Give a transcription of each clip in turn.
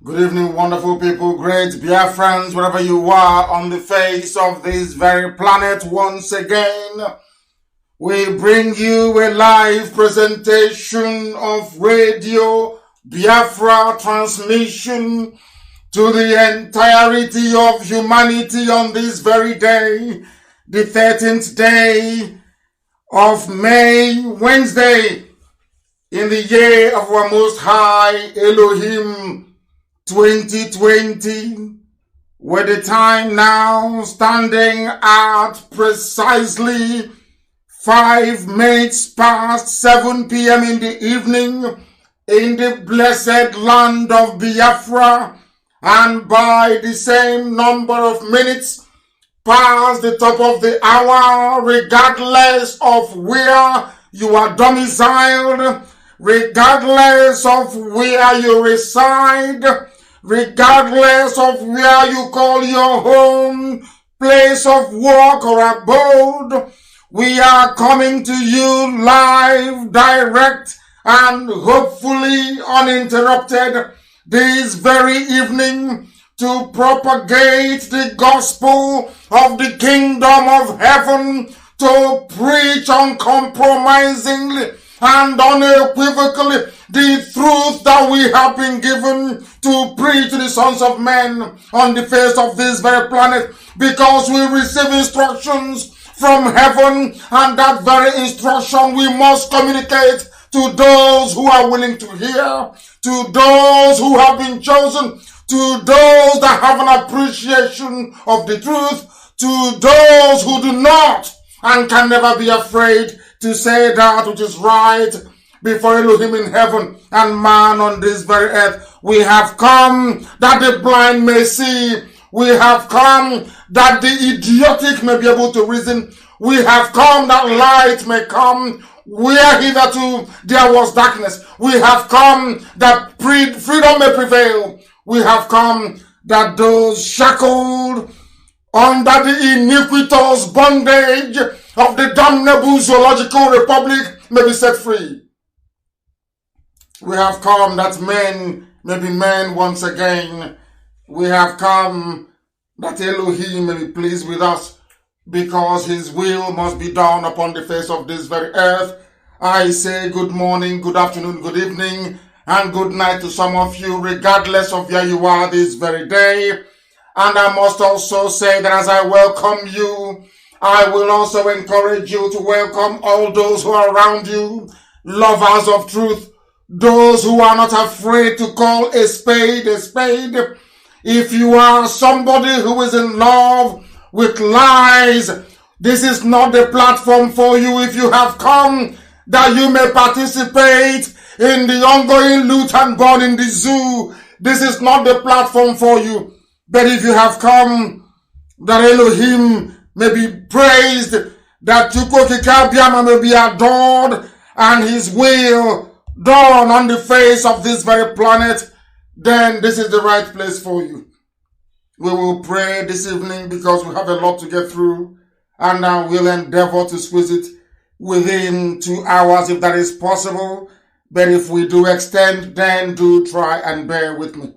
Good evening, wonderful people, great Biafrans, wherever you are on the face of this very planet. Once again, we bring you a live presentation of Radio Biafra transmission to the entirety of humanity on this very day, the 13th day of May, Wednesday, in the year of our Most High Elohim 2020, with the time now standing at precisely 5 minutes past 7 p.m. in the evening in the blessed land of Biafra, and by the same number of minutes past the top of the hour, regardless of where you are domiciled, regardless of where you reside, regardless of where you call your home, place of work or abode, we are coming to you live, direct, and hopefully uninterrupted this very evening to propagate the gospel of the kingdom of heaven, to preach uncompromisingly and unequivocally the truth that we have been given to preach to the sons of men on the face of this very planet, because we receive instructions from heaven, and that very instruction we must communicate to those who are willing to hear, to those who have been chosen, to those that have an appreciation of the truth, to those who do not and can never be afraid to say that which is right before Elohim in heaven and man on this very earth. We have come that the blind may see. We have come that the idiotic may be able to reason. We have come that light may come where hitherto there was darkness. We have come that freedom may prevail. We have come that those shackled under the iniquitous bondage of the damnable zoological republic may be set free. We have come that men may be men once again. We have come that Elohim may be pleased with us, because his will must be done upon the face of this very earth. I say good morning, good afternoon, good evening, and good night to some of you, regardless of where you are this very day. And I must also say that as I welcome you, I will also encourage you to welcome all those who are around you, lovers of truth, those who are not afraid to call a spade a spade. If you are somebody who is in love with lies, this is not the platform for you. If you have come that you may participate in the ongoing loot and burn in the zoo, this is not the platform for you. But if you have come that Elohim may be praised, that Chukwokikabiama may be adored, and his will done on the face of this very planet, then this is the right place for you. We will pray this evening because we have a lot to get through, and I will endeavor to squeeze it within 2 hours if that is possible. But if we do extend, then do try and bear with me,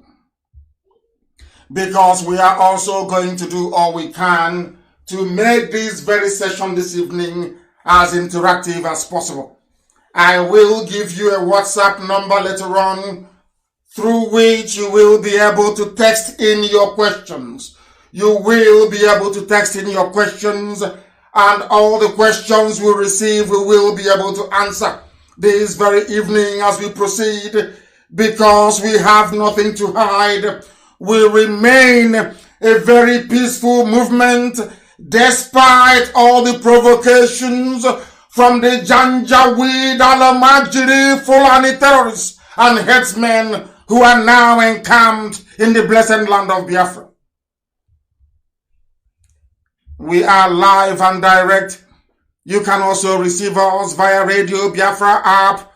because we are also going to do all we can to make this very session this evening as interactive as possible. I will give you a WhatsApp number later on through which you will be able to text in your questions. You will be able to text in your questions, and all the questions we receive we will be able to answer this very evening as we proceed, because we have nothing to hide. We remain a very peaceful movement despite all the provocations from the Janjaweed, Alamajiri, Fulani terrorists and headsmen who are now encamped in the blessed land of Biafra. We are live and direct. You can also receive us via Radio Biafra app.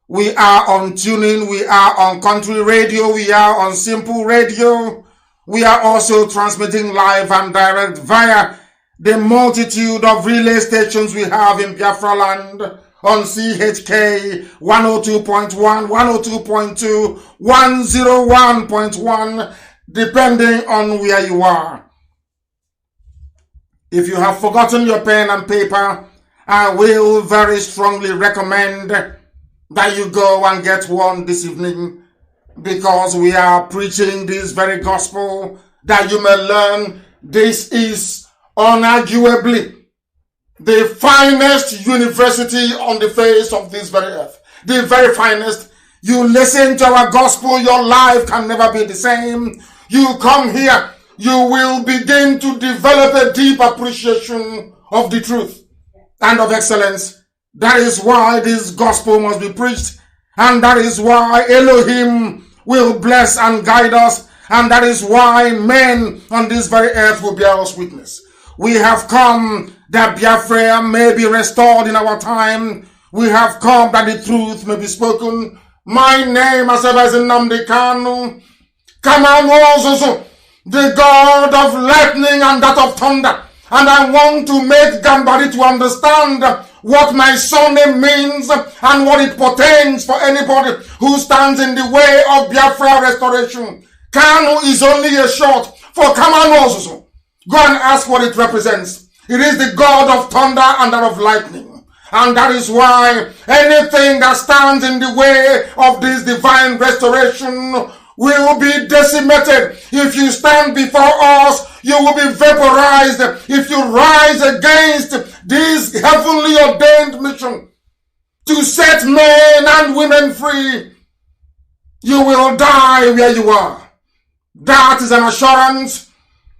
We are on TuneIn, we are on Country Radio, we are on Simple Radio. We are also transmitting live and direct via the multitude of relay stations we have in Biafra land on CHK 102.1, 102.2, 101.1, depending on where you are. If you have forgotten your pen and paper, I will very strongly recommend that you go and get one this evening, because we are preaching this very gospel that you may learn. This is unarguably the finest university on the face of this very earth. The very finest. You listen to our gospel, your life can never be the same. You come here, you will begin to develop a deep appreciation of the truth and of excellence. That is why this gospel must be preached. And that is why Elohim will bless and guide us. And that is why men on this very earth will bear us witness. We have come that Biafra may be restored in our time. We have come that the truth may be spoken. My name, as ever, is Nnamdi Kanu. Come on, also, the God of lightning and that of thunder. And I want to make Gambari to understand what my surname means and what it pertains for anybody who stands in the way of Biafra restoration. Kanu is only a short for Kamanozozo. Go and ask what it represents. It is the God of thunder and that of lightning. And that is why anything that stands in the way of this divine restoration will be decimated. If you stand before us, you will be vaporized. If you rise against this heavenly ordained mission to set men and women free, you will die where you are. That is an assurance,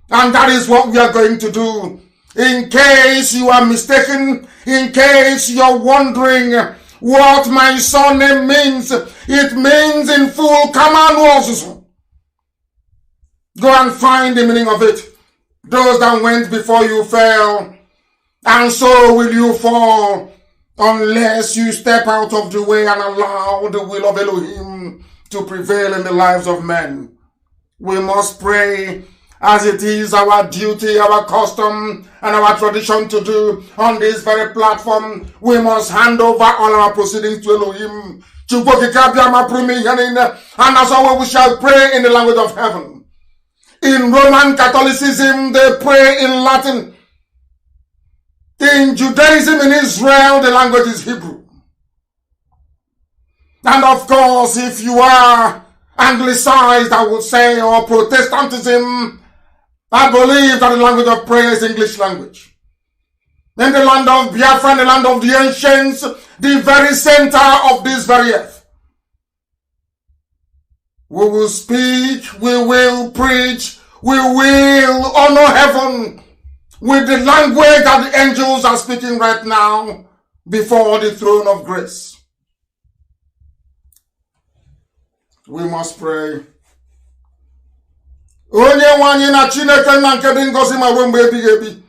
and that is what we are going to do. In case you are mistaken, in case you're wondering what my surname means, it means in full, come on, go and find the meaning of it. Those that went before you fell, and so will you fall, unless you step out of the way and allow the will of Elohim to prevail in the lives of men. We must pray, as it is our duty, our custom, and our tradition to do on this very platform. We must hand over all our proceedings to Elohim. And as always, we shall pray in the language of heaven. In Roman Catholicism, they pray in Latin. In Judaism, in Israel, the language is Hebrew. And of course, if you are Anglicized, I would say, or Protestantism, I believe that the language of prayer is English language. In the land of Biafra, in the land of the ancients, the very center of this very earth, we will speak, we will preach, we will honor heaven with the language that the angels are speaking right now before the throne of grace. We must pray. Onye nwanyị na Chineke nna nke dị ngọzi ma ruo mgbe ebighị ebi.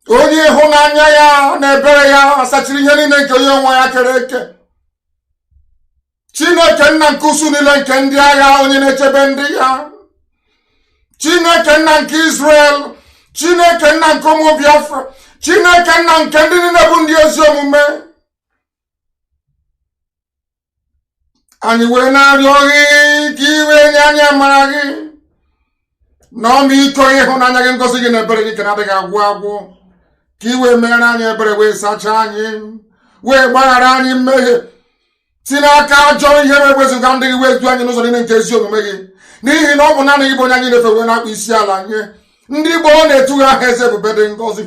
Onye ịhụnanya ya na ebere ya asachiri ihe niile nke onye nwe ya kere eke. Chineke nna nke usu niile nke ndị agha, onye na-echebe ndị ya. Chineke nna nke Israel, Chineke nna nke ụmụ Biafra, Chineke nna nke ndị niile bụ ndị ezi omume. Anyị wee na-arịọ gị ka iwe nye anyị amara gị na ọmịiko ịhụnanya gị, ngọzi gị na ebere gị ka na-adịghị agwụ agwụ, ka iwe mere anyị ebere, wee sachaa anyị, wee gbaghara anyị mmehie, si n'aka ajọ ihe wee wezụga ndị gị, wee du anyị n'ụzọ niile nke ezi omume gị, n'ihi na ọ bụ naanị gị bụ onye anyị na-efe wee na-akpụ isi ala nye. Ndị Igbo na-etugha aha eze ebube dị ngọzi,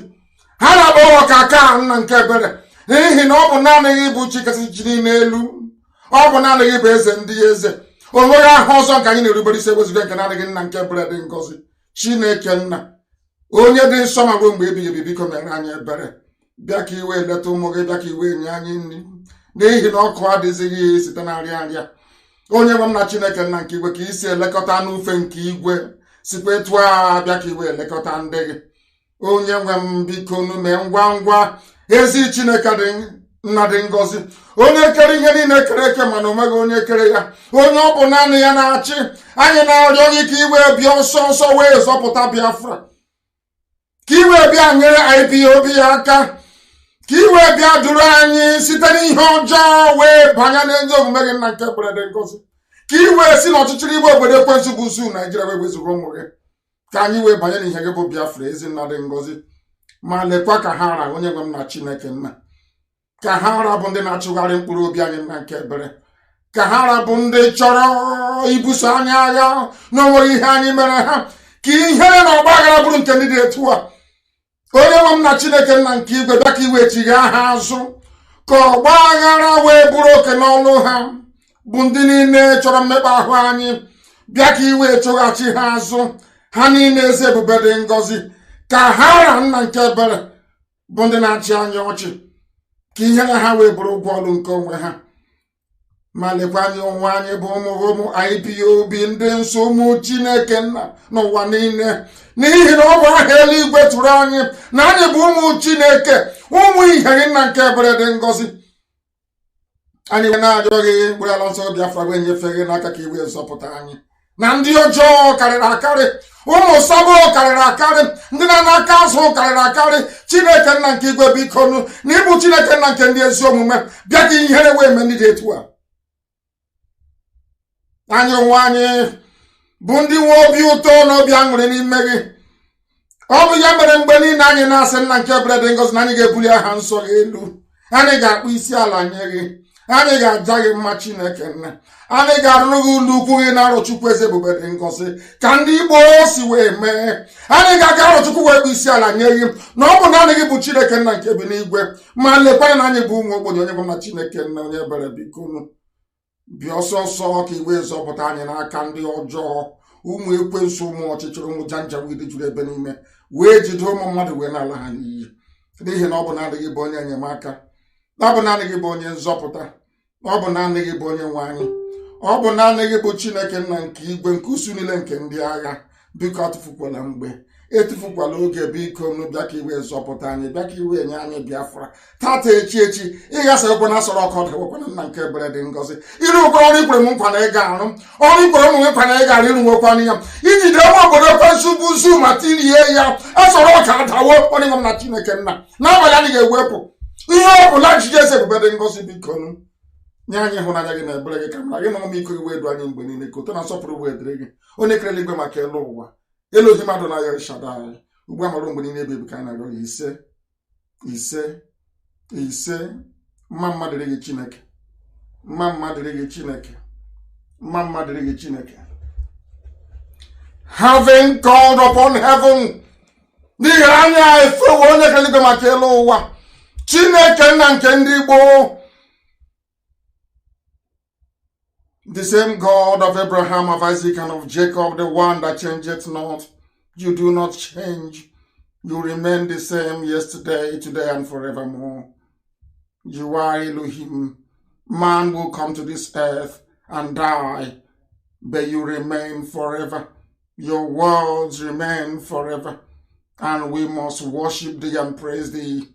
ha na-akpọ ọka aka nna nke ebere, n'ihi na ọ bụ naanị gị bụ chi kasị chi niile elu. Ọ bụ naanị gị bụ eze ndị eze. O nweghị aha ọzọ nke anyị na-erubere isi ewezuga nke naanị gị nna nke ebere dị ngọzi. Chineke nna onye dị nsọ ma ruo mgbe ebighị ebi, biko mere anyị ebere. Bịa ka iwe leta ụmụ gị, bịa ka iwe nye anyị nri, n'ihi na ọkụ adịzighị site na nrịa. Onye nwe m na Chineke nna nke igwe, ka isi elekọta n'ufe nke igwe sikwa etu a, bịa ka iwe elekọta ndị gị. Onye nwe m biko nume ngwa ngwa, ezi Chineke dị nna dị ngọzi, onye kere ihe niile kere eke mana onweghị onye kere ya, onye ọ bụ naanị ya na-achị. Anyị na-arịọ gị ka iwe bịa ọsọ ọsọ wee zọpụta Biafra, ka iwe bịa nyere IPOB aka, Kiwe bia durani sitani hojo we banya nenzo omume gị na nke brede ngozi. Kiwe si n'ọchịchịrị Igbo obodo kwensu busu Nigeria we wezugo ụmụ gị. Ka anyị wee banye n'ihe gị bụ Biafra Ezinna dị ngozi. Ma lekwa ka ha ara onye nwe m na Chineke nna. Ka ha ara bụ ndị na-achụgharị mkpụrụ obi anyị na nke ebere. Ka ha ara bụ ndị chọrọ ibuso anyị agha n'onweghị ihe anyị mere ha. Ka ihere na ọgba aghara bụrụ nke ndị dị etu a. Onye nwe m na Chineke nna nke igwe bịa ka iwe chigha ha azụ. Ka ọgba aghara wee bụrụ oke n'ọlụ ha. Bụ ndị niile chọrọ mmekpa ahụ anyị. Bịa ka iwe chụghachi ha azụ. Ha niile eze ebube dị ngọzi. Ka ha ara nna nke ebere bụ ndị na-achị anyị ọchị. Ka ihere ha wee bụrụ ụgwọ ọlụ nke onwe ha. Ma lekwa anyị onwe anyị bụ ụmụ IPOB ndị nsọ ụmụ Chineke nna n'ụwa niile. N'ihi na ọ bụ aha eluigwe tụrụ anyị na anyị bụ ụmụ Chineke, ụmụ ihe nna nke ebere dị ngọzi. Anyị na-arịọ gị mkpụrụ ala nsọ Biafra wee nyefee gị n'aka ka iwe zọpụta anyị. Na ndị ọjọọ karịrị akarị, ụmụ sabo karịrị akarị, ndị na-aka azụ karịrị akarị. Chineke nna nke igwe biko nụ na ịbụ Chineke nna nke ndị ezi omume bịa ka ihere wee mee ndị dị etu a. Anyị onwe anyị bụ ndị nwe obi ụtọ na obi aṅụrị n'ime gị. Ọ bụ ya mere mgbe niile anyị na-asị nna nke ebere dị ngọzi na anyị ga-ebuli aha nsọ gị elu. Anyị ga-akpụ isi ala nye gị. Anyị ga-aja gị mma Chineke nna. Anyị ga-arụrụ gị ụlọ ukwu gị na-arụ Chukwu eze ebube dị ngọzi ka ndị Igbo si wee mee. Anyị ga-aga arụ Chukwu wee kpụ isi ala nye gị na ọ bụ naanị gị bụ Chineke nna nke bi n'igwe. Ma lekwa na anyị bụ ụmụ ogbenye onye bụ na Chineke nna onye ebere biko nụ. Bịa ọsọ ọsọ ka iwe zọpụta anyị n'aka ndị ọjọọ, ụmụ ekwensu, ụmụ ọchịchịrị, ụmụ janjawid juru ebe n'ime, wee jide ụmụ mmadụ wee n'ala ha n'iyi. N'ihi na ọ bụ naanị gị bụ onye enyemaka, ọ bụ naanị gị bụ onye nzọpụta, ọ bụ naanị gị bụ onye nwe anyị, ọ bụ naanị gị bụ Chineke nna nke igwe nke usu niile nke ndị agha. Biko atụfukwala mgbe, etufukwala oge, biko nụ bịa ka iwe zọpụta anyị, bịa ka iwe enye anyị Biafra tata echi. Ịghasa ekwe na asọrọ ọkọ dawekwana nna nke ebere dị ngọzi. Iru ụkwara ọrụ ikwere m nkwa na ịga arụ, ọrụ ikwere ụmụ nkwa na ịga arụ ịrụnwekwana ya. Ijide nwa obodo kwensu bụ zu ma tirie ya asọrọ ọka adawo onye nwe m na Chineke nna. N'abalị anyị ga-ewepụ ihe ọ bụla jide eze ebube dị ngọzi biko nụ. Nye anyị ịhụnanya gị na ebere gị ka mara gị na ọmịiko gị wee du anyị mgbe niile ka ụtọ na nsọpụrụ wee dịrị gị onye kere eluigwe maka elu ụwa. Elohi mmadụ na ya Shaddai ugbu a mara mgbe niile ebe ebi ka anyị na-arịọ gị ise. Mma mma dịrị gị Chineke, mma mma dịrị gị Chineke, mma mma dịrị gị Chineke. Having called upon heaven, n'ihi anya efewe onye kere eluigwe maka elu ụwa, Chineke nna nke ndị Igbo. The same God of Abraham, of Isaac, and of Jacob, the one that changeth not. You do not change. You remain the same yesterday, today, and forevermore. You are Elohim. Man will come to this earth and die, but you remain forever. Your words remain forever, and we must worship thee and praise thee.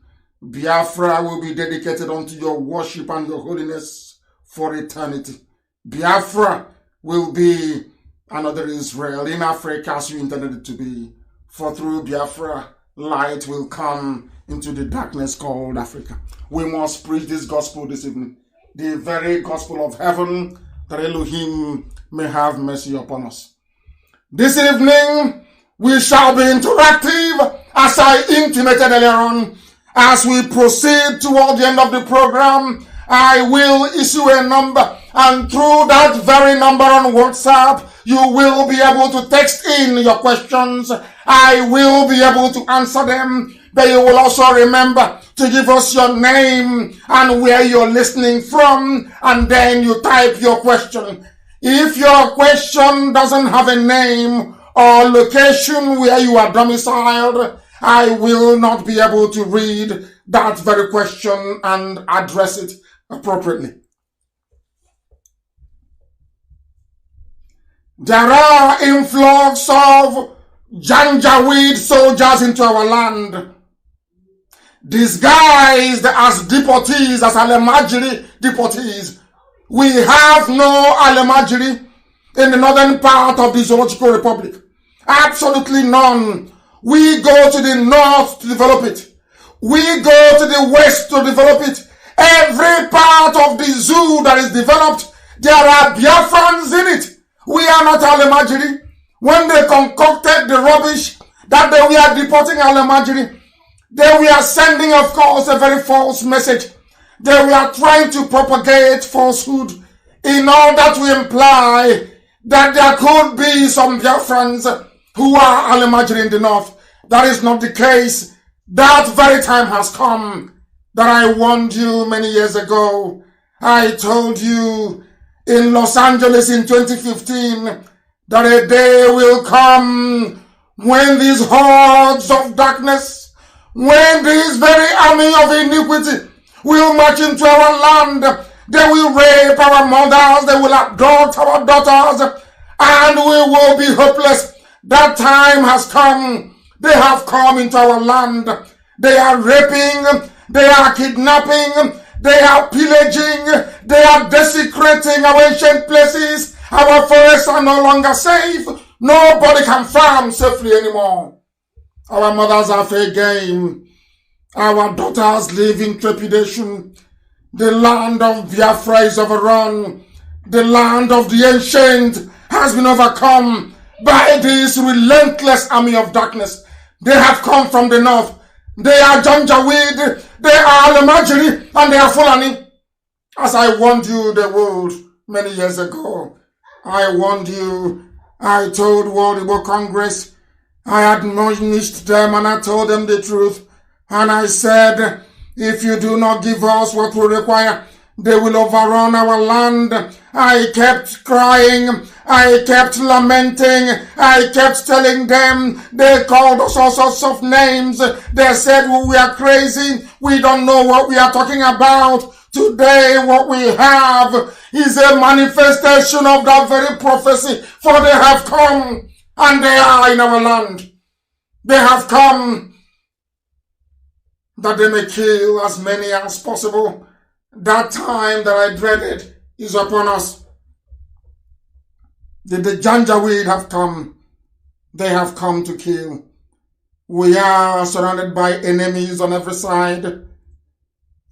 Biafra will be dedicated unto your worship and your holiness for eternity. Biafra will be another Israel in Africa as you intended it to be. For through Biafra, light will come into the darkness called Africa. We must preach this gospel this evening, the very gospel of heaven, that Elohim may have mercy upon us. This evening, we shall be interactive, as I intimated earlier on. As we proceed toward the end of the program, I will issue a number, and through that very number on WhatsApp, you will be able to text in your questions. I will be able to answer them, but you will also remember to give us your name and where you're listening from, and then you type your question. If your question doesn't have a name or location where you are domiciled, I will not be able to read that very question and address it appropriately. There are influx of Janjaweed soldiers into our land, disguised as deportees, as Alemajiri deportees. We have no Alemajiri in the northern part of the Zoological Republic. Absolutely none. We go to the north to develop it. We go to the west to develop it. Every part of the zoo that is developed, there are Biafrans in it. We are not Alemajiri. When they concocted the rubbish that they were deporting Alemajiri, they were sending, of course, a very false message. They were trying to propagate falsehood in order to imply that there could be some Biafrans who are Alemajiri in the north. That is not the case. That very time has come that I warned you many years ago. I told you in Los Angeles in 2015 that a day will come when these hordes of darkness, when this very army of iniquity will march into our land, they will rape our mothers, they will abduct our daughters, and we will be hopeless. That time has come. They have come into our land. They are raping, they are kidnapping, they are pillaging, they are desecrating our ancient places. Our forests are no longer safe. Nobody can farm safely anymore. Our mothers are fair game. Our daughters live in trepidation. The land of Biafra is overrun. The land of the ancient has been overcome by this relentless army of darkness. They have come from the north. They are Janjaweed, they are Alemajiri, and they are Fulani. As I warned you the world many years ago, I warned you, I told World Igbo Congress, I admonished them and I told them the truth. And I said, if you do not give us what we require, they will overrun our land. I kept crying. I kept lamenting. I kept telling them. They called us all sorts of names. They said we are crazy. We don't know what we are talking about. Today, what we have is a manifestation of that very prophecy. For they have come and they are in our land. They have come that they may kill as many as possible. That time that I dreaded is upon us. The Janjaweed have come. They have come to kill. We are surrounded by enemies on every side.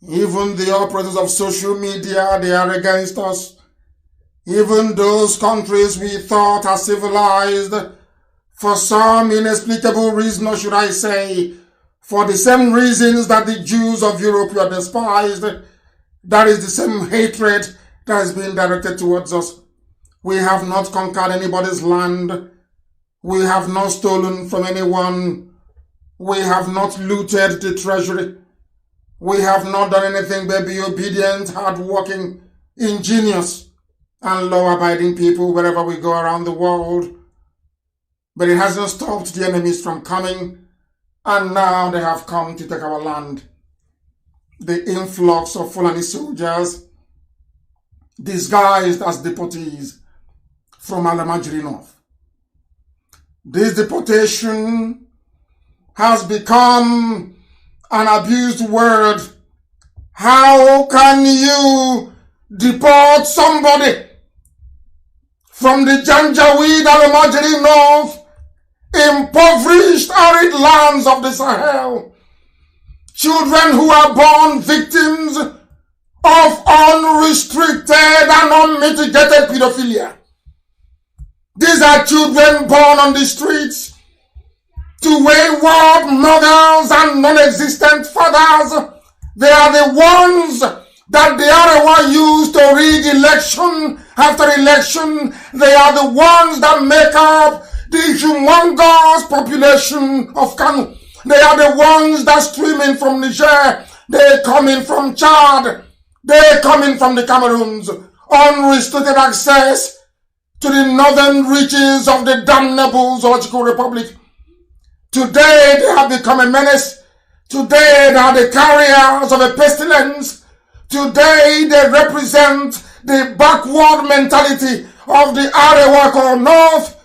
Even the operators of social media, they are against us. Even those countries we thought are civilized, for some inexplicable reason, or should I say, for the same reasons that the Jews of Europe were despised, that is the same hatred that has been directed towards us. We have not conquered anybody's land. We have not stolen from anyone. We have not looted the treasury. We have not done anything but be obedient, hardworking, ingenious, and law-abiding people wherever we go around the world. But it hasn't stopped the enemies from coming, and now they have come to take our land. The influx of Fulani soldiers, disguised as deportees from Alemajiri North. This deportation has become an abused word. How can you deport somebody from the Janjaweed Alemajiri North, impoverished arid lands of the Sahel? Children who are born victims of unrestricted and unmitigated pedophilia. These are children born on the streets to wayward mothers and non-existent fathers. They are the ones that the Arewa use to rig election after election. They are the ones that make up the humongous population of Kanu. They are the ones that stream in from Niger. They come in from Chad. They come in from the Cameroons. Unrestricted access to the northern reaches of the damnable Zoological Republic. Today they have become a menace. Today they are the carriers of a pestilence. Today they represent the backward mentality of the Arewako North.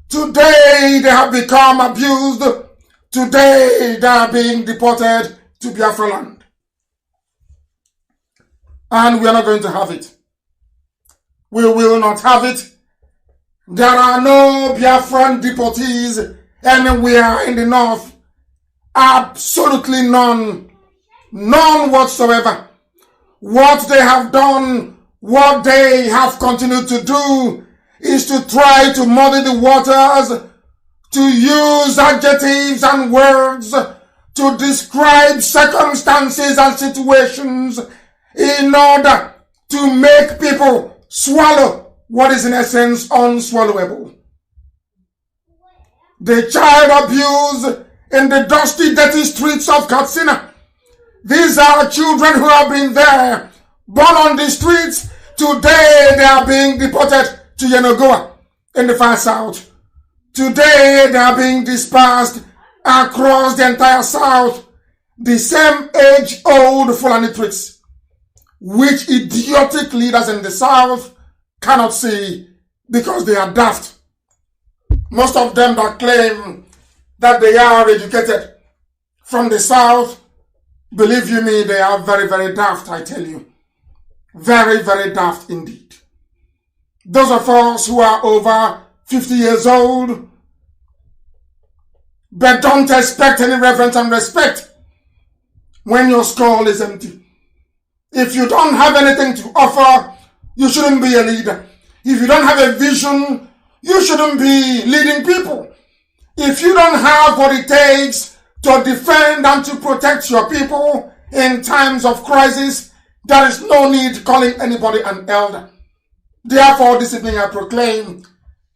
Today they have become abused. Today they are being deported to Biafra land. And we are not going to have it. We will not have it. There are no Biafran deportees anywhere in the north. Absolutely none. None whatsoever. What they have done, what they have continued to do, is to try to muddy the waters, to use adjectives and words to describe circumstances and situations in order to make people swallow what is in essence unswallowable. The child abuse in the dusty, dirty streets of Katsina. These are children who have been there, born on the streets. Today they are being deported to Yenagoa in the far south. Today they are being dispersed across the entire south. The same age-old Fulani tricks, which idiotic leaders in the south cannot see because they are daft. Most of them that claim that they are educated from the south, believe you me, they are very, very daft, I tell you. Very, very daft indeed. Those of us who are over 50 years old, but don't expect any reverence and respect when your skull is empty. If you don't have anything to offer, you shouldn't be a leader. If you don't have a vision, you shouldn't be leading people. If you don't have what it takes to defend and to protect your people in times of crisis, there is no need calling anybody an elder. Therefore, this evening I proclaim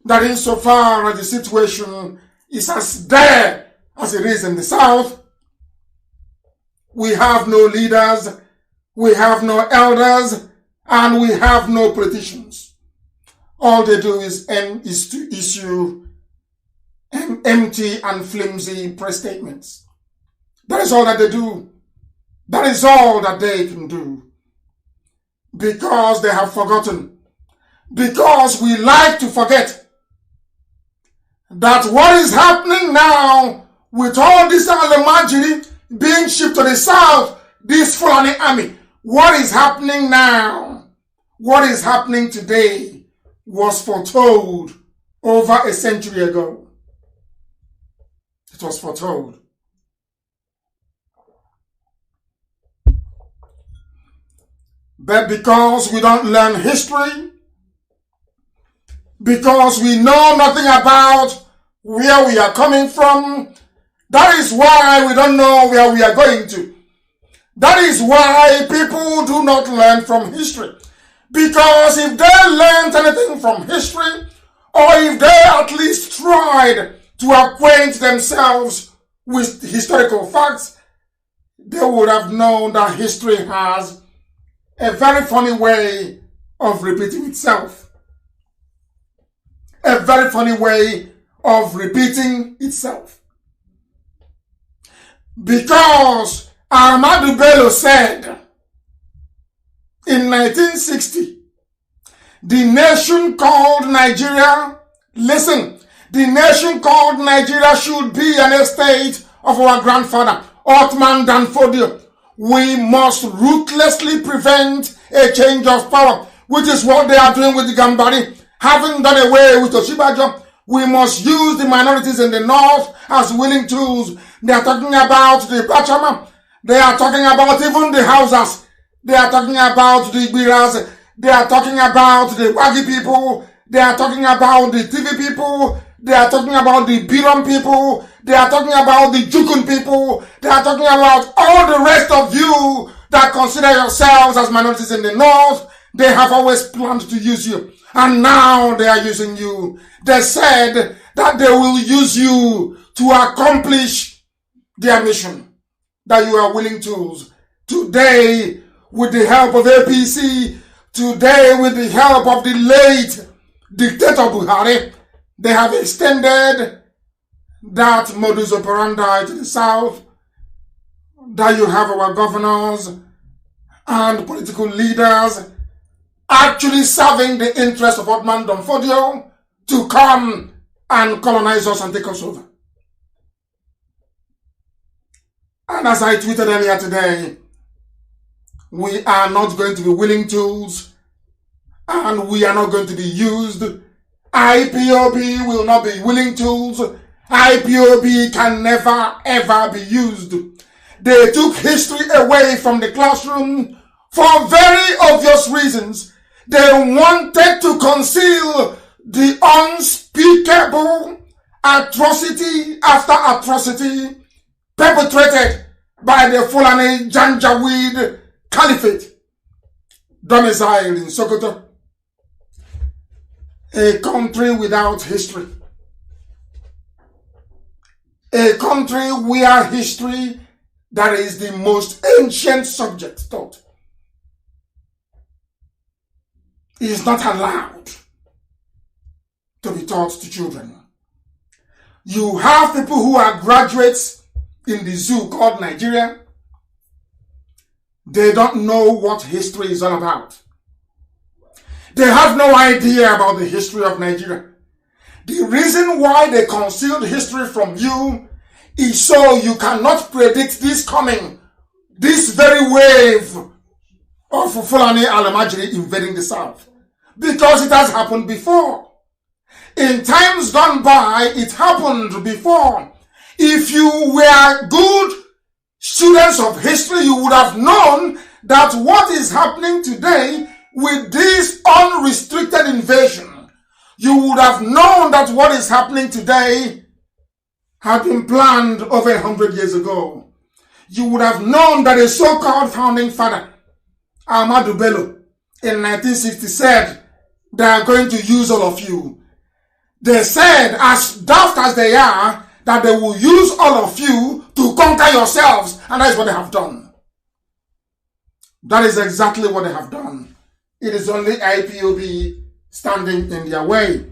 that insofar as the situation is as dire as it is in the south, we have no leaders, we have no elders, and we have no politicians. All they do is to issue empty and flimsy press statements. That is all that they do. That is all that they can do. Because they have forgotten. Because we like to forget that what is happening now with all this Alamajiri being shipped to the south, this Fulani army, what is happening now, what is happening today was foretold over a century ago. It was foretold. But because we don't learn history, because we know nothing about where we are coming from, that is why we don't know where we are going to. That is why people do not learn from history. Because if they learned anything from history, or if they at least tried to acquaint themselves with historical facts, they would have known that history has a very funny way of repeating itself. A very funny way of repeating itself. Because Ahmadu Bello said in 1960, the nation called Nigeria, listen, the nation called Nigeria should be an estate of our grandfather, Othman Danfodio. We must ruthlessly prevent a change of power, which is what they are doing with the Gambari. Having done away with Oshibajo, we must use the minorities in the north as willing tools. They are talking about the Bachama. They are talking about even the Hausas. They are talking about the Igbiras. They are talking about the Wagi people. They are talking about the TV people. They are talking about the Biram people. They are talking about the Jukun people. They are talking about all the rest of you that consider yourselves as minorities in the north. They have always planned to use you. And now they are using you. They said that they will use you to accomplish their mission. That you are willing tools. Today, with the help of APC, today with the help of the late dictator Buhari, they have extended that modus operandi to the south, that you have our governors and political leaders actually serving the interest of Othman Danfodio to come and colonize us and take us over. And as I tweeted earlier today, we are not going to be willing tools and we are not going to be used. IPOB will not be willing tools. IPOB can never ever be used. They took history away from the classroom for very obvious reasons. They wanted to conceal the unspeakable atrocity after atrocity perpetrated by the Fulani Janjaweed Caliphate, domiciled in Sokoto, a country without history, a country where history, that is the most ancient subject taught, is not allowed to be taught to children. You have people who are graduates in the zoo called Nigeria. They don't know what history is all about. They have no idea about the history of Nigeria. The reason why they concealed history from you is so you cannot predict this coming, this very wave of Fulani Al-Majri invading the South. Because it has happened before. In times gone by, it happened before. If you were good students of history, you would have known that what is happening today with this unrestricted invasion, you would have known that what is happening today had been planned over 100 years ago. You would have known that a so-called founding father, Ahmadu Bello, in 1960 said, they are going to use all of you. They said, as daft as they are, that they will use all of you to conquer yourselves. And that is what they have done. That is exactly what they have done. It is only IPOB standing in their way.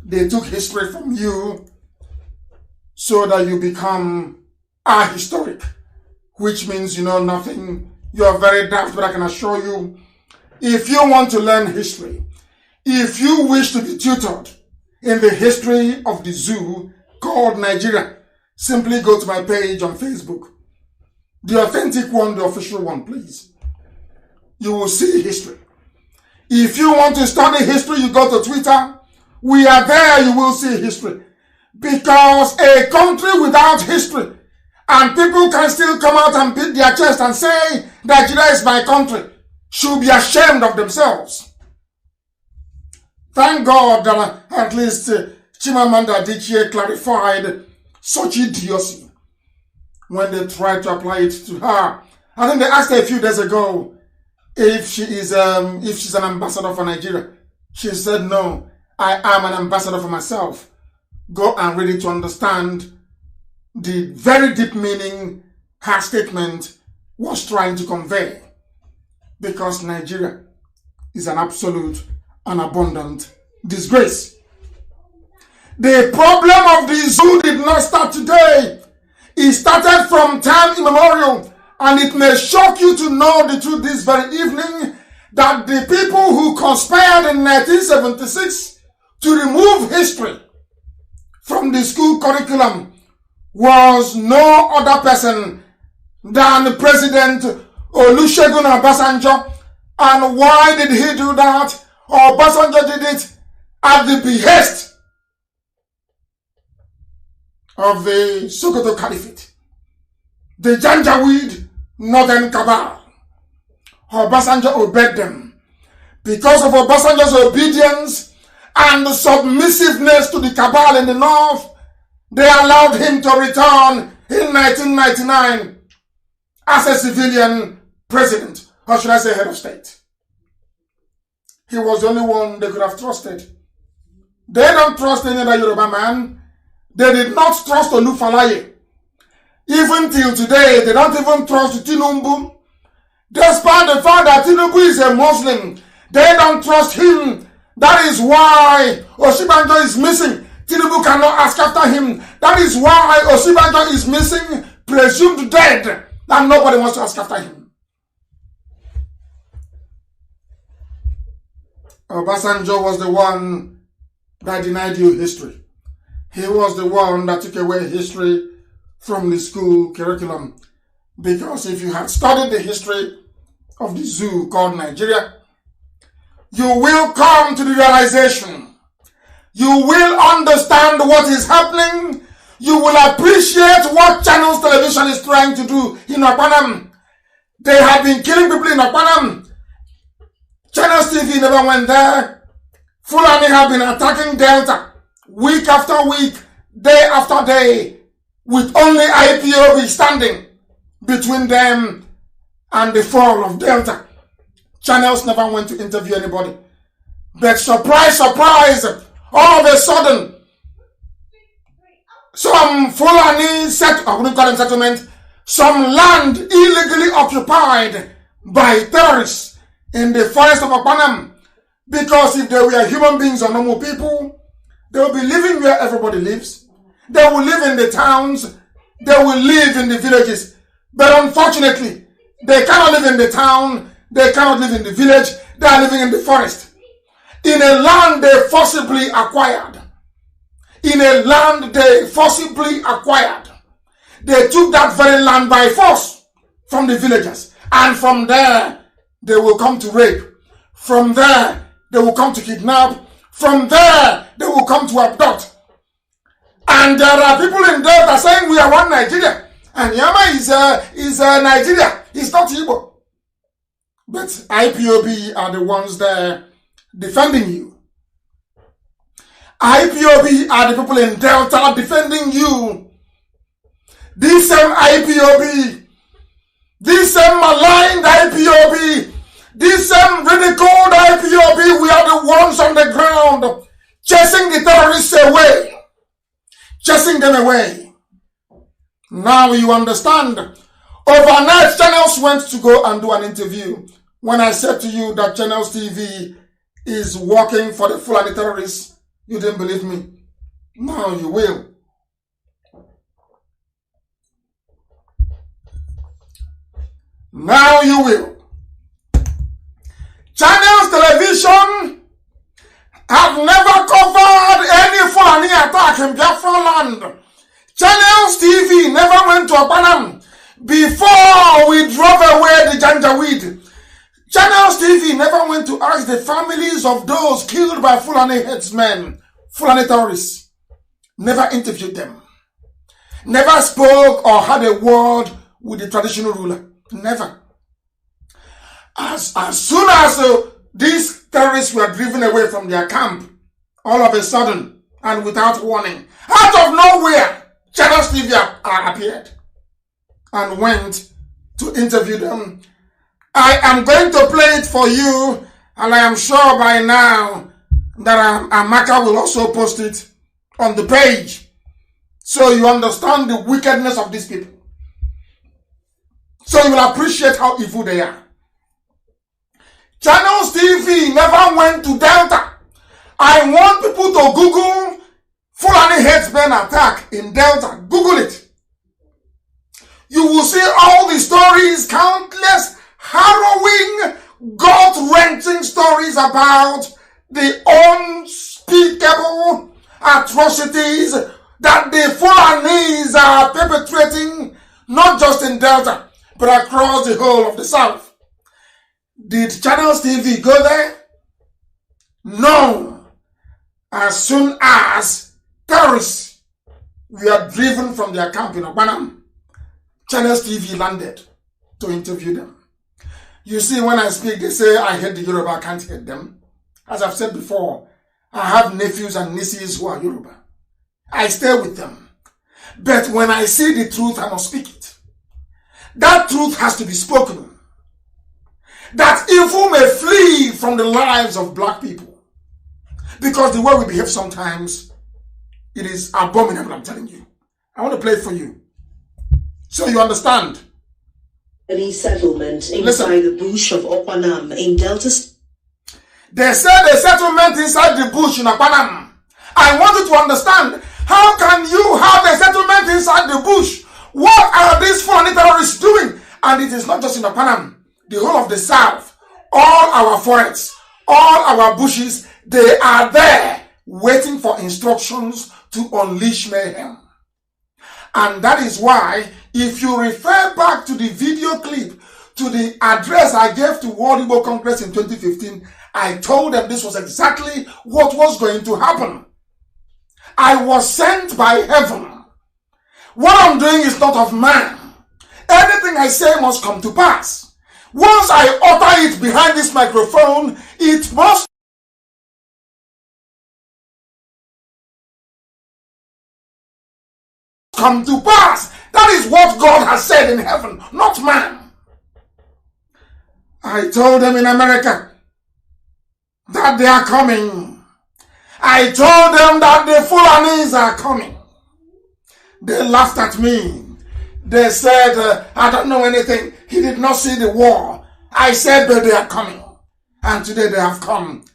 They took history from you so that you become ahistoric, which means you know nothing. You are very daft, but I can assure you, if you want to learn history, if you wish to be tutored in the history of the zoo called Nigeria, simply go to my page on Facebook. The authentic one, the official one, please. You will see history. If you want to study history, you go to Twitter. We are there, you will see history. Because a country without history, and people can still come out and beat their chest and say, Nigeria is my country, should be ashamed of themselves. Thank God that at least Chimamanda Adichie clarified such idiocy when they tried to apply it to her. I think they asked her a few days ago if she's an ambassador for Nigeria. She said, no, I am an ambassador for myself. Go and read it to understand the very deep meaning her statement was trying to convey. Because Nigeria is an absolute and abundant disgrace. The problem of the zoo did not start today. It started from time immemorial, and it may shock you to know the truth this very evening that the people who conspired in 1976 to remove history from the school curriculum was no other person than President Olusegun Obasanjo. And why did he do that? Obasanjo did it at the behest of the Sokoto Caliphate, the Janjaweed Northern Cabal. Obasanjo obeyed them. Because of Obasanjo's obedience and submissiveness to the cabal in the north, they allowed him to return in 1999 as a civilian president, or should I say head of state. He was the only one they could have trusted. They don't trust any other Yoruba man. They did not trust Olufalaye. Even till today, they don't even trust Tinubu. Despite the fact that Tinubu is a Muslim, they don't trust him. That is why Osibanjo is missing. Tinubu cannot ask after him. That is why Osibanjo is missing, presumed dead, and nobody wants to ask after him. Obasanjo was the one that denied you history. He was the one that took away history from the school curriculum. Because if you had studied the history of the zoo called Nigeria, you will come to the realization, you will understand what is happening you will appreciate what Channels Television is trying to do in Okpanam. They have been killing people in Okpanam. Channels TV never went there. Fulani have been attacking Delta week after week, day after day, with only IPOB standing between them and the fall of Delta. Channels never went to interview anybody. But surprise, surprise, all of a sudden, some Fulani settlement, some land illegally occupied by terrorists in the forest of Okpanam. Because if they were human beings or normal people, they will be living where everybody lives. They will live in the towns. They will live in the villages. But unfortunately, they cannot live in the town. They cannot live in the village. They are living in the forest. In a land they forcibly acquired. In a land they forcibly acquired. They took that very land by force from the villagers. And from there, they will come to rape. From there, they will come to kidnap. From there, they will come to abduct. And there are people in Delta saying we are one Nigeria. And Yama is Nigeria. It's not Igbo. But IPOB are the ones there defending you. IPOB are the people in Delta defending you. This same IPOB, this same maligned IPOB, this same ridiculed IPOB, we are the ones on the ground chasing the terrorists away. Chasing them away. Now you understand. Overnight, Channels went to go and do an interview. When I said to you that Channels TV is working for the Fulani terrorists, you didn't believe me. Now you will. Now you will. Channels Television have never covered any Fulani attack in Biafra land. Channels TV never went to Okpanam before we drove away the Janjaweed. Channels TV never went to ask the families of those killed by Fulani headsmen, Fulani terrorists. Never interviewed them. Never spoke or had a word with the traditional ruler. Never. As soon as these terrorists were driven away from their camp, all of a sudden, and without warning, out of nowhere, Channels TV appeared and went to interview them. I am going to play it for you, and I am sure by now that Amaka will also post it on the page, so you understand the wickedness of these people. So you will appreciate how evil they are. Channels TV never went to Delta. I want people to Google Fulani headsmen attack in Delta. Google it. You will see all the stories, countless, harrowing, gut-wrenching stories about the unspeakable atrocities that the Fulanis are perpetrating, not just in Delta, but across the whole of the South. Did Channels TV go there? No. As soon as terrorists were driven from their camp in Okpanam, Channels TV landed to interview them. You see, when I speak, they say I hate the Yoruba, I can't hate them. As I've said before, I have nephews and nieces who are Yoruba. I stay with them. But when I see the truth, I must speak it. That truth has to be spoken. That evil may flee from the lives of black people. Because the way we behave sometimes, it is abominable, I'm telling you. I want to play it for you, so you understand. Any settlement inside the bush of Okpanam in Delta. They said a settlement inside the bush in Okpanam. I want you to understand. How can you have a settlement inside the bush? What are these Fulani terrorists doing? And it is not just in Okpanam. The whole of the South, all our forests, all our bushes, they are there waiting for instructions to unleash mayhem. And that is why, if you refer back to the video clip, to the address I gave to World Igbo Congress in 2015, I told them this was exactly what was going to happen. I was sent by heaven What I'm doing is not of man. Anything I say must come to pass. Once I utter it behind this microphone, it must come to pass. That is what God has said in heaven, not man. I told them in America that they are coming. I told them that the Fulanis are coming. They laughed at me. They said, I don't know anything. He did not see the war. I said, but they are coming. And today they have come.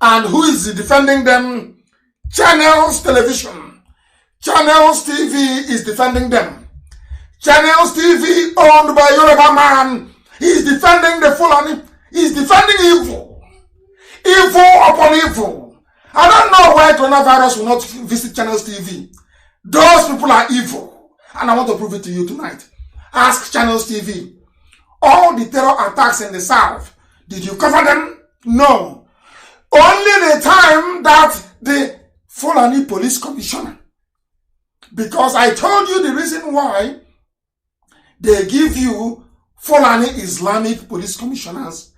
And who is defending them? Channels Television. Channels TV is defending them. Channels TV owned by Yoruba man. He is defending the Fulani. He is defending evil. Evil upon evil. I don't know why coronavirus will not visit Channels TV. Those people are evil. And I want to prove it to you tonight. Ask Channels TV. All the terror attacks in the South, did you cover them? No. Only the time that the Fulani Police Commissioner. Because I told you the reason why they give you Fulani Islamic Police Commissioners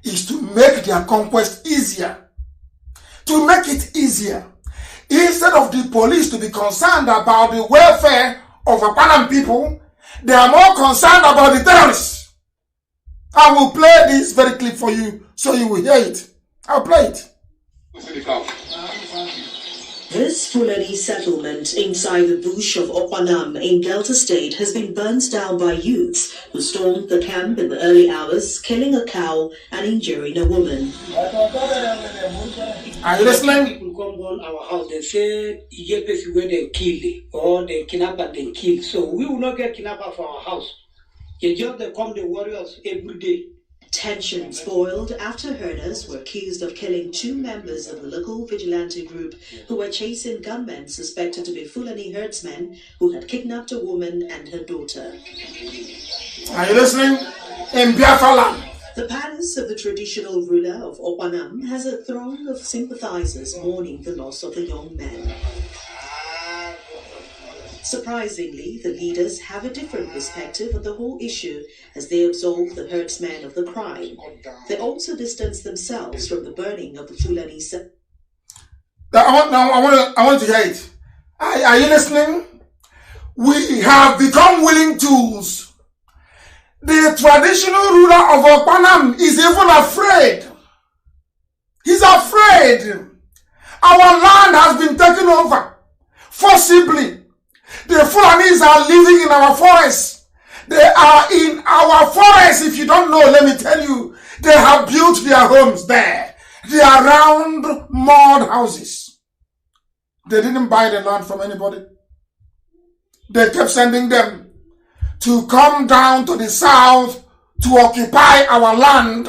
is to make their conquest easier. To make it easier. Instead of the police to be concerned about the welfare of Akwanan people, they are more concerned about the terrorists. I will play this very clip for you so you will hear it. I'll play it. This Fulani settlement inside the bush of Okwanam in Delta State has been burnt down by youths who stormed the camp in the early hours, killing a cow and injuring a woman. Are you listening? People come on our house, they say, Ijepe where they kill or they kidnap and they kill. So we will not get kidnapped for our house. It's just they come the warriors every day. Tensions boiled after herders were accused of killing 2 members of the local vigilante group who were chasing gunmen suspected to be Fulani herdsmen who had kidnapped a woman and her daughter. Are you listening? In Biafra land. The palace of the traditional ruler of Okwanam has a throng of sympathizers mourning the loss of the young man. Surprisingly, the leaders have a different perspective on the whole issue as they absolve the herdsmen of the crime. They also distance themselves from the burning of the Fulani. I want to hear it. Are you listening? We have become willing tools. The traditional ruler of Okwanam is even afraid. He's afraid. Our land has been taken over forcibly. The Fulanis are living in our forests. They are in our forests. If you don't know, let me tell you, they have built their homes there. They are round mud houses. They didn't buy the land from anybody. They kept sending them to come down to the south to occupy our land.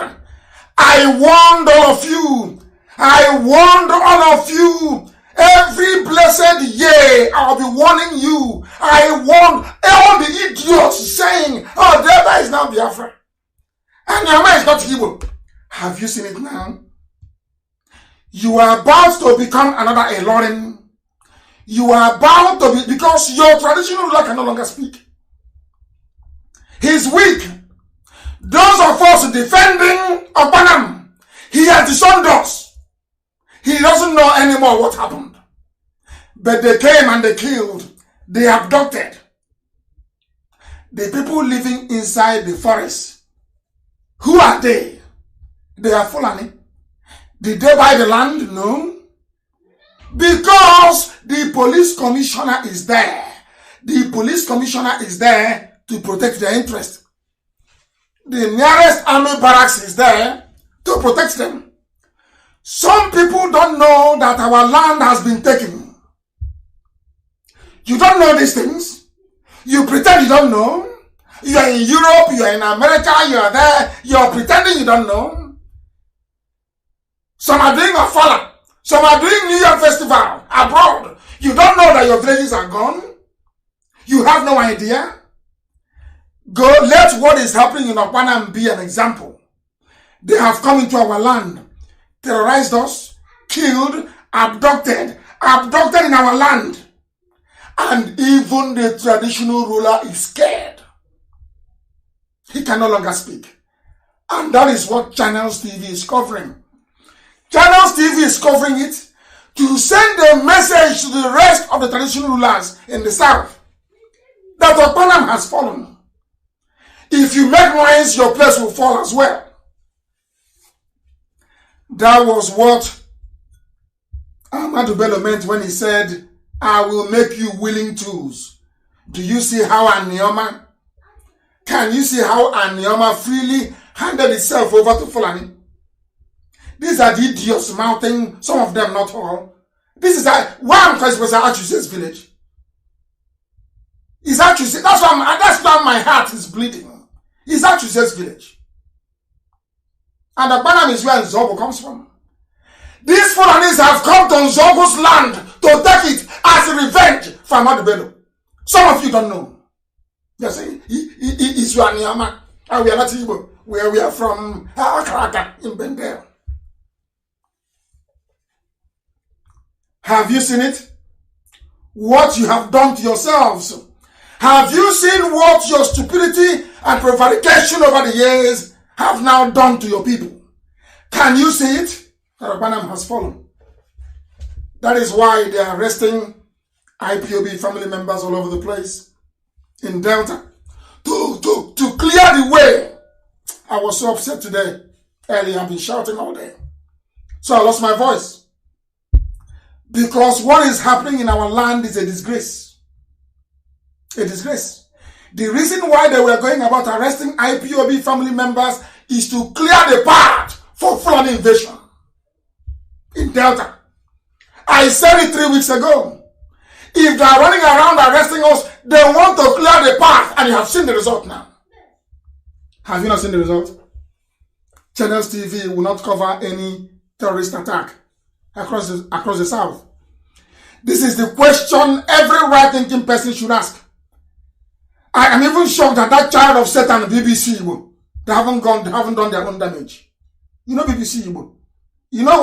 I warned all of you. I warned all of you. Every blessed year, I'll be warning you. I warn all the idiots saying, oh, Delta is now Biafra. And Yama is not Igbo. Have you seen it now? You are about to become another Elorin. You are about to be, because your traditional ruler can no longer speak. He's weak. Those of us defending Okwanam, he has disowned us. He doesn't know anymore what happened. But they came and they killed. They abducted. The people living inside the forest. Who are they? They are Fulani. Did they buy the land? No. Because the police commissioner is there. The police commissioner is there to protect their interest. The nearest army barracks is there to protect them. Some people don't know that our land has been taken. You don't know these things. You pretend you don't know. You are in Europe, you are in America, you are there. You are pretending you don't know. Some are doing Ofala. Some are doing New Year festival abroad. You don't know that your villages are gone. You have no idea. Go, let what is happening in Okwanam be an example. They have come into our land, terrorized us, killed, abducted in our land. And even the traditional ruler is scared. He can no longer speak. And that is what Channels TV is covering. Channels TV is covering it to send a message to the rest of the traditional rulers in the south that Okpanam has fallen. If you make noise, your place will fall as well. That was what Ahmadu Bello meant when he said, I will make you willing tools. Do you see how Anioma? Can you see how Anioma freely handed itself over to Fulani? These are the idiots mouthing, some of them, not all. This is why I'm calling Achuse's village. It's Achuse. That's why my heart is bleeding. It's Achuse's village. And the Banam is where Nzobo comes from. These Fulanis have come to Nzobo's land to take it as a revenge for Ahmadu Bello. Some of you don't know. They say, it's Wanyama. And we are not Igbo. We are from Akaraka in Bendel. Have you seen it? What you have done to yourselves? Have you seen what your stupidity and prevarication over the years have now done to your people? Can you see it? Karabanam has fallen. That is why they are arresting IPOB family members all over the place in Delta to clear the way. I was so upset today. Earlier, I've been shouting all day. So I lost my voice. Because what is happening in our land is a disgrace. A disgrace. The reason why they were going about arresting IPOB family members is to clear the path for Fulani invasion in Delta. I said it 3 weeks ago. If they are running around arresting us, they want to clear the path, and you have seen the result now. Have you not seen the result? Channels TV will not cover any terrorist attack across the south. This is the question every right-thinking person should ask. I am even shocked that that child of Satan, BBC, they haven't done their own damage. You know BBC, you know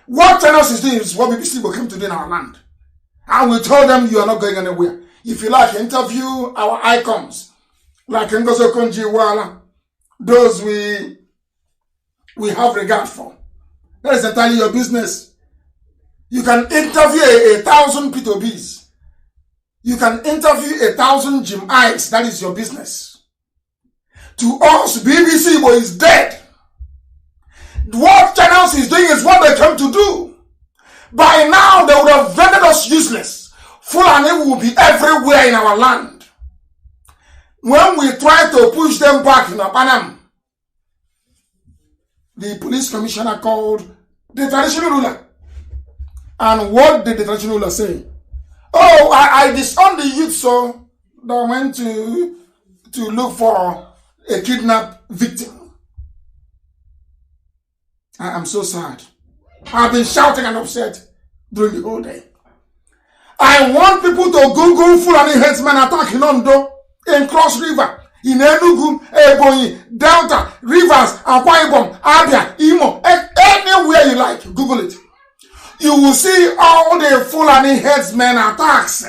what Channels is doing is what BBC came to do in our land. And we told them you are not going anywhere. If you like, interview our icons, like Ngozo Konji-Iweala, those we have regard for. That is entirely your business. You can interview 1,000 P2Bs. You can interview 1,000 Jim Ikes. That is your business. To us, BBC is dead. What Channels is doing is what they came to do. By now, they would have rendered us useless. Fulani will be everywhere in our land. When we try to push them back in Apanam, the police commissioner called the traditional ruler. And what did the traditional ruler say? Oh, I disowned the youth, so they went to look for a kidnapped victim. I am so sad. I've been shouting and upset during the whole day. I want people to Google Fulani headsmen attack in Ondo, in Cross River, in Enugu, Ebonyi, Delta, Rivers, Akwa Ibom, Abia, Imo, anywhere you like, Google it. You will see all the Fulani headsmen attacks.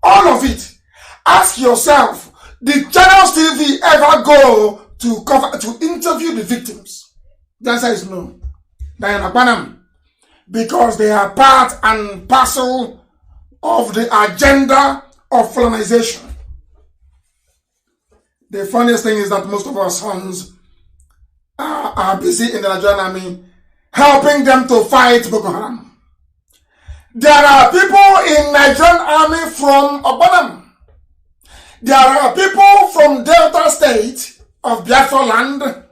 All of it. Ask yourself, did Channels TV ever go to interview the victims? The answer is no. Diana Banham. Because they are part and parcel of the agenda of Fulanization. The funniest thing is that most of our sons are busy in the Nigerian army helping them to fight Boko Haram. There are people in Nigerian army from Obanam. There are people from Delta State of Biafra land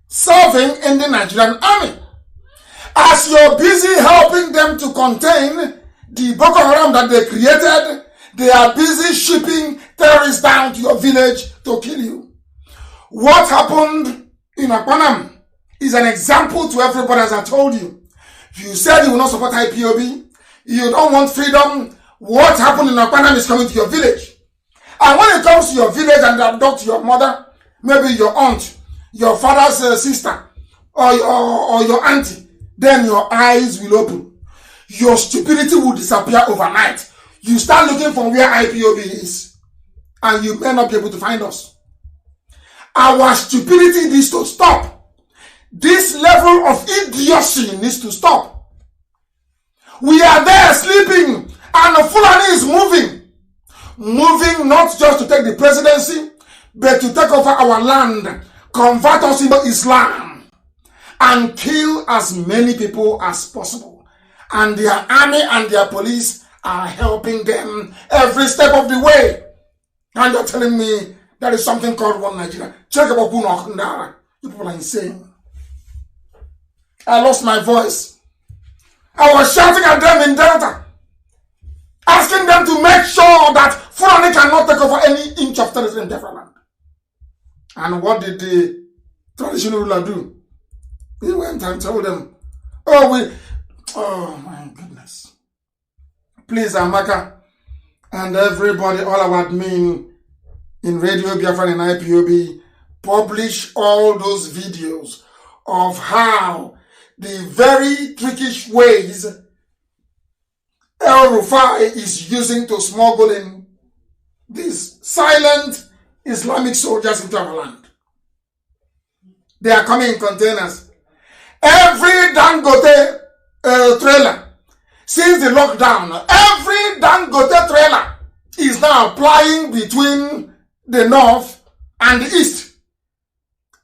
serving in the Nigerian army. As you're busy helping them to contain the Boko Haram that they created, they are busy shipping terrorists down to your village to kill you. What happened in Akpanam is an example to everybody, as I told you. If you said you will not support IPOB, you don't want freedom, what happened in Akpanam is coming to your village. And when it comes to your village and they abduct your mother, maybe your aunt, your father's sister, or your auntie, then your eyes will open. Your stupidity will disappear overnight. you start looking for where IPOB is, and you may not be able to find us. Our stupidity needs to stop. This level of idiocy needs to stop. We are there sleeping, and the Fulani is moving. Moving not just to take the presidency, but to take over our land, convert us into Islam, and kill as many people as possible. And their army and their police are helping them every step of the way. And you're telling me there is something called one Nigeria. Check about Kundara. You people are insane. I lost my voice. I was shouting at them in Delta, asking them to make sure that Fulani cannot take over any inch of territory in Biafra land. And what did the traditional ruler do? He went and told them, oh my goodness. Please, Amaka, and everybody, all our admin in Radio Biafra and IPOB, publish all those videos of how the very trickish ways El Rufai is using to smuggle in these silent Islamic soldiers into our land. They are coming in containers. Every Dangote trailer, since the lockdown, every Dangote trailer is now plying between the north and the east.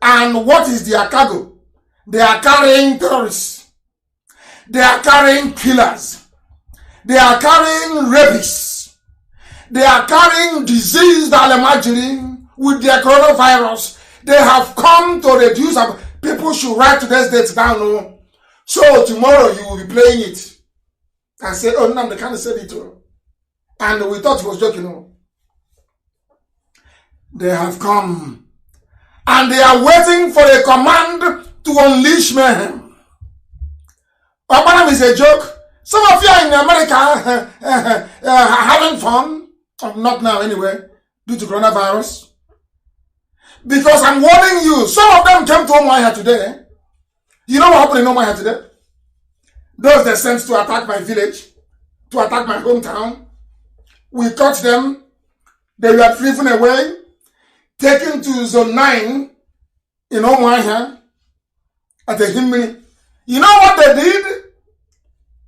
And what is their cargo? They are carrying terrorists. They are carrying killers. They are carrying rapists. They are carrying diseased Al-Majiri with their coronavirus. They have come to reduce. People should write today's date down. So tomorrow you will be playing it. And say, oh, Nnamdi Kanu said it. And we thought he was joking. They have come. And they are waiting for a command to unleash mayhem. Obanam is a joke. Some of you are in America having fun. Not now anyway, due to coronavirus. Because I'm warning you, some of them came to Omaya today. You know what happened in Omaya today? Those they sent to attack my village, to attack my hometown. We caught them. They were driven away, taken to zone 9 in Omaya at the Himini. You know what they did?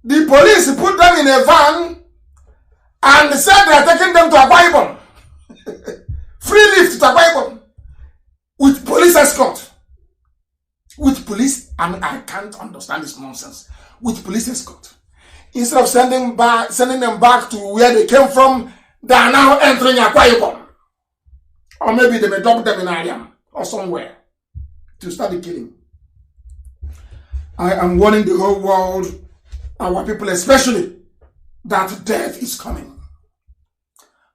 The police put them in a van and said they are taking them to a Bible. Free lift to a Bible. With police escort. With police, I can't understand this nonsense. With police escort. Instead of sending them back to where they came from, they are now entering a Bible. Or maybe they may dump them in Ariam or somewhere to start the killing. I am warning the whole world, our people especially, that death is coming.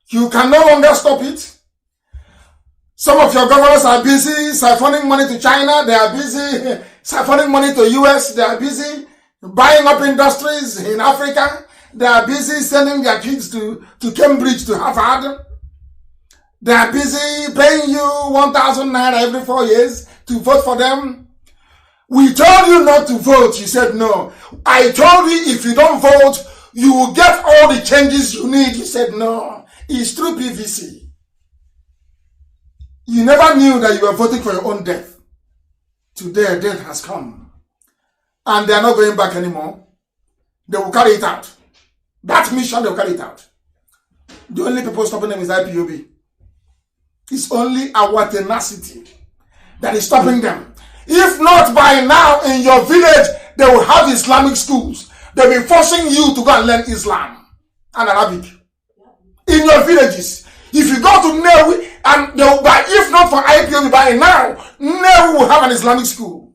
You can no longer stop it. Some of your governors are busy siphoning money to China. They are busy siphoning money to US. They are busy buying up industries in Africa. They are busy sending their kids to Cambridge, to Harvard. They are busy paying you 1,000 naira every 4 years to vote for them. We told you not to vote. You said no. I told you if you don't vote, you will get all the changes you need. You said no. It's through PVC. You never knew that you were voting for your own death. Today, death has come. And they are not going back anymore. They will carry it out. That mission, they will carry it out. The only people stopping them is IPOB. It's only our tenacity that is stopping them. If not by now, in your village, they will have Islamic schools. They will be forcing you to go and learn Islam and Arabic. In your villages. If you go to Newi, and if not for IPOB by now, Newi will have an Islamic school.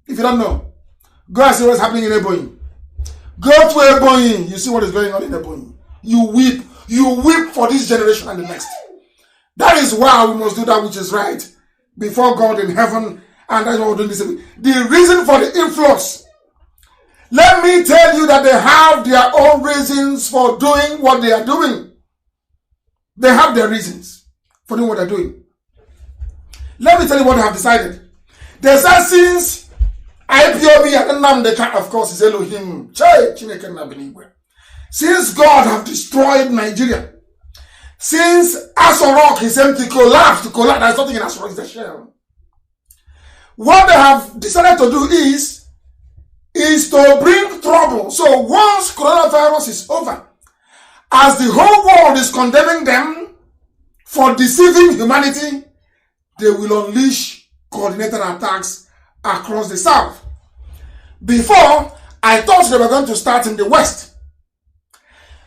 If you don't know, go and see what's happening in Ebonyi. Go to Ebonyi, you see what is going on in Ebonyi. You weep for this generation and the next. That is why we must do that which is right before God in heaven, and that's what we're doing this evening. The reason for the influx, let me tell you that they have their own reasons for doing what they are doing. They have their reasons for doing what they're doing. Let me tell you what they have decided. They said since IPOB and Nnamdi Kanu, of course, is Elohim. since God have destroyed Nigeria, since Aso Rock is empty, collapsed, there's nothing in Aso Rock, it's a shell. What they have decided to do is to bring trouble. So once coronavirus is over, as the whole world is condemning them for deceiving humanity, they will unleash coordinated attacks across the south. Before, I thought they were going to start in the west.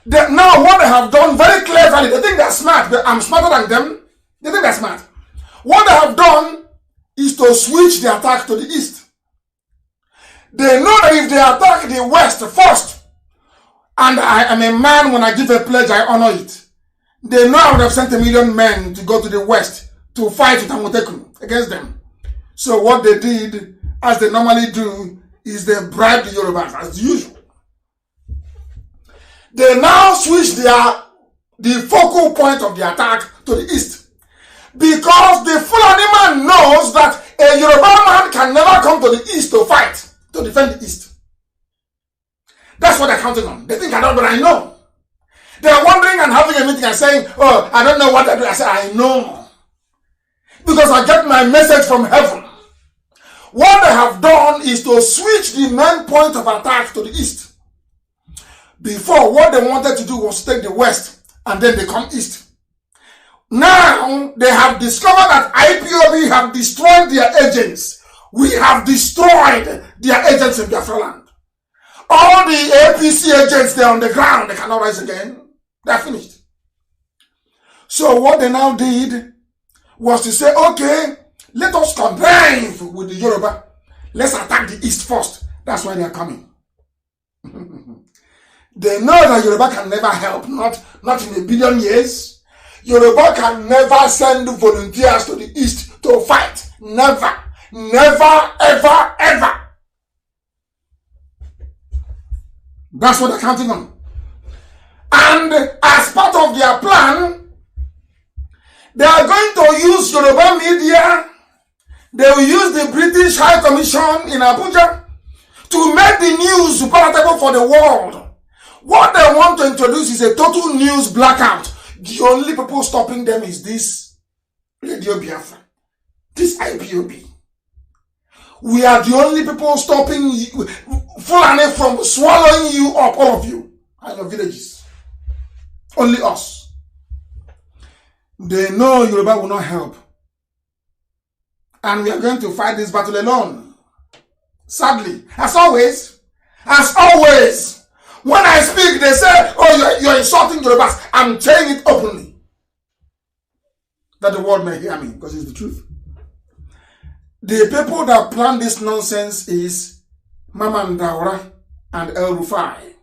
Now what they have done very cleverly, they think they're smart, but I'm smarter than them. They think they're smart. What they have done is to switch the attack to the east. They know that if they attack the west first, and I am a man, when I give a pledge, I honor it. They know I would have sent 1 million men to go to the west to fight with Amotekun against them. So what they did, as they normally do, is they bribed the Yorubas as usual. They now switch the focal point of the attack to the east. Because the Fulani man knows that a Yoruba man can never come to the east to fight, to defend the east. That's what they're counting on. They think I don't, but I know. They're wondering and having a meeting and saying, oh, I don't know what I do. I say, I know. Because I get my message from heaven. What they have done is to switch the main point of attack to the east. Before, what they wanted to do was take the west, and then they come east. Now, they have discovered that IPOB have destroyed their agents. We have destroyed their agents in Biafra land. All the APC agents, they're on the ground. They cannot rise again. They're finished. So what they now did was to say, okay, let us connive with the Yoruba. Let's attack the east first. That's why they are coming. They know that Yoruba can never help, not in a billion years. Yoruba can never send volunteers to the east to fight. Never. Never, ever, ever. That's what they're counting on. And as part of their plan, they are going to use Yoruba media. They will use the British High Commission in Abuja to make the news palatable for the world. What they want to introduce is a total news blackout. The only people stopping them is this Radio Biafra, this IPOB. We are the only people stopping you, Fulani from swallowing you up, all of you, and your villages. Only us. They know Yoruba will not help. And we are going to fight this battle alone. Sadly, as always, when I speak, they say, oh, you're insulting Yorubas. I'm saying it openly. That the world may hear me, because it's the truth. The people that plan this nonsense is Mama Ndaura and El Rufai.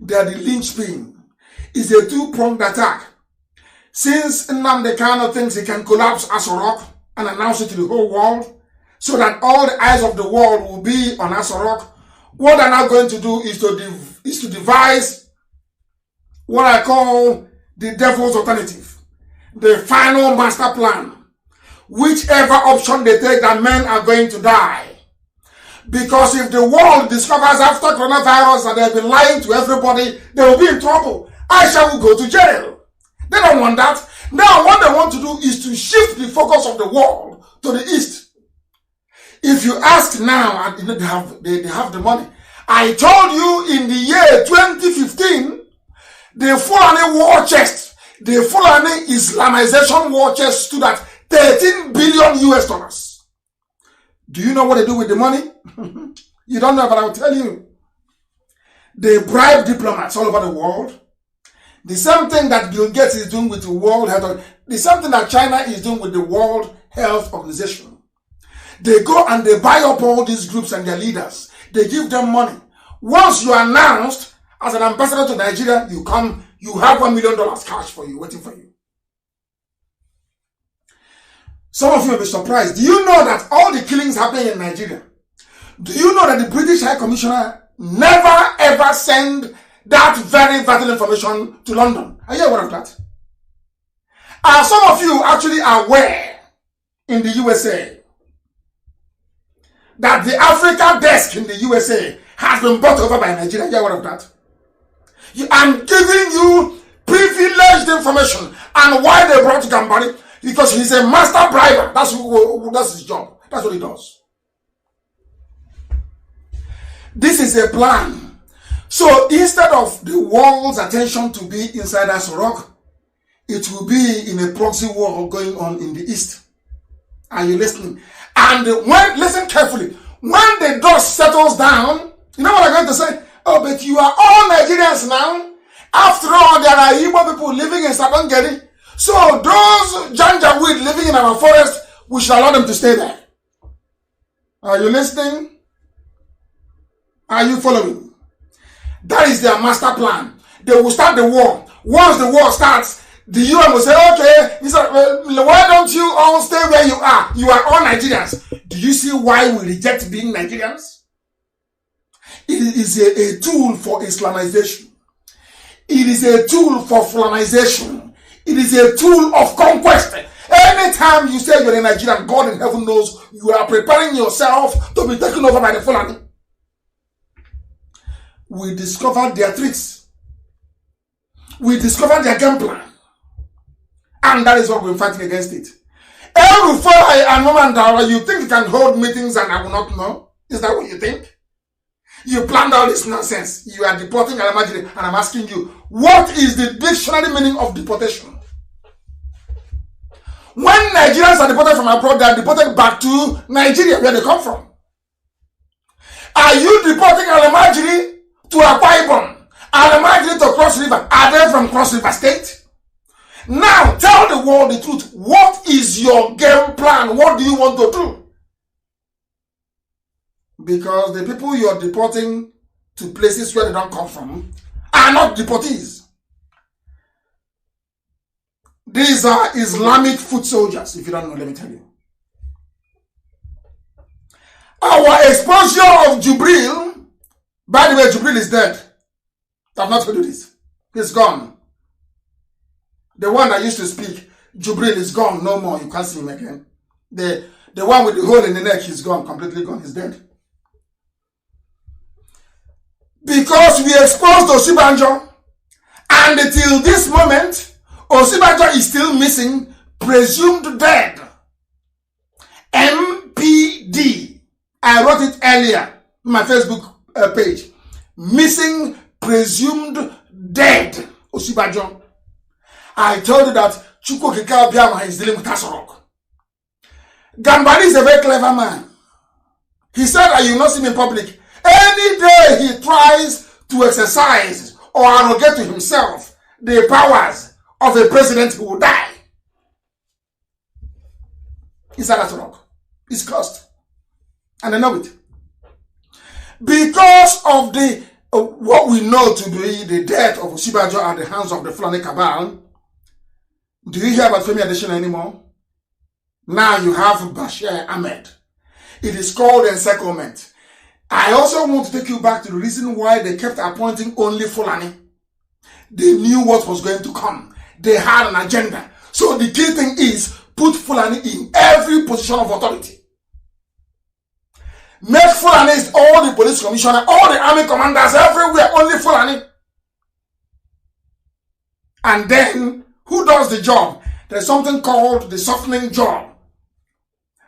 They are the linchpin. It's a two-pronged attack. Since Nnamdi Kanu thinks he can collapse Aso Rock and announce it to the whole world, so that all the eyes of the world will be on Aso Rock, what they're now going to do is to devise what I call the devil's alternative, the final master plan. Whichever option they take, that men are going to die. Because if the world discovers after coronavirus that they've been lying to everybody, they will be in trouble. Aisha will go to jail. They don't want that. Now what they want to do is to shift the focus of the world to the east. If you ask now, and they have the money. I told you in the year 2015, the Fulani war chest, the Fulani Islamization war chest stood at $13 billion US. Do you know what they do with the money? You don't know, but I'll tell you. They bribe diplomats all over the world. The same thing that Bill Gates is doing with the World Health, the same thing that China is doing with the World Health Organization. They go and they buy up all these groups and their leaders. They give them money. Once you are announced as an ambassador to Nigeria, you come, you have $1 million cash for you, waiting for you. Some of you will be surprised. Do you know that all the killings happening in Nigeria? Do you know that the British High Commissioner never ever sent that very vital information to London? Are you aware of that? Are some of you actually aware in the USA that the Africa desk in the USA has been bought over by Nigeria? Are you aware of that? I'm giving you privileged information. And why they brought Gambari? Because he's a master briber. That's his job. That's what he does. This is a plan. So instead of the world's attention to be inside Asorok, it will be in a proxy war going on in the east. Are you listening? And listen carefully. When the dust settles down, you know what I'm going to say? Oh, but you are all Nigerians now. After all, there are Igbo people living in Sabangeri. So those Janjaweed living in our forest, we shall allow them to stay there. Are you listening? Are you following? That is their master plan. They will start the war. Once the war starts, the UN will say, okay, why don't you all stay where you are? You are all Nigerians. Do you see why we reject being Nigerians? It is a tool for Islamization. It is a tool for Fulanization. It is a tool of conquest. Anytime you say you're a Nigerian, God in heaven knows you are preparing yourself to be taken over by the Fulani. We discovered their tricks. We discovered their game plan. And that is what we're fighting against it. Every Friday and moment, you think you can hold meetings and I will not know? Is that what you think? You planned all this nonsense. You are deporting Alamajiri, and I'm asking you, what is the dictionary meaning of deportation? When Nigerians are deported from abroad, they are deported back to Nigeria, where they come from. Are you deporting Alamajiri to Akwa Ibom? Alamajiri to Cross River? Are they from Cross River State? Now, tell the world the truth. What is your game plan? What do you want to do? Because the people you are deporting to places where they don't come from are not deportees. These are Islamic foot soldiers. If you don't know, let me tell you. Our exposure of Jubril, by the way, Jubril is dead. I've not told you this. He's gone. The one that used to speak, Jubril is gone. No more. You can't see him again. The one with the hole in the neck, he's gone. Completely gone. He's dead. Because we exposed Osibanjo, and until this moment, Osibanjo is still missing, presumed dead. MPD. I wrote it earlier on my Facebook page. Missing, presumed dead. Osibanjo. I told you that Chukwu Kika Biama is dealing with Asorok. Gambari is a very clever man. He said that you will not see him in public. Any day he tries to exercise or arrogate to himself the powers of a president who will die. Is that Asorok? It's cursed. And I know it. Because of the what we know to be the death of Osibanjo at the hands of the Fulani cabal, do you hear about Femi Adesina anymore? Now you have Bashir Ahmed. It is called encirclement. I also want to take you back to the reason why they kept appointing only Fulani. They knew what was going to come. They had an agenda. So the key thing is put Fulani in every position of authority. Make Fulani all the police commissioner, all the army commanders, everywhere, only Fulani. And then, who does the job? There's something called the softening job.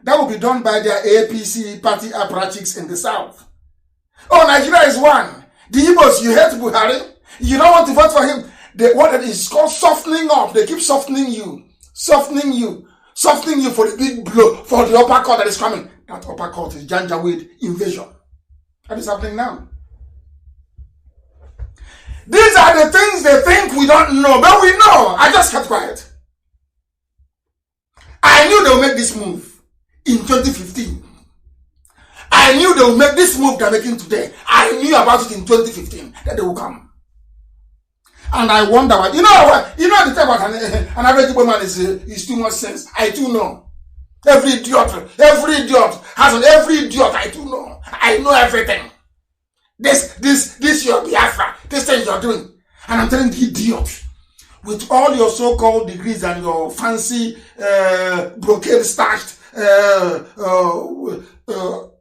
That will be done by their APC party apparatchiks in the south. Oh, Nigeria is one. The Igbos, you hate Buhari. You don't want to vote for him. What it is called softening up. They keep softening you. Softening you. Softening you for the big blow, for the upper court that is coming. That upper court is Janjaweed invasion. That is happening now. These are the things they think we don't know, but we know. I just kept quiet. I knew they would make this move in 2015. I knew they would make this move they're making today. I knew about it in 2015 that they will come. And I wonder why. You know the thing about an average woman is too much sense. I too know. Every idiot has every idiot I too know. I know everything. This your Biafra. This thing you're doing. And I'm telling the idiot, with all your so-called degrees and your fancy brocade starched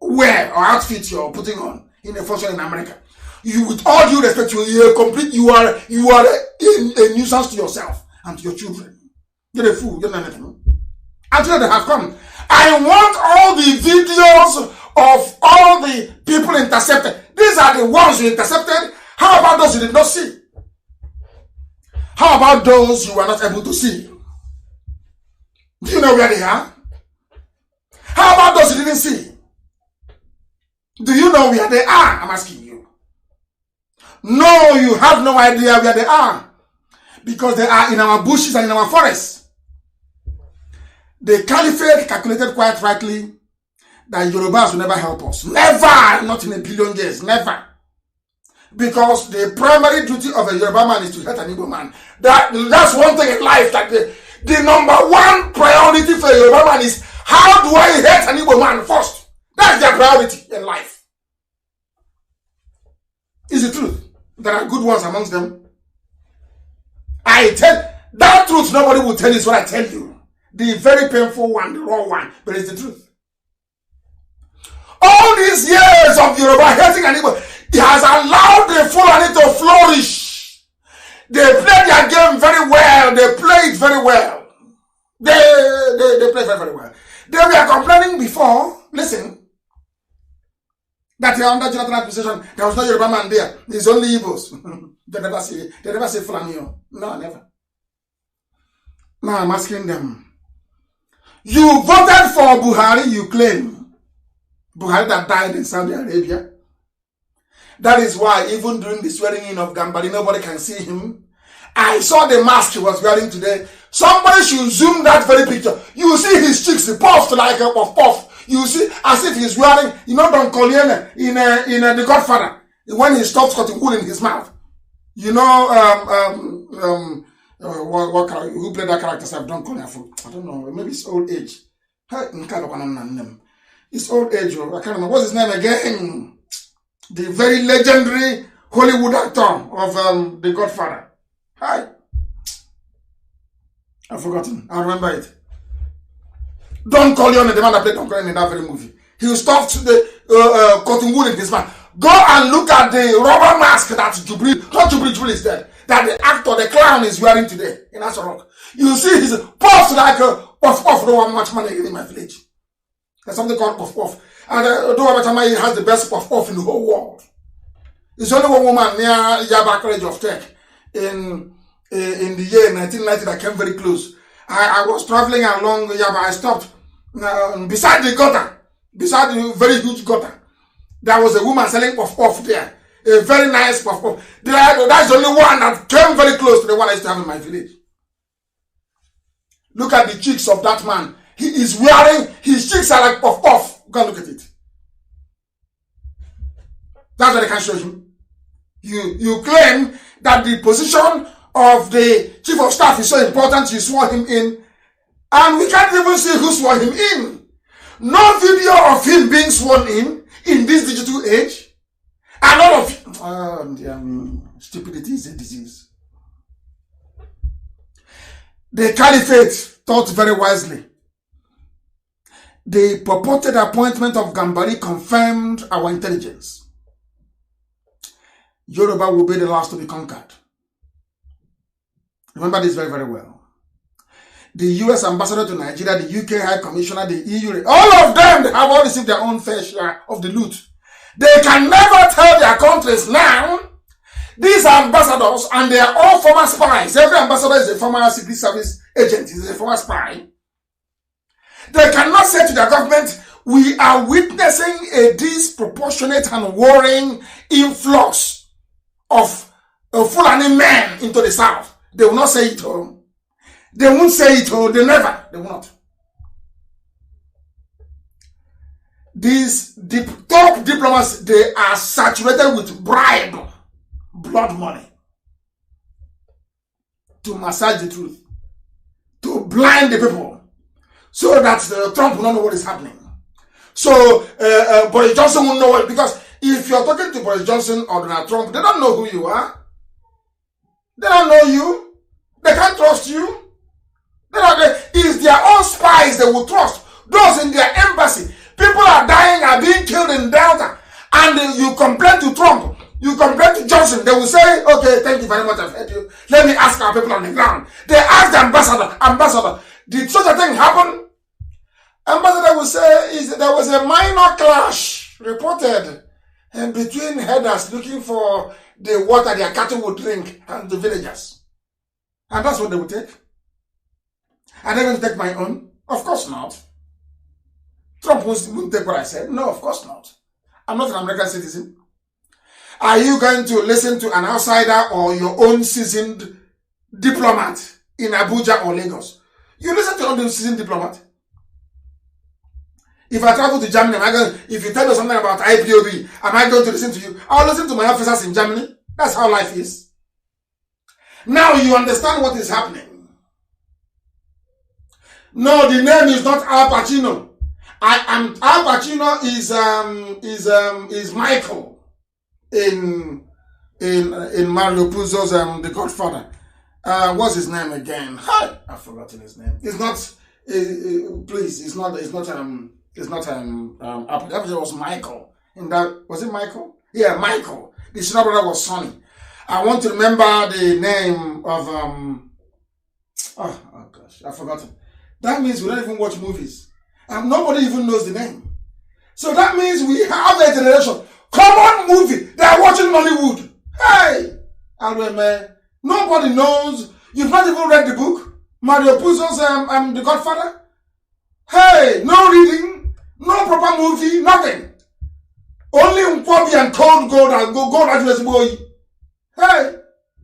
wear or outfit you're putting on in a function in America. You, with all due respect, you are a nuisance to yourself and to your children. You're a fool. You're not anything. Until they have come. I want all the videos of all the people intercepted. These are the ones you intercepted. How about those you did not see? How about those you were not able to see? Do you know where they are? How about those you didn't see? Do you know where they are? I'm asking you. No, you have no idea where they are. Because they are in our bushes and in our forests. The caliphate calculated quite rightly that Yorubas will never help us. Never! Not in a billion years. Never. Because the primary duty of a Yoruba man is to hate an Igbo man. That's one thing in life. That the number one priority for a Yoruba man is, how do I hate an Igbo man first? That's their priority in life. It's the truth. There are good ones amongst them. I tell that truth, nobody will tell you, is what I tell you. The very painful one, the raw one, but it's the truth. All these years of Yoruba hating an Igbo, it has allowed the Fulani to flourish. They play their game very well. They play it very well. They play very, very well. They were complaining before, listen, that under Jonathan administration, there was no Yoruba man there. There's only Igbos. They never say Fulani. No, never. Now I'm asking them. You voted for Buhari, you claim. Buhari that died in Saudi Arabia. That is why even during the swearing in of Gambari, nobody can see him. I saw the mask he was wearing today. Somebody should zoom that very picture. You see his cheeks puffed like a puff. You see as if he's wearing, you know, Don Corleone in The Godfather, when he stops cutting wool in his mouth. You know, what character, who played that character? I've done Corleone. I don't know. Maybe it's old age. It's old age. I can't remember. What's his name again? The very legendary Hollywood actor of The Godfather. Hi. I've forgotten. I'll remember it. Don Corleone, the man that played Don Corleone in that very movie. He stopped the cotton wool in his mouth. Go and look at the rubber mask that Jubril is dead. That the actor, the clown, is wearing today in Asorok. You see his puffs like a puff. No one much money in my village. There's something called puff. And he has the best puff in the whole world. There's only one woman near Yaba College of Tech in the year 1990 that came very close. I was traveling along Yaba. I stopped beside the gutter, beside the very huge gutter. There was a woman selling puff there. A very nice puff. That's the only one that came very close to the one I used to have in my village. Look at the cheeks of that man. He is wearing, his cheeks are like puff. Go and look at it. That's what I can show you. You claim that the position of the chief of staff is so important, you swore him in, and we can't even see who swore him in. No video of him being sworn in this digital age. A lot of stupidity is a disease. The caliphate thought very wisely. The purported appointment of Gambari confirmed our intelligence. Yoruba will be the last to be conquered. Remember this very, very well. The US ambassador to Nigeria, the UK High Commissioner, the EU, all of them, they have all received their own fair share of the loot. They can never tell their countries now. These ambassadors, and they are all former spies. Every ambassador is a former secret service agent, is a former spy. They cannot say to their government, we are witnessing a disproportionate and worrying influx of Fulani men into the south. They will not say it all. They won't say it all. They will not. These top diplomats, they are saturated with bribe, blood money, to massage the truth, to blind the people, so that Trump will not know what is happening. So Boris Johnson will know it, because if you're talking to Boris Johnson or Donald Trump, they don't know who you are. They don't know you. They can't trust you. It's their own spies they will trust. Those in their embassy. People are dying, are being killed in Delta. And you complain to Trump. You compare to Johnson, they will say, okay, thank you very much, I've heard you. Let me ask our people on the ground. They ask the ambassador, did such a thing happen? Ambassador will say there was a minor clash reported between herders looking for the water their cattle would drink and the villagers. And that's what they would take. Are they going to take my own? Of course not. Trump won't take what I said. No, of course not. I'm not an American citizen. Are you going to listen to an outsider or your own seasoned diplomat in Abuja or Lagos? You listen to your own seasoned diplomat. If I travel to Germany, if you tell me something about IPOB, am I going to listen to you? I'll listen to my officers in Germany. That's how life is. Now you understand what is happening. No, the name is not Al Pacino. Al Pacino is Michael in Mario Puzo's The Godfather. What's his name again? Hi, I've forgotten his name. It's not. Please, it's not. It was Michael. In that, was it Michael? Yeah, Michael. The senior brother was Sonny. I want to remember the name of oh gosh, I've forgotten. That means we don't even watch movies. And nobody even knows the name. So that means we have a generation. Common movie. They are watching Nollywood. Hey! Nobody knows. You've not even read the book. Mario Puzo's The Godfather. Hey! No reading. No proper movie. Nothing. Only Nkwobi and Cold Gold and Gold Address Boy. Hey!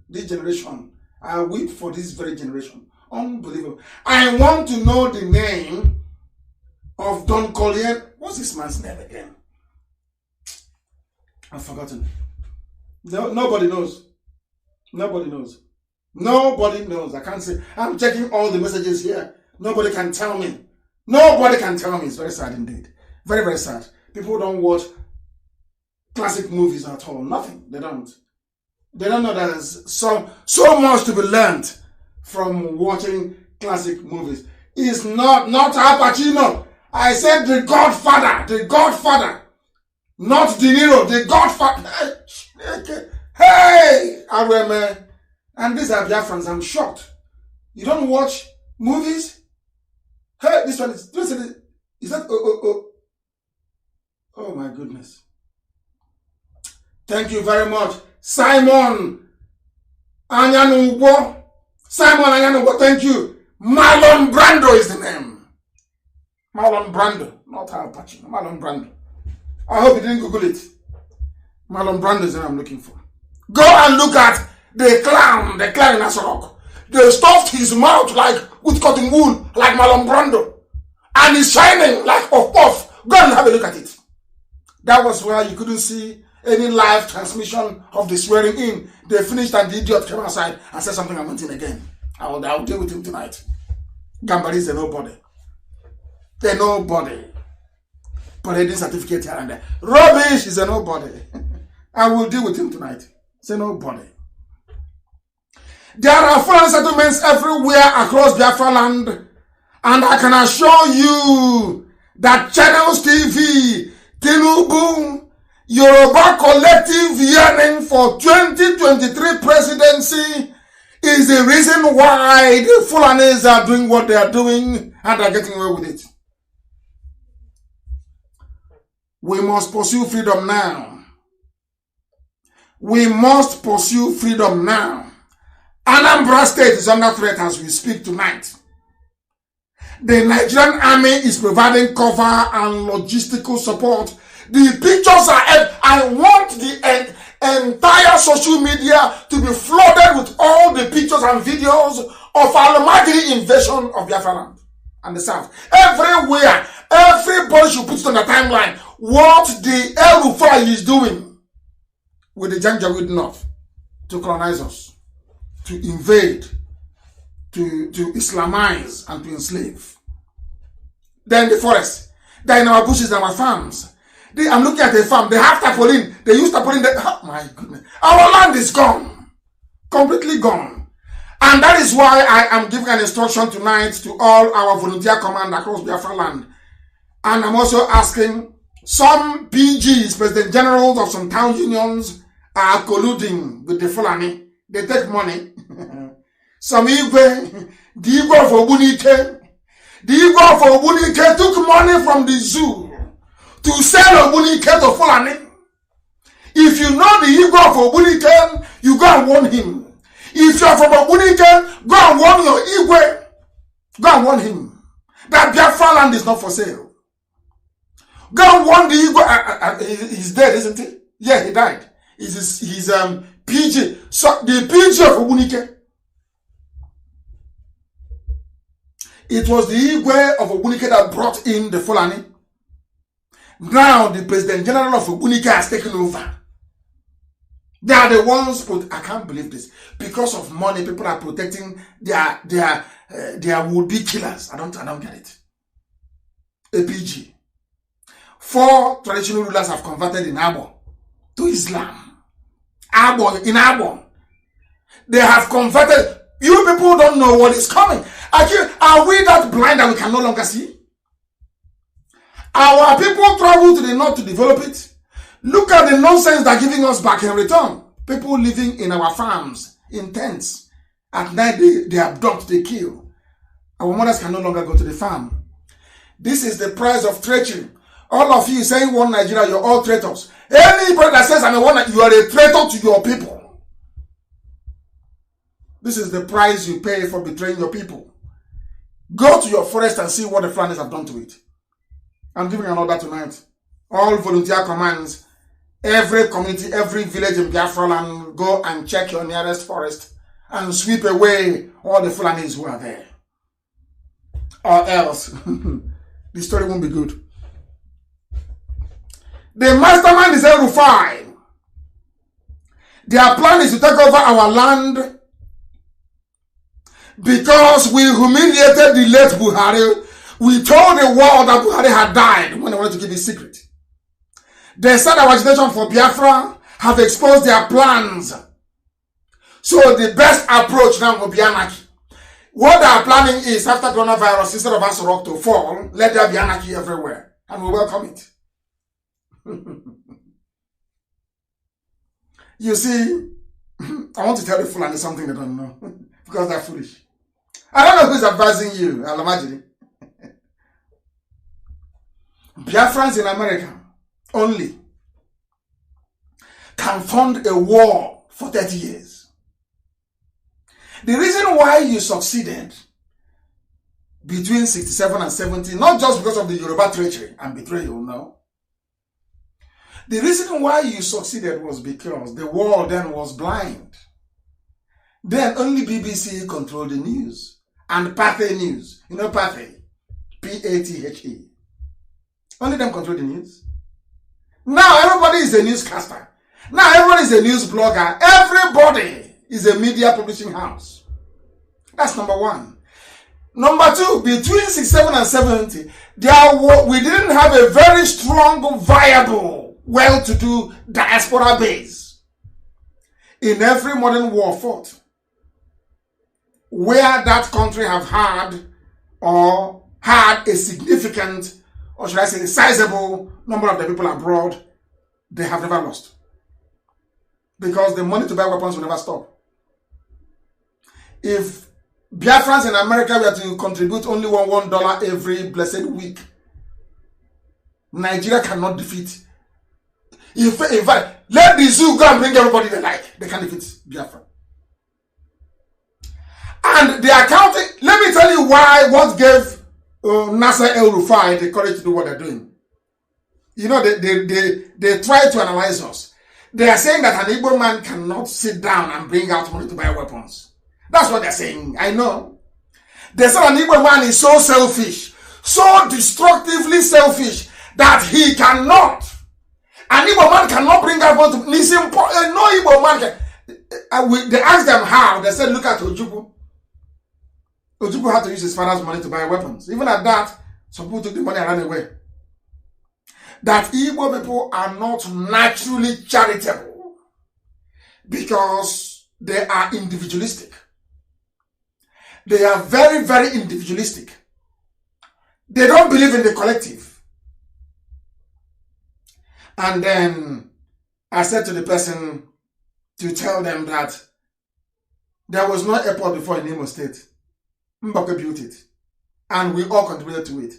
This generation. I weep for this very generation. Unbelievable. I want to know the name of Don Collier. What's this man's name again? I've forgotten. Nobody knows. Nobody knows. Nobody knows. I can't say. I'm checking all the messages here. Nobody can tell me. Nobody can tell me. It's very sad indeed. Very, very sad. People don't watch classic movies at all. Nothing. They don't. They don't know that there's so much to be learned from watching classic movies. It's not Al Pacino. I said The Godfather. The Godfather. Not De Niro. The Godfather. Hey! And these are Biafrans. I'm shocked. You don't watch movies? Hey, this one is that oh my goodness. Thank you very much. Simon Anyanubo. Thank you. Marlon Brando is the name. Marlon Brando, not Al Pacino. Marlon Brando. I hope you didn't Google it. Marlon Brando is the name I'm looking for. Go and look at the clown in Asorok. They stuffed his mouth with cotton wool, like Marlon Brando. And he's shining like puff. Go and have a look at it. That was where you couldn't see any live transmission of the swearing in. They finished and the idiot came outside and said something and went in again. I'll deal with him tonight. Gambari is a nobody. They're nobody. Parading certificate here and there. Rubbish is a nobody. I will deal with him tonight. It's a nobody. There are foreign settlements everywhere across Biafra land, and I can assure you that Channels TV, Tinubu, Yoruba collective yearning for 2023 presidency is the reason why the Fulanis are doing what they are doing and are getting away with it. We must pursue freedom now. We must pursue freedom now. Anambra State is under threat as we speak tonight. The Nigerian army is providing cover and logistical support. The pictures are, I want the entire social media to be flooded with all the pictures and videos of Al-Mahdi invasion of Biafra land and the south. Everywhere, everybody should put it on the timeline what the El Rufai is doing with the Janjaweed North to colonize us, to invade, to Islamize and to enslave. Then the forest, then in our bushes and our farms. I'm looking at a farm, they have tarpaulin, they use tarpaulin, oh my goodness. Our land is gone, completely gone. And that is why I am giving an instruction tonight to all our volunteer command across Biafra land. And I'm also asking some PGs, President Generals of some town unions are colluding with the Fulani. They take money. Some Igwe, the Igwe of Obunike, took money from the zoo to sell Obunike to Fulani. If you know the Igwe of Obunike, you go and warn him. If you are from Obunike, go and warn your Igwe. Go and warn him that Biafra land is not for sale. Go and warn the Igwe. He's dead, isn't he? Yeah, he died. He's PG. So the PG of Obunike. It was the Igwe of Obunike that brought in the Fulani. Now the President General of Obunike has taken over. They are the ones, I can't believe this. Because of money, people are protecting their would-be killers. I don't get it. APG. 4 traditional rulers have converted in Abo to Islam. In Abo. They have converted. You people don't know what is coming. Are we that blind that we can no longer see? Our people travel to the north to develop it. Look at the nonsense they're giving us back in return. People living in our farms, in tents. At night, they abduct, they kill. Our mothers can no longer go to the farm. This is the price of treachery. All of you saying one Nigeria, you're all traitors. Anybody that says I'm a one, you are a traitor to your people. This is the price you pay for betraying your people. Go to your forest and see what the Fulanis have done to it. I'm giving an order tonight. All volunteer commands, every community, every village in Biafra land, go and check your nearest forest and sweep away all the Fulanis who are there. Or else, the story won't be good. The mastermind is El Rufai. Their plan is to take over our land because we humiliated the late Buhari. We told the world that Buhari had died when they wanted to keep it secret. They said our agitation for Biafra have exposed their plans. So the best approach now will be anarchy. What they are planning is, after coronavirus, instead of us rock to fall, let there be anarchy everywhere. And we welcome it. You see, I want to tell the Fulani something they don't know. Because they're foolish. I don't know who's advising you, I'll imagine. Biafrans in America only can fund a war for 30 years. The reason why you succeeded between 67 and 70, not just because of the Yoruba treachery and betrayal, no. The reason why you succeeded was because the world then was blind. Then only BBC controlled the news. And Pathe News. You know Pathe? P-A-T-H-E. Only them control the news. Now everybody is a newscaster. Now everybody is a news blogger. Everybody is a media publishing house. That's number one. Number two, between 67 and 70, we didn't have a very strong, viable, well-to-do diaspora base. In every modern war fought, where that country have had a significant, or should I say a sizable number of the people abroad, they have never lost. Because the money to buy weapons will never stop. If Biafrans in America were to contribute only $1 every blessed week, Nigeria cannot defeat. In fact, let the zoo go and bring everybody they like. They can defeat Biafra. And they are counting. Let me tell you what gave Nasser El Rufai the courage to do what they're doing. You know, they try to analyze us. They are saying that an Igbo man cannot sit down and bring out money to buy weapons. That's what they're saying. I know. They said an Igbo man is so selfish, so destructively selfish, that he cannot. An Igbo man cannot bring out money to... No Igbo man can... They asked them how. They said, look at Ojukwu. Ojukwu had to use his father's money to buy weapons. Even at that, some people took the money and ran away. That Igbo people are not naturally charitable because they are individualistic. They are very, very individualistic. They don't believe in the collective. And then I said to the person, to tell them that there was no airport before in Imo State. Mbakwe built it. And we all contributed to it.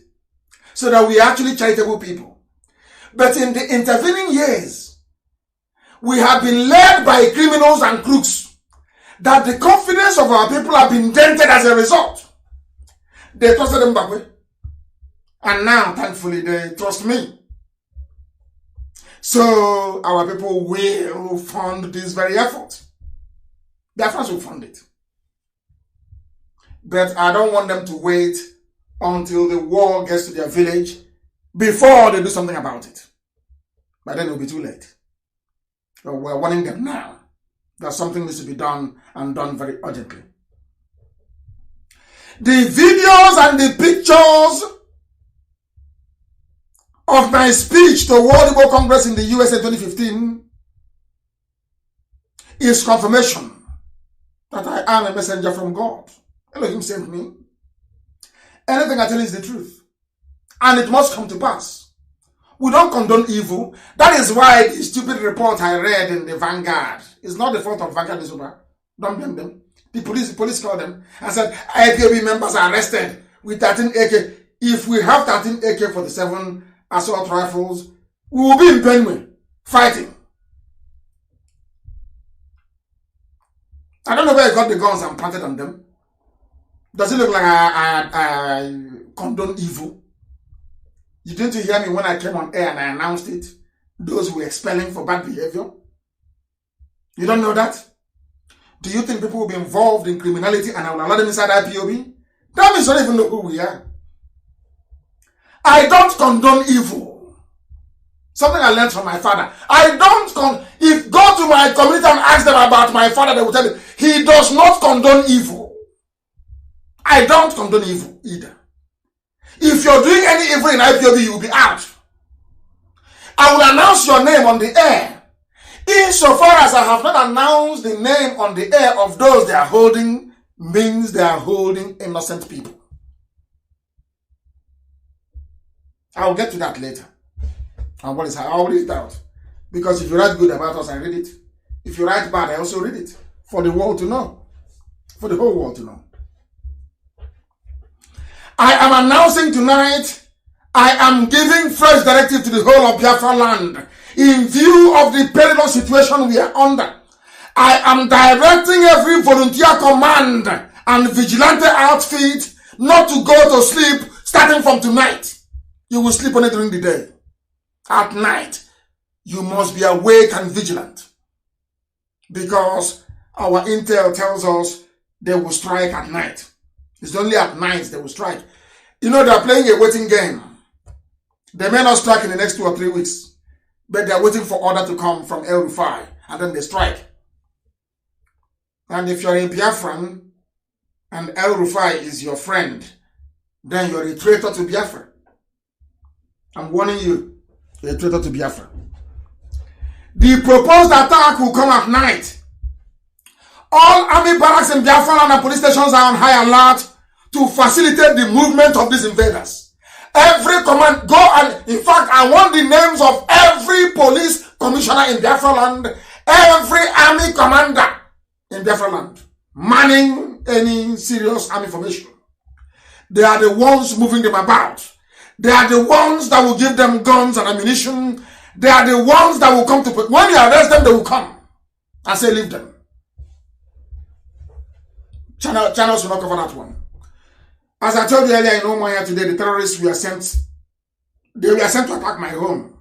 So that we are actually charitable people. But in the intervening years, we have been led by criminals and crooks that the confidence of our people have been dented as a result. They trusted Mbakwe. And now, thankfully, they trust me. So our people will fund this very effort. Their friends will fund it. But I don't want them to wait until the war gets to their village before they do something about it. But then it will be too late. So we're warning them now that something needs to be done and done very urgently. The videos and the pictures of my speech to World Igbo Congress in the USA 2015 is confirmation that I am a messenger from God. Elohim sent me. Anything I tell you is the truth. And it must come to pass. We don't condone evil. That is why the stupid report I read in the Vanguard is not the fault of Vanguard Newspaper. Don't blame them. The police called them and said, IPOB members are arrested with 13 AK. If we have 13 AK-47 assault rifles, we will be in Benue fighting. I don't know where I got the guns and planted on them. Does it look like I condone evil? You didn't hear me when I came on air and I announced it? Those who were expelling for bad behavior? You don't know that? Do you think people will be involved in criminality and I will allow them inside IPOB? That means you don't even know who we are. I don't condone evil. Something I learned from my father. If go to my community and ask them about my father, they will tell you, he does not condone evil. I don't condone evil either. If you're doing any evil in IPOB, you will be out. I will announce your name on the air. Insofar as I have not announced the name on the air of those they are holding, means they are holding innocent people. I will get to that later. And what is I will read it out. Because if you write good about us, I read it. If you write bad, I also read it. For the world to know. For the whole world to know. I am announcing tonight, I am giving fresh directive to the whole of Biafra land in view of the perilous situation we are under. I am directing every volunteer command and vigilante outfit not to go to sleep starting from tonight. You will sleep only during the day. At night, you must be awake and vigilant. Because our intel tells us they will strike at night. It's only at night they will strike. You know, they are playing a waiting game. They may not strike in the next 2 or 3 weeks. But they are waiting for order to come from El Rufai. And then they strike. And if you're a Biafran and El Rufai is your friend, then you're a traitor to Biafra. I'm warning you, you're a traitor to Biafra. The proposed attack will come at night. All army barracks in Biafra and police stations are on high alert to facilitate the movement of these invaders. Every command, go and, in fact, I want the names of every police commissioner in Biafra land, every army commander in Biafra land, manning any serious army formation. They are the ones moving them about. They are the ones that will give them guns and ammunition. They are the ones that will come to, when you arrest them, they will come and say, leave them. Channels will not cover that one. As I told you earlier in Omoya today, the terrorists were sent. They were sent to attack my home.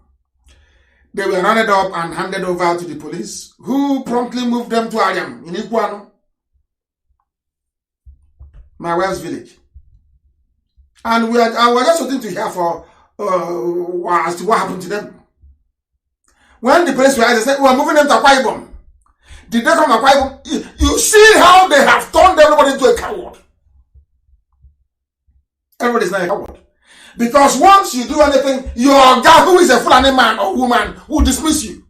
They were rounded up and handed over to the police, who promptly moved them to Ariam in Iguano, my wife's village. And we were just waiting to hear for as to what happened to them. When the police were, they said, we are moving them to Akwa Ibom. Did they come to Akwa Ibom? You see how they have turned everybody into a coward. Everybody's not a coward. Because once you do anything, your guy who is a Fulani man or woman will dismiss you.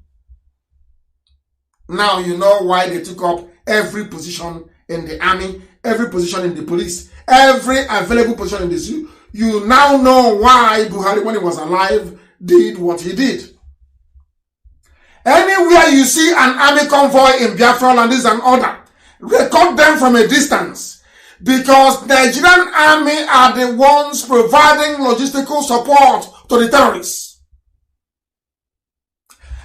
Now you know why they took up every position in the army, every position in the police, every available position in the zoo. You now know why Buhari, when he was alive, did what he did. Anywhere you see an army convoy in Biafra land, this is an order. Record them from a distance. Because Nigerian army are the ones providing logistical support to the terrorists.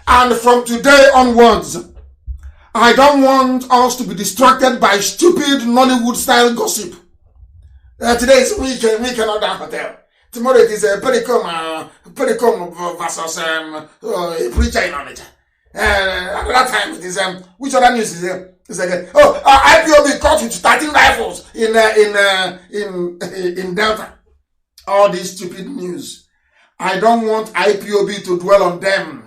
And from today onwards, I don't want us to be distracted by stupid Nollywood-style gossip. Today is weekend at that hotel. Tomorrow it is a Pericom versus a preacher in Onitsha. Another time it is, which other news is there? It's like, IPOB caught with 13 rifles in Delta. All these stupid news. I don't want IPOB to dwell on them.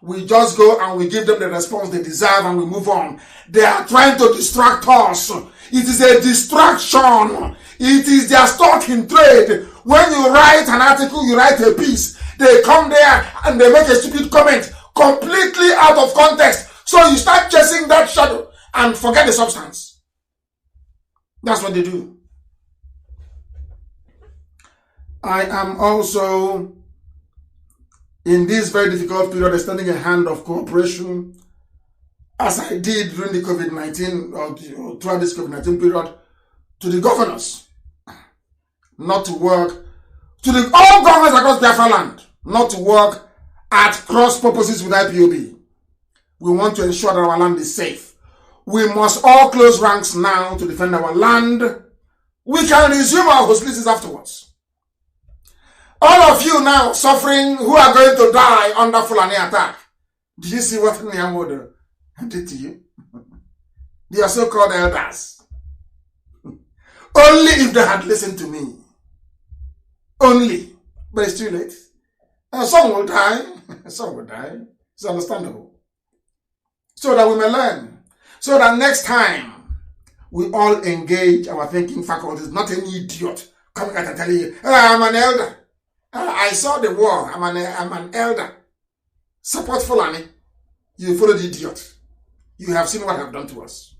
We just go and we give them the response they deserve and we move on. They are trying to distract us. It is a distraction. It is their stock in trade. When you write an article, you write a piece. They come there and they make a stupid comment completely out of context. So you start chasing that shadow and forget the substance. That's what they do. I am also, in this very difficult period, extending a hand of cooperation, as I did during the COVID-19, or throughout this COVID-19 period, to the governors, not to work, to all governors across Biafra land, not to work at cross purposes with IPOB. We want to ensure that our land is safe. We must all close ranks now to defend our land. We can resume our hostilities afterwards. All of you now suffering who are going to die under Fulani attack. Did you see what Nyamwodo did to you? They are so-called elders. Only if they had listened to me. Only. But it's too late. Some will die. Some will die. It's understandable. So that we may learn. So that next time we all engage our thinking faculties, not any idiot coming out and telling you, I'm an elder. I saw the war. I'm an elder. Support Fulani. You follow the idiot. You have seen what I've done to us.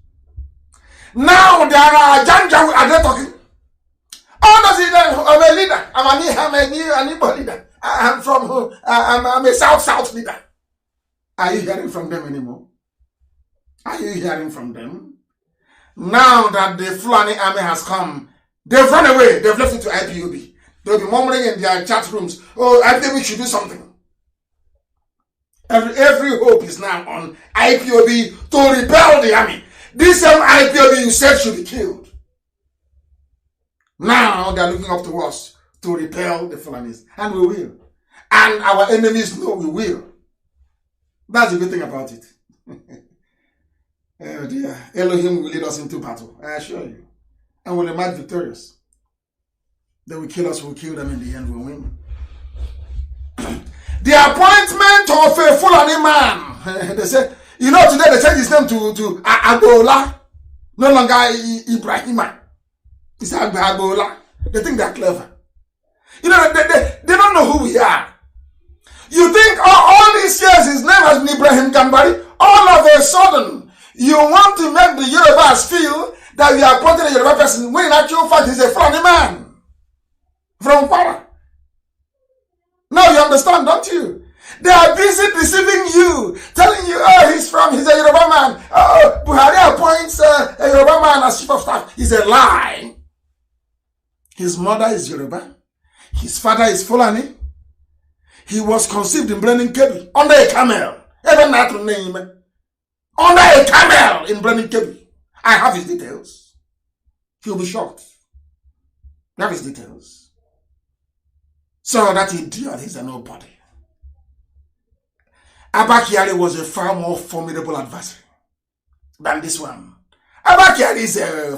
Now there are Janja, are they talking? Oh, does he? I'm a leader. I'm an Igbo leader. I'm a South leader. Are you hearing from them anymore? Are you hearing from them? Now that the Fulani army has come, they've run away. They've left it to IPOB. They'll be murmuring in their chat rooms, oh, IPOB should do something. Every hope is now on IPOB to repel the army. This same IPOB you said should be killed. Now they're looking up to us to repel the Fulanis. And we will. And our enemies know we will. That's the good thing about it. Oh dear. Elohim will lead us into battle, I assure you. And we'll emerge victorious. They will kill us, we'll kill them in the end, we'll win. The appointment of a Fulani man. They say, you know, today they changed his name to Agbola. No longer Ibrahima. It's Agbola. They think they're clever. You know, they don't know who we are. You think all these years his name has been Ibrahim Gambari? All of a sudden, you want to make the Yorubas feel that you are appointing a Yoruba person when in actual fact he's a Fulani man. From Para. Now you understand, don't you? They are busy deceiving you, telling you, oh, he's a Yoruba man. Oh, Buhari appoints a Yoruba man as chief of staff. It's a lie. His mother is Yoruba. His father is Fulani. He was conceived in Brennan Kebi under a camel. Even that name. Under a camel in Brennan Kebi. I have his details. He'll be shocked. I have his details. So that idiot is a nobody. Abakiari was a far more formidable adversary than this one. Abakiari is a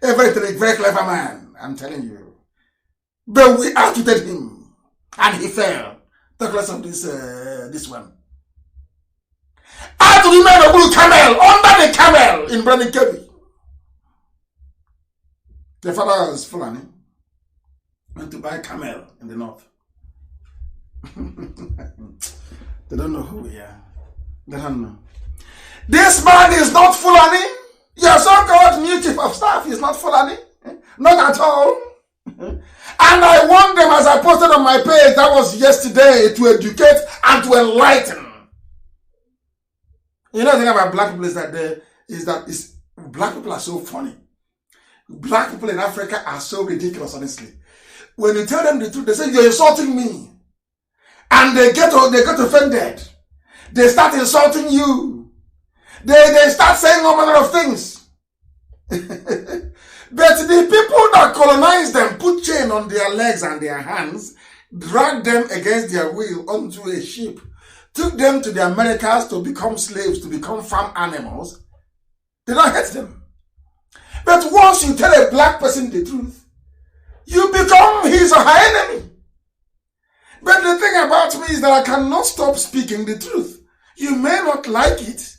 very clever man, I'm telling you. But we outwitted him, and he fell. Talk less of this one. Out to the man of blue camel, under the camel in Brennan Kebi. The father was Fulani. Went to buy camel in the north. They don't know who we are. They don't know. This man is not Fulani. Your so-called new chief of staff is not Fulani. Not at all. And I want them, as I posted on my page, that was yesterday, to educate and to enlighten. You know the thing about black people is that black people are so funny. Black people in Africa are so ridiculous, honestly. When you tell them the truth, they say, you're insulting me. And they get offended. They start insulting you. They start saying all manner of things. But the people that colonized them put chain on their legs and their hands, dragged them against their will onto a ship, took them to the Americas to become slaves, to become farm animals. They don't hate them. But once you tell a black person the truth, you become his or her enemy. But the thing about me is that I cannot stop speaking the truth. You may not like it,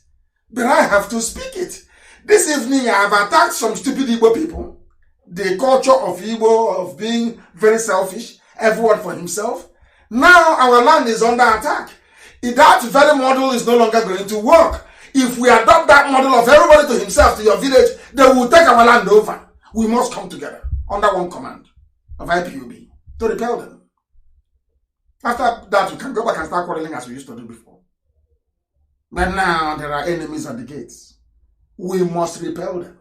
but I have to speak it. This evening I have attacked some stupid Igbo people. The culture of Igbo, of being very selfish, everyone for himself. Now our land is under attack. That very model is no longer going to work. If we adopt that model of everybody to himself, to your village, they will take our land over. We must come together under one command of IPOB to repel them. After that, we can go back and start quarreling as we used to do before. But now there are enemies at the gates. We must repel them.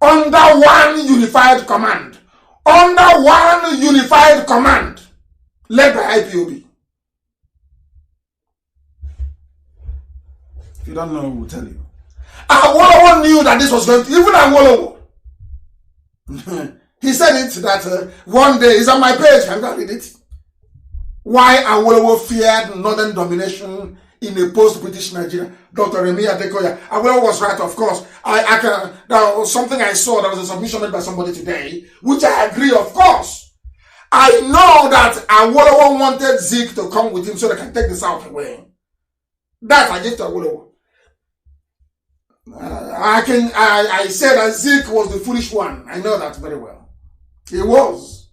Under one unified command. Under one unified command. Led by IPOB. If you don't know, we'll tell you. Awolowo knew that this was going to, even Awolowo. He said it that one day, it's on my page, I'm going to read it. Why Awolowo feared northern domination in a post-British Nigeria. Dr. Remi Adekoya. Awolowo was right, of course. There was something I saw, there was a submission made by somebody today, which I agree, of course. I know that Awolowo wanted Zeke to come with him so they can take the South away. That I give to Awolowo. I said that Zeke was the foolish one. I know that very well. He was.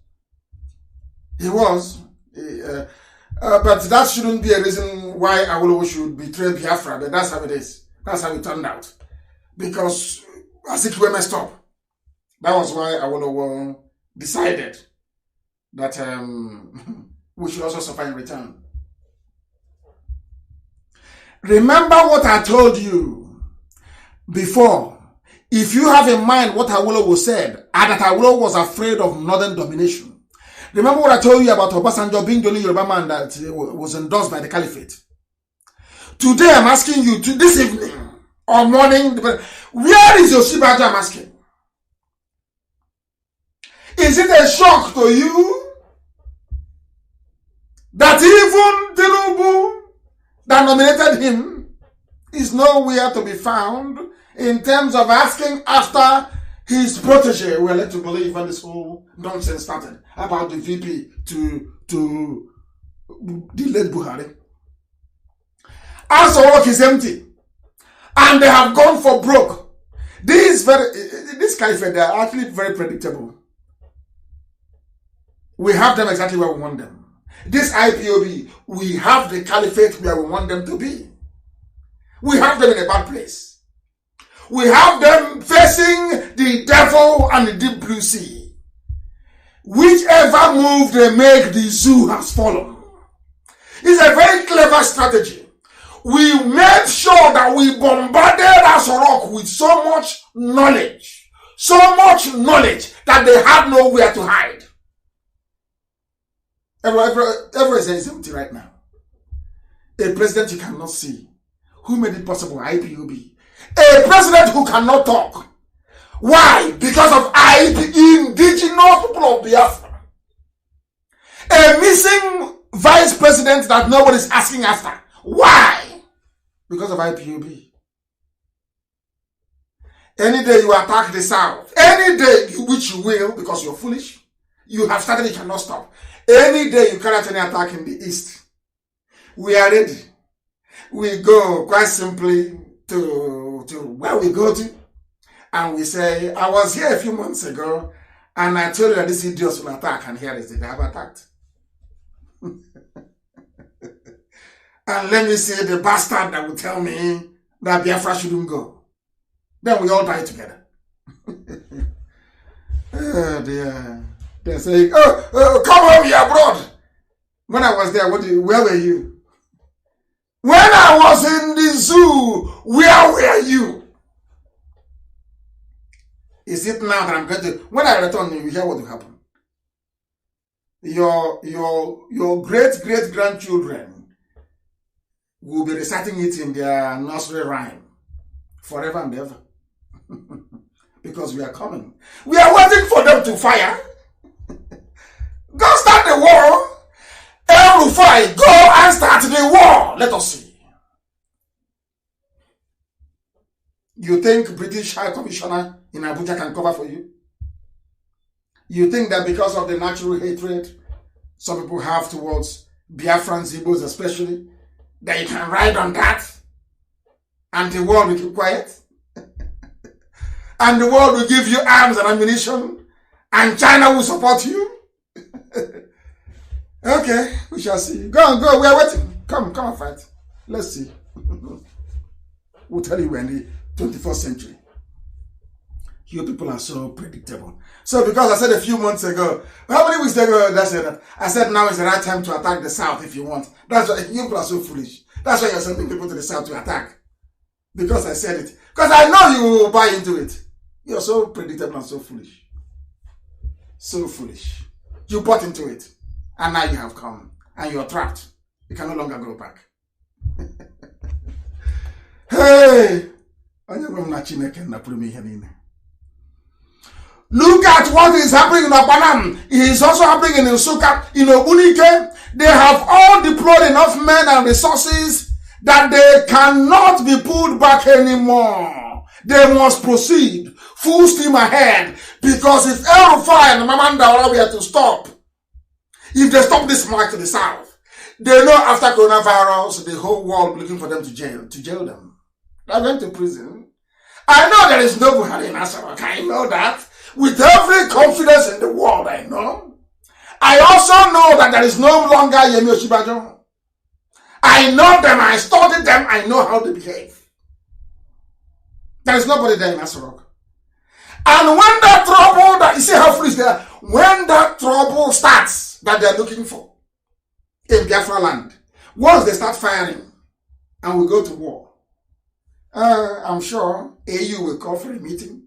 But that shouldn't be a reason why Awolowo should betray Biafra. But that's how it is. That's how it turned out. Because Azikiwe messed up. That was why Awolowo decided that we should also suffer in return. Remember what I told you before. If you have in mind what Awolowo said, and that Awolowo was afraid of northern domination. Remember what I told you about Obasanjo being the only Yoruba man that was endorsed by the caliphate. Today I'm asking you, this evening or morning, where is Yosibajo? I'm asking. Is it a shock to you that even Tinubu that nominated him is nowhere to be found in terms of asking after his protege? We're led to believe when this whole nonsense started about the VP to the late Buhari. Also, work is empty, and they have gone for broke. This caliphate, they are actually very predictable. We have them exactly where we want them. This IPOB, we have the caliphate where we want them to be. We have them in a bad place. We have them facing the devil and the deep blue sea. Whichever move they make, the zoo has fallen. It's a very clever strategy. We made sure that we bombarded Asorok with so much knowledge that they had nowhere to hide. Everywhere is empty right now. A president you cannot see. Who made it possible? IPOB. A president who cannot talk. Why? Because of indigenous people of Biafra. A missing vice president that nobody's asking after. Why? Because of IPOB. Any day you attack the South, any day which you will, because you're foolish, you have started, you cannot stop. Any day you carry out any attack in the East, we are ready. We go quite simply to where we go to, and we say, I was here a few months ago, and I told you that these idiots will attack, and here is it, they have attacked. And let me see the bastard that will tell me that Biafra shouldn't go. Then we all die together. Oh dear. They're saying, come home, you're abroad. When I was there, where were you? When I was in the zoo, Where were you? Is it now that I'm going to, when I return, you hear what will happen? Your great-great-grandchildren will be reciting it in their nursery rhyme forever and ever. Because we are coming. We are waiting for them to fire. Go start the war. El Rufai, go and start the war. Let us see. You think British High Commissioner in Abuja can cover for you? You think that because of the natural hatred some people have towards Biafrans, Igbos especially, that you can ride on that and the world will keep quiet? And the world will give you arms and ammunition and China will support you? Okay, we shall see. Go on, go. We are waiting. Come and fight. Let's see. We'll tell you we're in the 21st century. You people are so predictable. So because I said a few months ago, how many weeks ago I said that? I said now is the right time to attack the South if you want. That's why you people are so foolish. That's why you're sending people to the South to attack. Because I said it. Because I know you will buy into it. You're so predictable and so foolish. So foolish. You bought into it. And now you have come. And you're trapped. You can no longer go back. Hey! Look at what is happening in Opanam. It is also happening in Nsukka, in Ogbunike. They have all deployed enough men and resources that they cannot be pulled back anymore. They must proceed full steam ahead, because if El Rufai and Mamanda were to stop, if they stop this march to the south, they know after coronavirus, the whole world will be looking for them to jail them. They're going to prison. I know there is no Buhari in Asarok. I know that. With every confidence in the world, I know. I also know that there is no longer Yemi Oshibajo. I know them, I studied them, I know how they behave. There is nobody there in Asarok. And when that trouble, you see how foolish they are, when that trouble starts that they are looking for in Biafra land, once they start firing and we go to war, I'm sure AU will call for a meeting.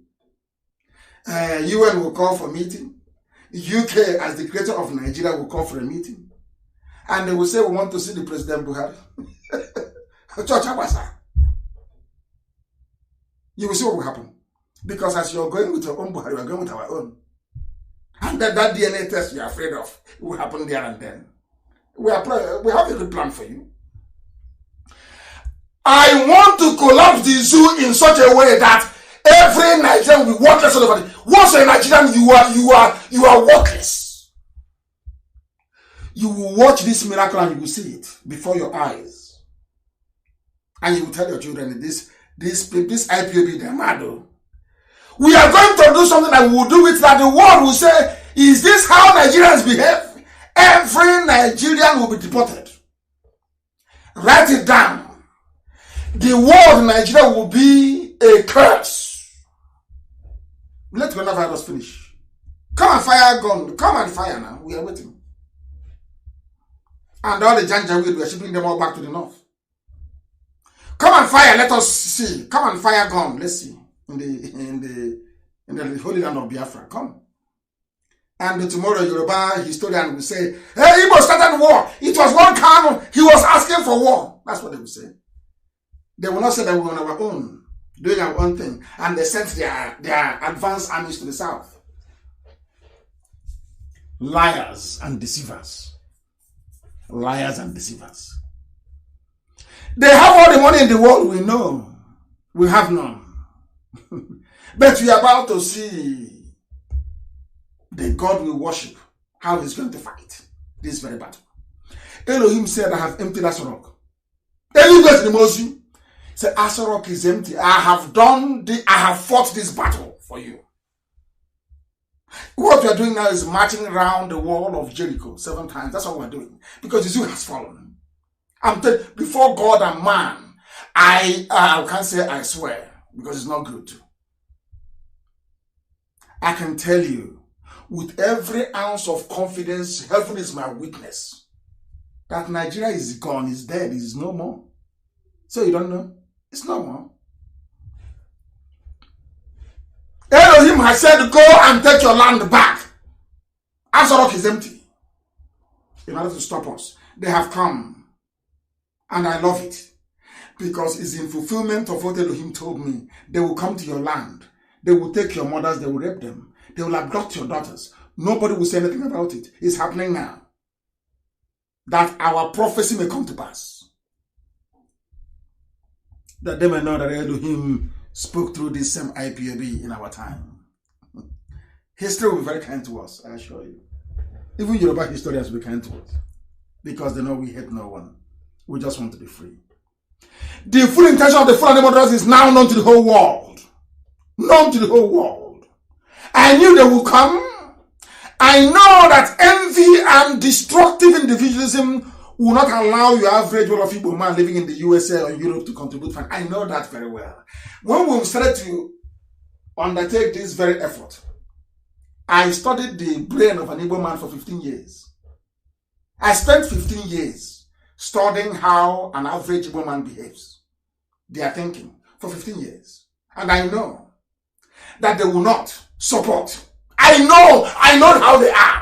UN will call for a meeting. UK, as the creator of Nigeria, will call for a meeting. And they will say, we want to see the President Buhari. Church Abasa. You will see what will happen. Because as you're going with your own Buhari, we're going with our own. And that DNA test you're afraid of will happen there and then. We have a good plan for you. I want to collapse the zoo in such a way that every Nigerian will be worthless all over it. Once a Nigerian, you are worthless. You will watch this miracle and you will see it before your eyes. And you will tell your children, this IPOB, they're mad. We are going to do something that we will do it that the world will say, is this how Nigerians behave? Every Nigerian will be deported. Write it down. The war in Nigeria will be a curse. Let coronavirus finish. Come and fire gun. Come and fire now. We are waiting. And all the Janjaweed, we are shipping them all back to the north. Come and fire. Let us see. Come and fire gun. Let's see. In the holy land of Biafra. Come. And tomorrow, Yoruba historian will say, hey, Igbo started war. It was one Kanu. He was asking for war. That's what they will say. They will not say that we were on our own, doing our own thing. And they sent their advanced armies to the south. Liars and deceivers. Liars and deceivers. They have all the money in the world, we know. We have none. But we are about to see the God we worship, how he's going to fight this very battle. Elohim said, I have emptied Asarok. Elohim goes to the Moses. Said, Asarok is empty. I have fought this battle for you. What we are doing now is marching around the wall of Jericho 7 times. That's what we're doing. Because the zoo has fallen. I'm telling you, before God and man, I can't say I swear, because it's not good. I can tell you, with every ounce of confidence, heaven is my witness, that Nigeria is gone, is dead, is no more. So you don't know? It's no more. Elohim has said, go and take your land back. Azorok is empty. In order to stop us, they have come. And I love it. Because it's in fulfillment of what Elohim told me. They will come to your land. They will take your mothers. They will rape them. They will abduct your daughters. Nobody will say anything about it. It's happening now. That our prophecy may come to pass. That they may know that Elohim spoke through this same IPOB in our time. History will be very kind to us, I assure you. Even Yoruba historians will be kind to us. Because they know we hate no one. We just want to be free. The full intention of the Fulani murderers is now known to the whole world. Known to the whole world. I knew they would come. I know that envy and destructive individualism will not allow your average Igbo man living in the USA or Europe to contribute. I know that very well. When we started to undertake this very effort, I studied the brain of an Igbo man for 15 years. I spent 15 years studying how an average Igbo man behaves. Their thinking for 15 years. And I know that they will not support. I know how they are.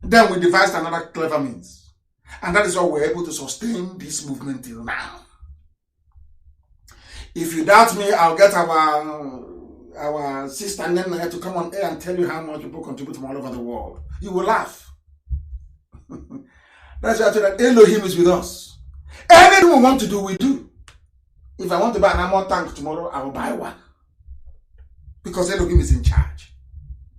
Then we devised another clever means. And that is how we're able to sustain this movement till now. If you doubt me, I'll get our sister Nene to come on air and tell you how much people contribute from all over the world. You will laugh. That's why I tell you that Elohim is with us. Anything we want to do, we do. If I want to buy an ammo tank tomorrow, I will buy one. Because Elohim is in charge.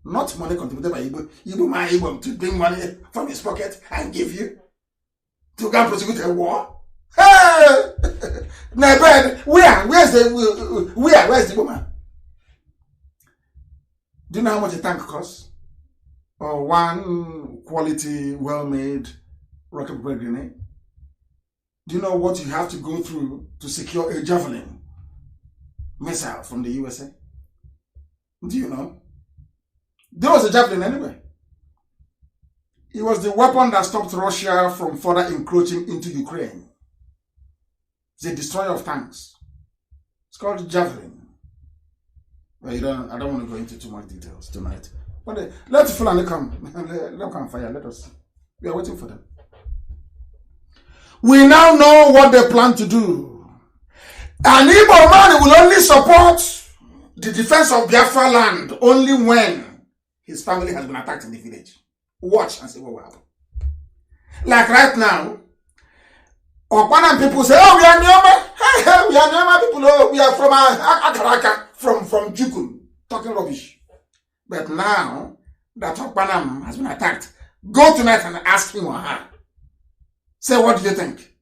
Not money contributed by Igbo to bring money from his pocket and give you to go and prosecute a war. Hey! Where's the Igbo man? Do you know how much a tank costs? Or one quality, well-made rocket propelled grenade? Do you know what you have to go through to secure a javelin missile from the USA? Do you know? There was a javelin anyway. It was the weapon that stopped Russia from further encroaching into Ukraine. It's a destroyer of tanks. It's called javelin. Well, I don't want to go into too much details tonight. But let Fulani come. Let them come fire. Let us. We are waiting for them. We now know what they plan to do. An Igbo man will only support the defense of Biafra land only when his family has been attacked in the village. Watch and see what will happen. Like right now, Okwanan people say, oh, we are Nyoma. We are Nyoma people. Oh, we are from Akaraka, from Jukun. Talking rubbish. But now that Okwanan has been attacked, go tonight and ask him or her. Say, what do you think?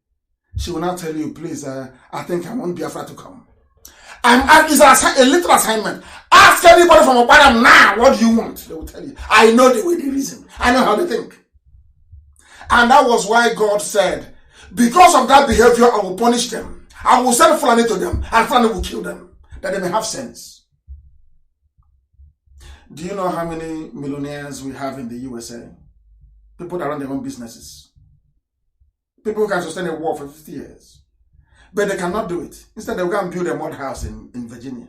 She will now tell you, please, I think I want Biafra to come. It's a little assignment. Ask anybody from Okwanan now, what do you want? They will tell you. I know the way they reason. I know how they think. And that was why God said, because of that behavior, I will punish them. I will send Fulani to them, and Fulani will kill them, that they may have sense. Do you know how many millionaires we have in the USA? People that run their own businesses. People who can sustain a war for 50 years. But they cannot do it. Instead, they will go and build a mud house in Virginia.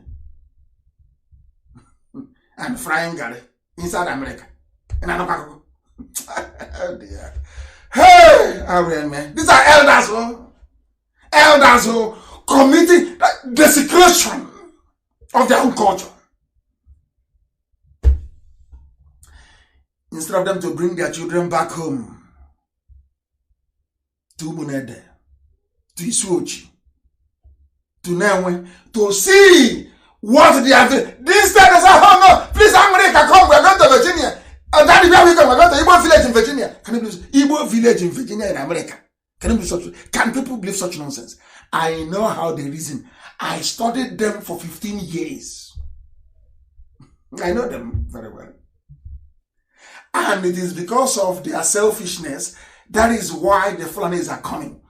And frying Gary inside America. In Anokako. Oh dear. Hey, Arian man. These are elders who committing desecration of their own culture. Instead of them to bring their children back home to Munede, to Isuochi, to Nenwe, to see what they are doing. This time they say, oh no, please America, come, we're going to Virginia. And that is where we come, we're going to Igbo village in Virginia. Can you believe Igbo village in Virginia in America? Can people believe such nonsense? I know how they reason. I studied them for 15 years. I know them very well. And it is because of their selfishness, that is why the Fulanis are coming.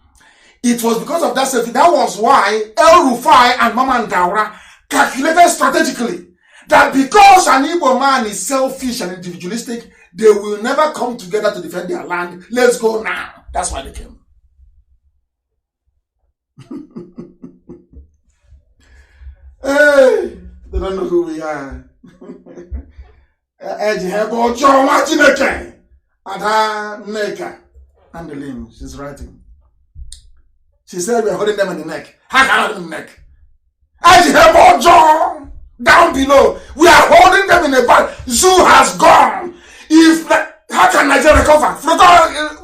It was because of that selfishness. That was why El Rufai and Mama Ndaura calculated strategically that because an Igbo man is selfish and individualistic, they will never come together to defend their land. Let's go now. That's why they came. don't know who we are. Ejihebo Choma Chineke. Ada Neka. And the limbs. She's writing. She said we're holding them in the neck. How can I hold them in the neck? Ejihebo Choma. Down below. We are holding them in a bag. Zoo has gone. How can Nigeria recover?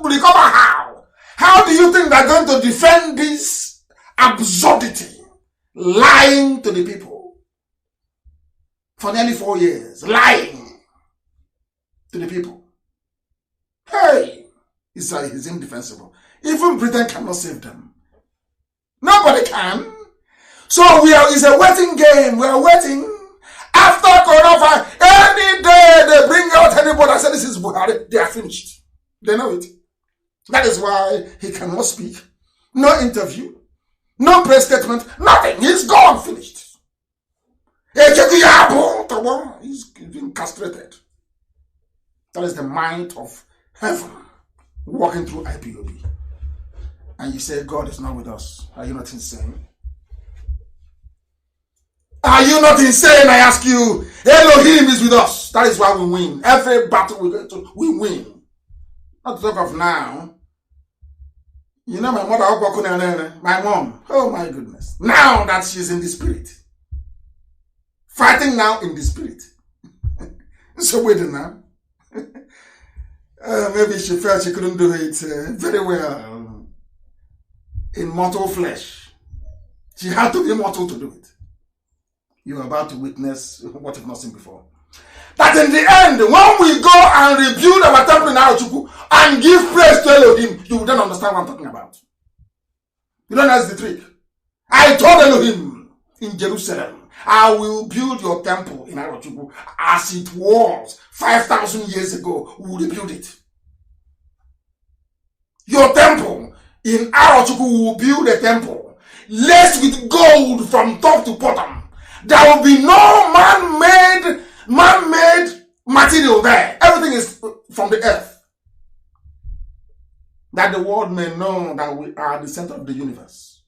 Recover how? How do you think they're going to defend this absurdity? Lying to the people for nearly 4 years. Lying to the people. Hey, it's indefensible. Even Britain cannot save them. Nobody can. So it's a waiting game. We are waiting. After coronavirus, any day they bring out anybody and say this is Buhari, they are finished. They know it. That is why he cannot speak. No interview. No press statement. Nothing. He's gone. Finished. He's been castrated. That is the might of heaven walking through IPOB. And you say God is not with us. Are you not insane? Are you not insane? I ask you. Elohim is with us. That is why we win. Every battle we go to, we win. Not to talk of now. You know my mother, my mom. Oh my goodness. Now that she's in the spirit. Fighting now in the spirit. So wait now. Maybe she felt she couldn't do it very well. In mortal flesh. She had to be mortal to do it. You are about to witness what you've not seen before. That in the end, when we go and rebuild our temple in Arochukwu and give praise to Elohim, you will then understand what I'm talking about. You don't know that's the trick. I told Elohim in Jerusalem, I will build your temple in Arochukwu as it was 5,000 years ago. We will rebuild it. Your temple in Arochukwu, we will build a temple laced with gold from top to bottom. There will be no man-made material there. Everything is from the earth. That the world may know that we are the center of the universe.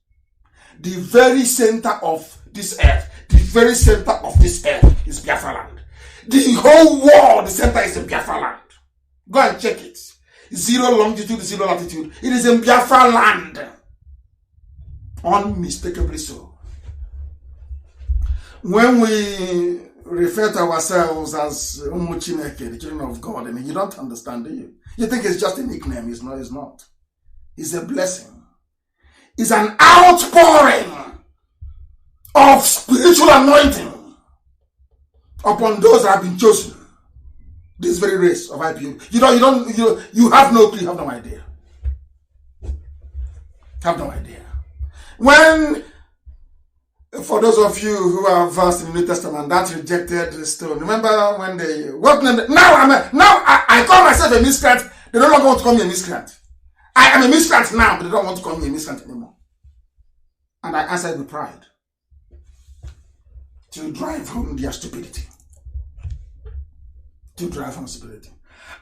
The very center of this earth. The very center of this earth is Biafra land. The whole world, the center is in Biafra land. Go and check it. 0 longitude, 0 latitude. It is in Biafra land. Unmistakably so. When we refer to ourselves as Chineke, the children of God, and you don't understand, do you? You think it's just a nickname. It's not. It's a blessing. It's an outpouring of spiritual anointing upon those that have been chosen. This very race of IPOB. You have no clue, you have no idea. Have no idea. When, for those of you who are versed in the New Testament, that rejected stone. Remember when they, now I call myself a miscreant. They no longer want to call me a miscreant. I am a miscreant now, but they don't want to call me a miscreant anymore. And I answered with pride to drive home their stupidity. To drive home stupidity.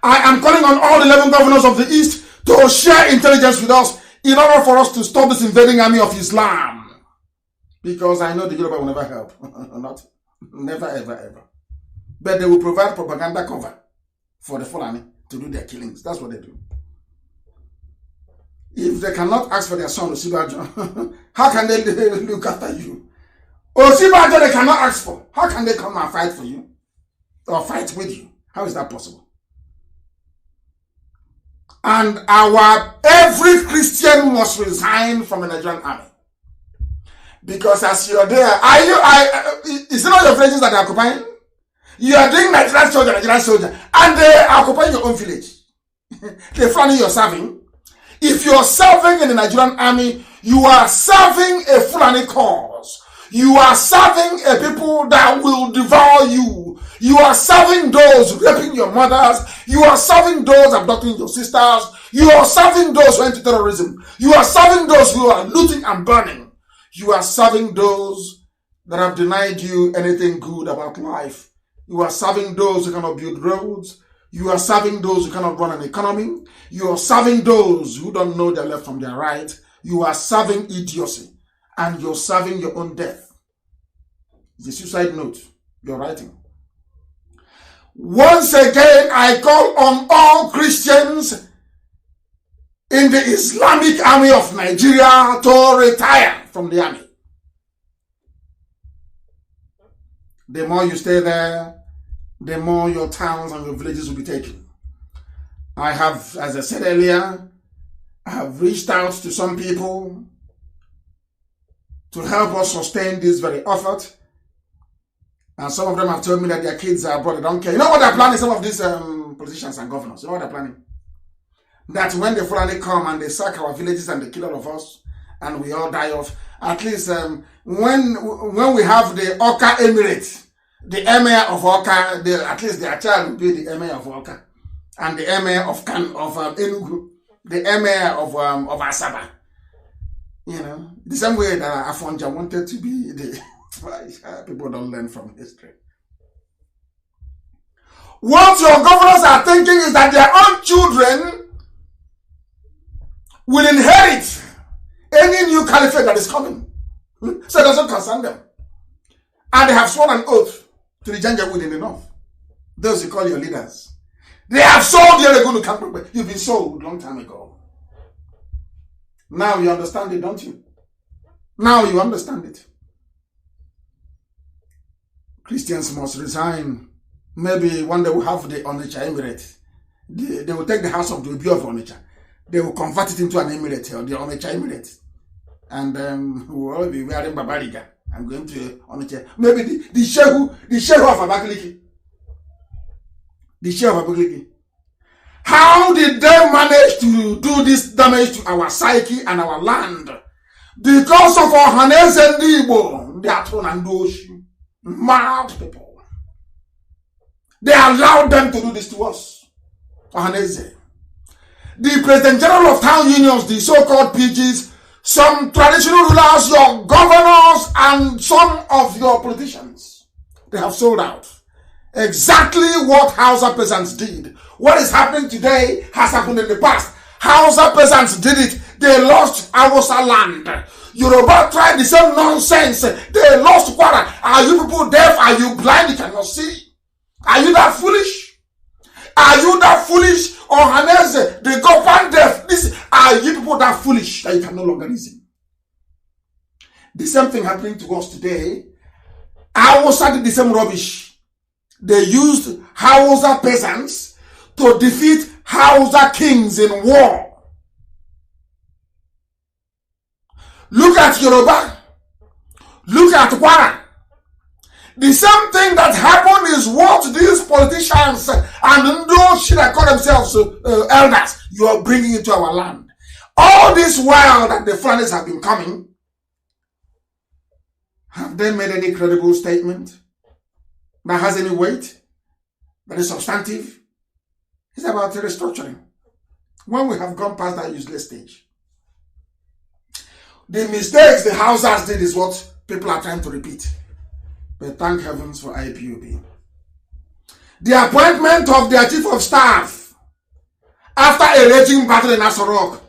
I am calling on all 11 governors of the East to share intelligence with us in order for us to stop this invading army of Islam. Because I know the Yoruba will never help. Never, ever, ever. But they will provide propaganda cover for the Fulani to do their killings. That's what they do. If they cannot ask for their son, Osibajo, how can they look after you? Osibajo they cannot ask for. How can they come and fight for you? Or fight with you? How is that possible? And every Christian must resign from the Nigerian army. Because as you're there, is it not your villages that are occupying? You are doing Nigerian soldier, and they are occupying your own village. The Fulani you're serving. If you're serving in the Nigerian army, you are serving a Fulani cause. You are serving a people that will devour you. You are serving those raping your mothers. You are serving those abducting your sisters. You are serving those who are into terrorism. You are serving those who are looting and burning. You are serving those that have denied you anything good about life. You are serving those who cannot build roads. You are serving those who cannot run an economy. You are serving those who don't know their left from their right. You are serving idiocy. And you're serving your own death. It's a suicide note you're writing. Once again, I call on all Christians in the Islamic Army of Nigeria to retire from the army. The more you stay there, the more your towns and your villages will be taken. I have, as I said earlier, I have reached out to some people to help us sustain this very effort. And some of them have told me that their kids are abroad, they don't care. You know what they're planning, some of these politicians and governors? You know what they're planning? That when they finally come and they sack our villages and they kill all of us and we all die off, at least when we have the Oka Emirate, the emir of Oka, at least their child will be the emir of Oka, and the emir of Enugu, the emir of Asaba. You know, the same way that Afonja wanted to be the... People don't learn from history. What your governors are thinking is that their own children will inherit any new caliphate that is coming. So it doesn't concern them. And they have sworn an oath to the Janjaweed in the north. Those you call your leaders. They have sold the Oregonu camp. You've been sold a long time ago. Now you understand it, don't you? Now you understand it. Christians must resign. Maybe one day we'll have the Onitsha Emirate. They will take the house of the Obi of Onitsha. They will convert it into an emirate, or the Onitsha Emirate. And we'll all be wearing Babariga and going to Onitsha. Maybe the Shehu of Abakaliki. The Shehu of Abakaliki. How did they manage to do this damage to our psyche and our land? Because of our Hanes and Igbo, they are thrown and those mad people. They allowed them to do this to us. Ohaneze. The President General of Town Unions, the so-called PGs, some traditional rulers, your governors, and some of your politicians, they have sold out. Exactly what Hausa peasants did. What is happening today has happened in the past. Hausa peasants did it. They lost Hausa land. Yoruba tried the same nonsense. They lost Kwara. Are you people deaf? Are you blind? You cannot see? Are you that foolish? Are you that foolish? Or Hanese, the government deaf? Listen, are you people that foolish that you can no longer reason? The same thing happening to us today. Hausa did the same rubbish. They used Hausa peasants to defeat Hausa kings in war. Look at Yoruba. Look at Kwara. The same thing that happened is what these politicians and those that call themselves elders, you are bringing into our land. All this while that the Fulanis have been coming, have they made any credible statement that has any weight, that is substantive? It's about restructuring. When we have gone past that useless stage. The mistakes the Hausas did is what people are trying to repeat. But thank heavens for IPOB. The appointment of their chief of staff after a raging battle in Asorok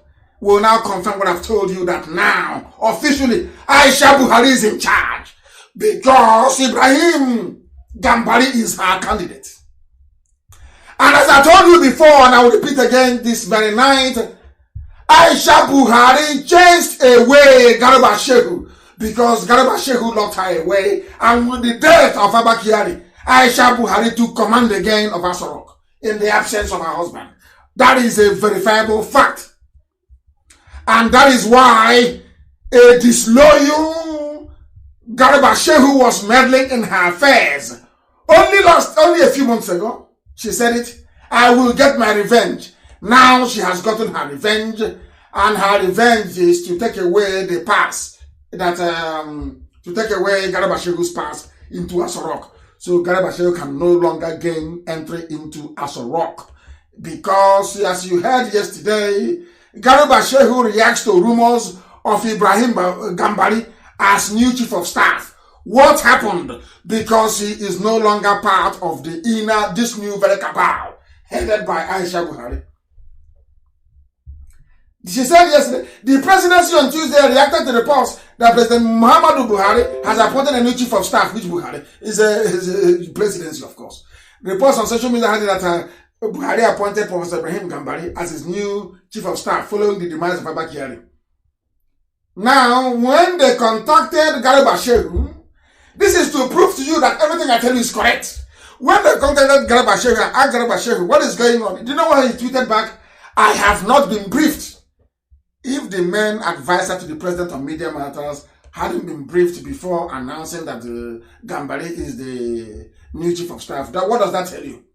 will now confirm what I've told you, that now, officially, Aisha Buhari is in charge because Ibrahim Gambari is her candidate. And as I told you before, and I will repeat again this very night, Aisha Buhari chased away Garba Shehu because Garba Shehu locked her away, and with the death of Abba Kyari, Aisha Buhari took command again of Asorok in the absence of her husband. That is a verifiable fact. And that is why a disloyal Garba Shehu was meddling in her affairs. Only a few months ago, she said it, I will get my revenge. Now she has gotten her revenge, and her revenge is to take away the pass, that to take away Garba Shehu's pass into Asorok. So Garba Shehu can no longer gain entry into Asorok. Because as you heard yesterday, Garba Shehu reacts to rumors of Ibrahim Gambari as new chief of staff. What happened? Because he is no longer part of the this new very cabal headed by Aisha Buhari. She said yesterday, the presidency on Tuesday reacted to reports that President Muhammadu Buhari has appointed a new chief of staff, which Buhari is a presidency, of course. Reports on social media had that Buhari appointed Professor Ibrahim Gambari as his new chief of staff following the demise of Abba Kyari. Now, when they contacted Garba Shehu, this is to prove to you that everything I tell you is correct. When they contacted Garba Shehu and asked Garba Shehu, what is going on? Do you know what he tweeted back? I have not been briefed. If the main advisor to the president on media matters hadn't been briefed before announcing that Gambari is the new chief of staff, what does that tell you?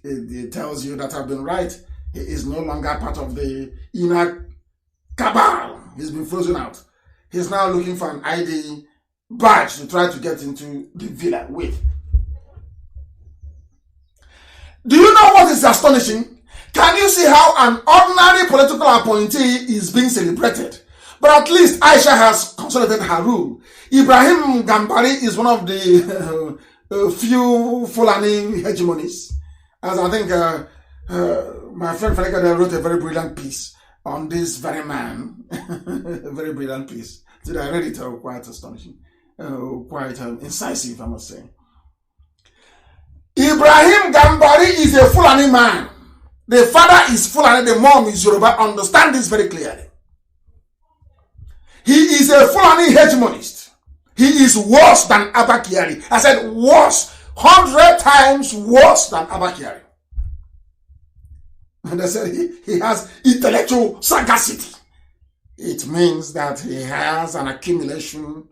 It tells you that I've been right. He is no longer part of the inner cabal. He's been frozen out. He's now looking for an ID badge to try to get into the villa with. Do you know what is astonishing? Can you see how an ordinary political appointee is being celebrated? But at least Aisha has consolidated her rule. Ibrahim Gambari is one of the few Fulani hegemonies. As I think my friend Faleka wrote a very brilliant piece on this very man. A very brilliant piece. Did I read it? Quite astonishing. Quite incisive, I must say. Ibrahim Gambari is a Fulani man. The father is Fulani, the mom is Yoruba. Understand this very clearly. He is a Fulani hegemonist. He is worse than Abba Kyari. I said worse, 100 times worse than Abba Kyari. And I said he has intellectual sagacity. It means that he has an accumulation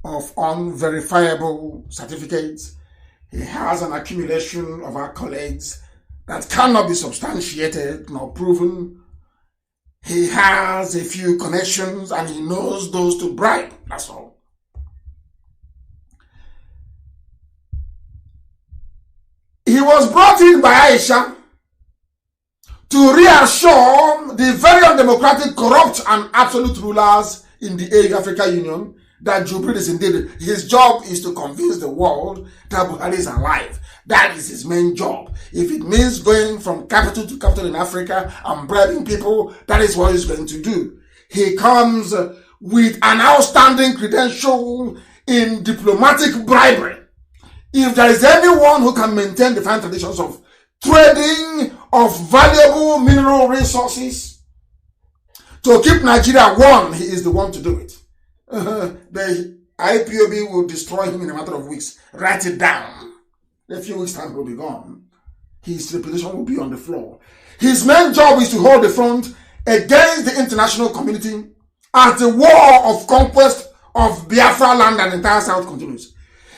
of unverifiable certificates. He has an accumulation of accolades that cannot be substantiated nor proven. He has a few connections and he knows those to bribe. That's all. He was brought in by Aisha to reassure the very undemocratic, corrupt, and absolute rulers in the Hague African Union that Jubril is indeed, his job is to convince the world that Buhari is alive. That is his main job. If it means going from capital to capital in Africa and bribing people, that is what he's going to do. He comes with an outstanding credential in diplomatic bribery. If there is anyone who can maintain the fine traditions of trading of valuable mineral resources to keep Nigeria warm, he is the one to do it. The IPOB will destroy him in a matter of weeks. Write it down. A few weeks' time, he'll be gone. His reputation will be on the floor. His main job is to hold the front against the international community as the war of conquest of Biafra land and entire South continues.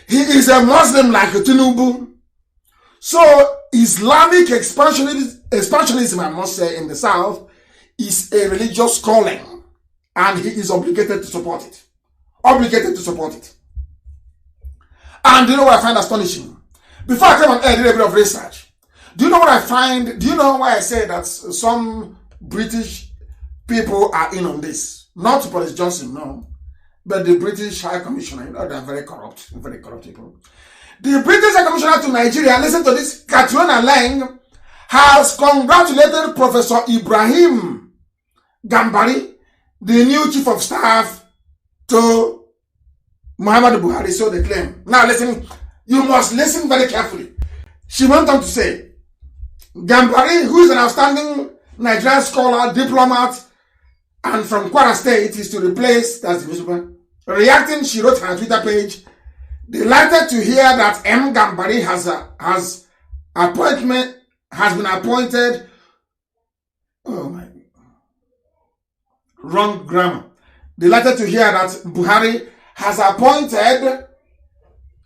He is a Muslim like Tinubu. So Islamic expansionism, I must say, in the South is a religious calling, and he is obligated to support it. Obligated to support it. And do you know what I find astonishing? Before I came on air, I did a bit of research. Do you know what I find? Do you know why I say that some British people are in on this? Not Boris Johnson, no. But the British High Commissioner, you know, they're very corrupt people. The British High Commissioner to Nigeria, listen to this, Katrina Lang, has congratulated Professor Ibrahim Gambari, the new chief of staff to Muhammadu Buhari, so they claim. Now listen, you must listen very carefully. She went on to say, Gambari, who is an outstanding Nigerian scholar, diplomat, and from Kwara State, is to replace, that's the newspaper. Reacting, she wrote on her Twitter page, delighted to hear that M. Gambari has been appointed. Oh my, wrong grammar. Delighted to hear that Buhari has appointed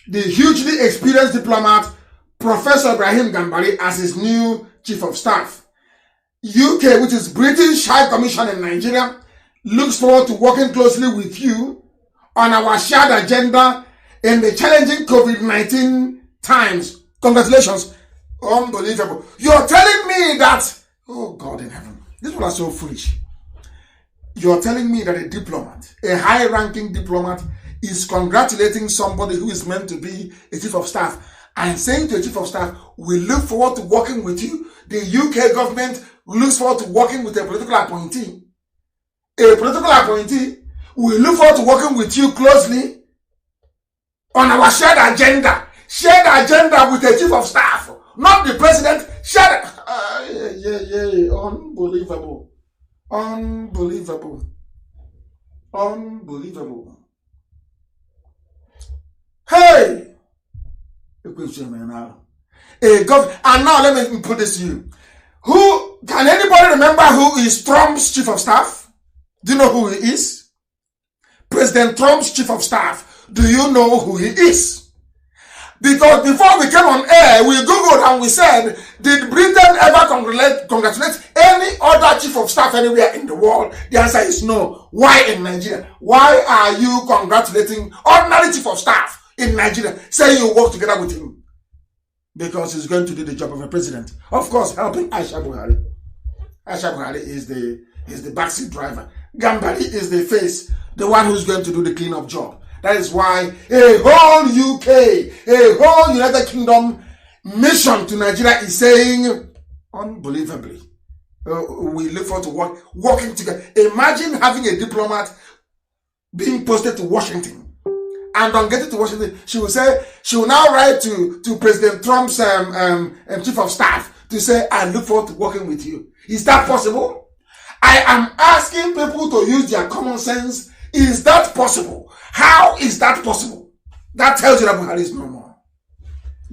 the hugely experienced diplomat Professor Ibrahim Gambari as his new chief of staff. UK, which is British High Commission in Nigeria, looks forward to working closely with you on our shared agenda in the challenging COVID-19 times. Congratulations. Unbelievable. You're telling me that, oh God in heaven, these people are so foolish. You're telling me that a diplomat, a high-ranking diplomat, is congratulating somebody who is meant to be a chief of staff and saying to a chief of staff, we look forward to working with you. The UK government looks forward to working with a political appointee. a political appointee. We look forward to working with you closely on our shared agenda with the chief of staff, not the president. Unbelievable. Hey, and now let me put this to you. Who can anybody remember who is Trump's chief of staff? Do you know who he is? President Trump's chief of staff. Do you know who he is? Because before we came on air, we Googled and we said, did Britain ever congratulate any other chief of staff anywhere in the world? The answer is no. Why in Nigeria? Why are you congratulating ordinary chief of staff in Nigeria, saying you work together with him? Because he's going to do the job of a president. Of course, helping Aisha Buhari. Aisha Buhari is the backseat driver. Gambari is the face, the one who's going to do the cleanup job. That is why a whole UK, a whole United Kingdom mission to Nigeria is saying, unbelievably, we look forward to working together. Imagine having a diplomat being posted to Washington. And on getting to Washington, she will now write to President Trump's chief of staff to say, I look forward to working with you. Is that possible? I am asking people to use their common sense. Is that possible? How is that possible? That tells you that Buhari is no more.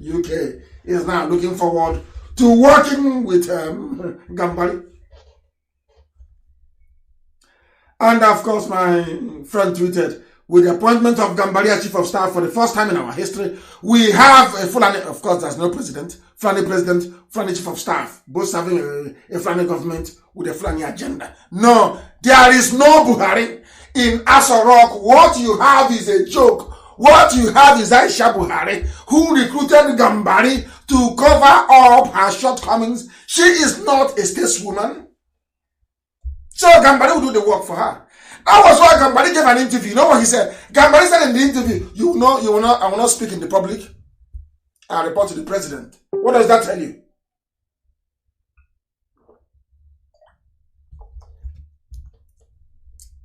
UK is now looking forward to working with Gambari. And of course, my friend tweeted, with the appointment of Gambari as chief of staff for the first time in our history, we have a Fulani, of course, there's no president, Fulani president, Fulani chief of staff, both serving a Fulani government with a Fulani agenda. No, there is no Buhari. In Aso Rock, what you have is a joke. What you have is Aisha Buhari, who recruited Gambari to cover up her shortcomings. She is not a stateswoman. So Gambari will do the work for her. That was why Gambari gave an interview. You know what he said? Gambari said in the interview, I will not speak in the public. I'll report to the president. What does that tell you?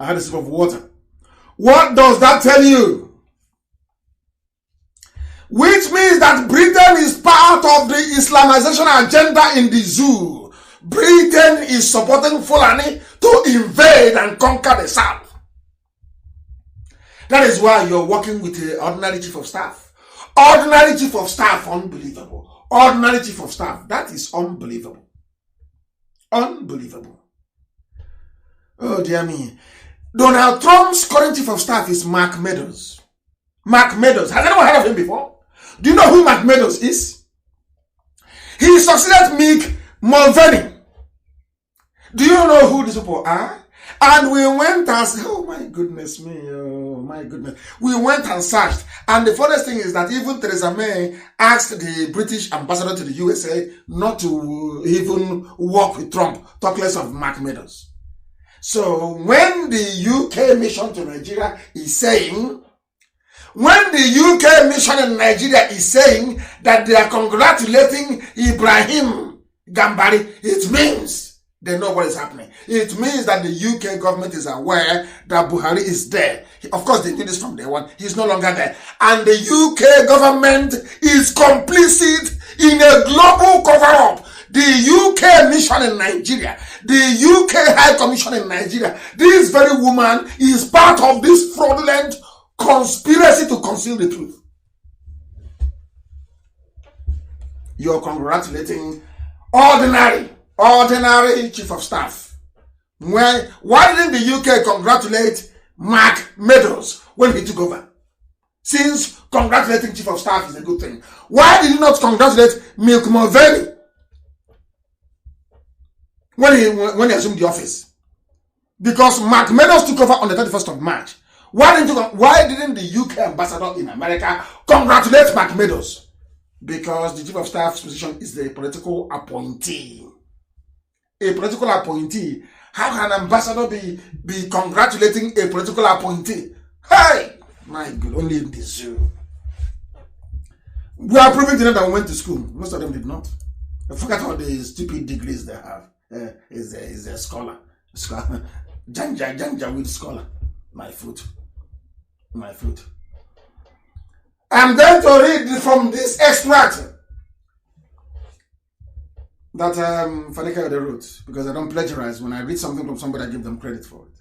I had a sip of water. What does that tell you? Which means that Britain is part of the Islamization agenda in the zoo. Britain is supporting Fulani to invade and conquer the South. That is why you're working with the ordinary chief of staff. Ordinary chief of staff, unbelievable. Ordinary chief of staff, that is unbelievable. Unbelievable. Oh dear me. Donald Trump's current chief of staff is Mark Meadows. Mark Meadows. Has anyone heard of him before? Do you know who Mark Meadows is? He succeeded Mick Mulvaney. Do you know who these people are? And we went and oh my goodness me, oh my goodness. We went and searched. And the funniest thing is that even Theresa May asked the British ambassador to the USA not to even work with Trump, talk less of Mark Meadows. So when the UK mission to Nigeria is saying, that they are congratulating Ibrahim Gambari, it means they know what is happening. It means that the UK government is aware that Buhari is there. Of course, they knew this from day one. He's no longer there. And the UK government is complicit in a global cover-up. The UK mission in Nigeria, the UK High Commission in Nigeria, this very woman is part of this fraudulent conspiracy to conceal the truth. You're congratulating ordinary chief of staff. Why didn't the UK congratulate Mark Meadows when he took over? Since congratulating chief of staff is a good thing. Why did you not congratulate Mick Mulvaney when he assumed the office? Because Mark Meadows took over on the 31st of March. Why didn't the UK ambassador in America congratulate Mark Meadows? Because the chief of staff's position is the political appointee. A political appointee. How can an ambassador be congratulating a political appointee? Hey! My God, only in the zoo. We are proving to them that we went to school. Most of them did not. I forgot all the stupid degrees they have. Is a scholar. Janja with scholar. My foot. I'm going to read from this extract that Fanika wrote, because I don't plagiarize. When I read something from somebody, I give them credit for it.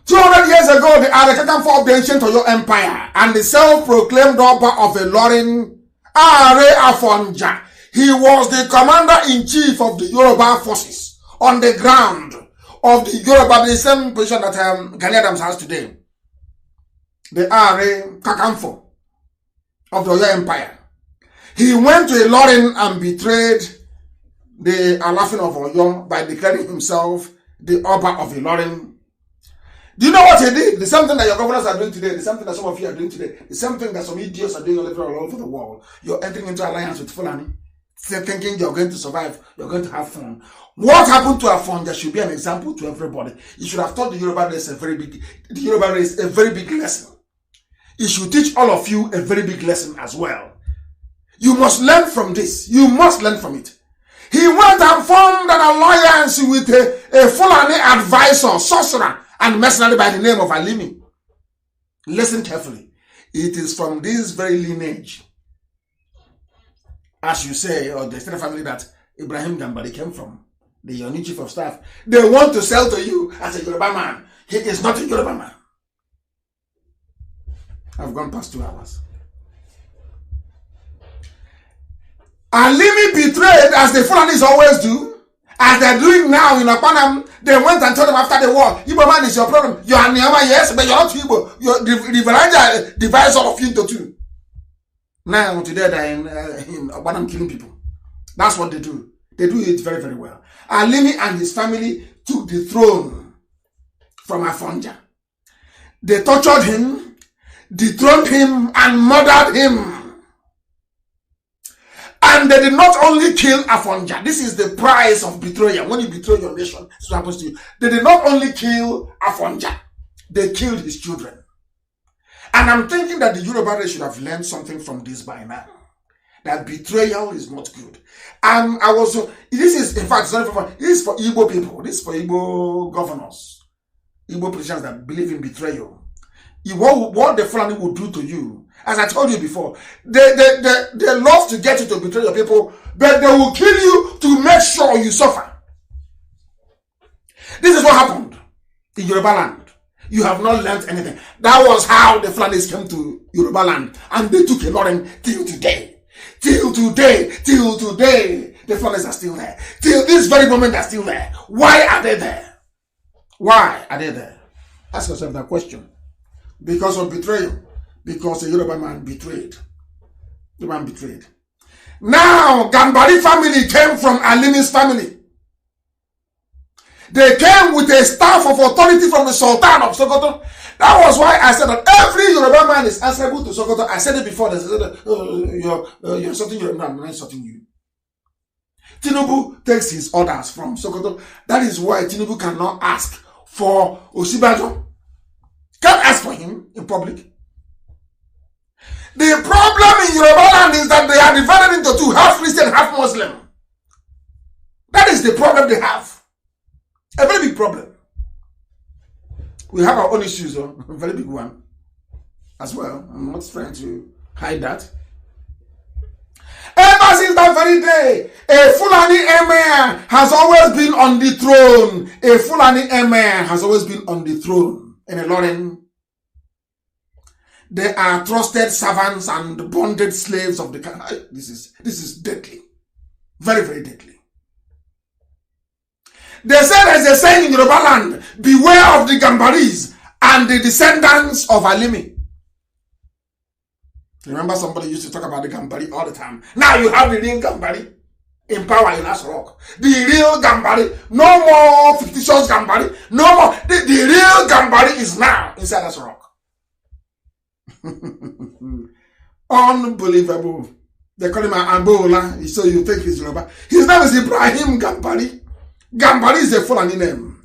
200 years ago, the Arakatan of the ancient Oyo Empire and the self-proclaimed Oba of Ilorin, Are Afonja. He was the commander-in-chief of the Yoruba forces on the ground of the Yoruba, the same position that Gani Adams has today. The Are Kakanfo of the Oyo Empire. He went to Ilorin and betrayed the Alafin of Oyo by declaring himself the Oba of Ilorin. Do you know what he did? The same thing that your governors are doing today, the same thing that some of you are doing today, the same thing that some idiots are doing all over the world. You're entering into alliance with Fulani, thinking you're going to survive, you're going to have fun. What happened to Afonja should be an example to everybody. You should have taught the Yoruba race a very big lesson. It should teach all of you a very big lesson as well. You must learn from this. You must learn from it. He went and formed an alliance with a Fulani advisor, sorcerer, and mercenary by the name of Alimi. Listen carefully. It is from this very lineage, as you say, or the extended family that Ibrahim Gambari came from, the Yoni chief of staff. They want to sell to you as a Yoruba man. He is not a Yoruba man. I've gone past 2 hours. Alimi betrayed, as the Fulanis always do, as they're doing now in Apanam. They went and told them after the war, Igbo man is your problem. You are Niyama, yes, but you're not Igbo. You're the Varanja divides all of you into 2. Now, today they're in Apanam killing people. That's what they do. They do it very, very well. Alimi and his family took the throne from Afonja. They tortured him, dethroned him, and murdered him. And they did not only kill Afonja. This is the price of betrayal. When you betray your nation, this is what happens to you. They did not only kill Afonja, they killed his children. And I'm thinking that the Yoruba race should have learned something from this by now. That betrayal is not good. This is, in fact, this is for Igbo people. This is for Igbo governors. Igbo politicians that believe in betrayal. What the Fulani will do to you, as I told you before, they love to get you to betray your people, but they will kill you to make sure you suffer. This is what happened in Yoruba land. You have not learned anything. That was how the Fulanis came to Yoruba land, and they took a lot till today. Till today, the Fulanis are still there. Till this very moment, they're still there. Why are they there? Why are they there? Ask yourself that question. Because of betrayal. Because the Yoruba man betrayed. The man betrayed. Now, Gambari family came from Alimi's family. They came with a staff of authority from the Sultan of Sokoto. That was why I said that every Yoruba man is answerable to Sokoto. I said it before. They said, you're insulting Yoruba. I'm not insulting you. Tinubu takes his orders from Sokoto. That is why Tinubu cannot ask for Osibajo. Can't ask for him in public. The problem in Yoruba land is that they are divided into 2, half Christian, half Muslim. That is the problem they have. A very big problem. We have our own issues, a very big one as well. I'm not trying to hide that. Ever since that very day, a Fulani emir has always been on the throne. A Fulani emir has always been on the throne in Ilorin. They are trusted servants and bonded slaves of the country. This is deadly. Very, very deadly. They say there's a saying in Yoruba land, beware of the Gambaris and the descendants of Alimi. Remember somebody used to talk about the Gambari all the time. Now you have the real Gambari in power in Asrock. The real Gambari. No more fictitious Gambari. No more. The real Gambari is now inside Asrock. Unbelievable. They call him Angola, so you think he's Yoruba. His name is Ibrahim Gambari. Gambari is a Fulani name.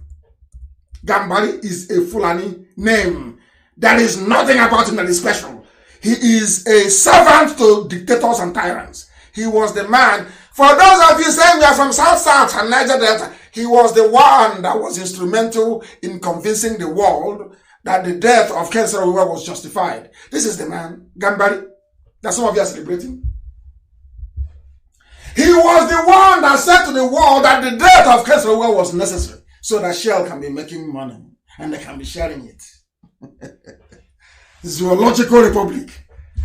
Gambari is a Fulani name. There is nothing about him that is special. He is a servant to dictators and tyrants. He was the man. For those of you saying we are from South and Niger Delta, he was the one that was instrumental in convincing the world that the death of Ken Saro-Wiwa was justified. This is the man, Gambari, that some of you are celebrating. He was the one that said to the world that the death of Ken Saro-Wiwa was necessary so that Shell can be making money and they can be sharing it. Zoological Republic.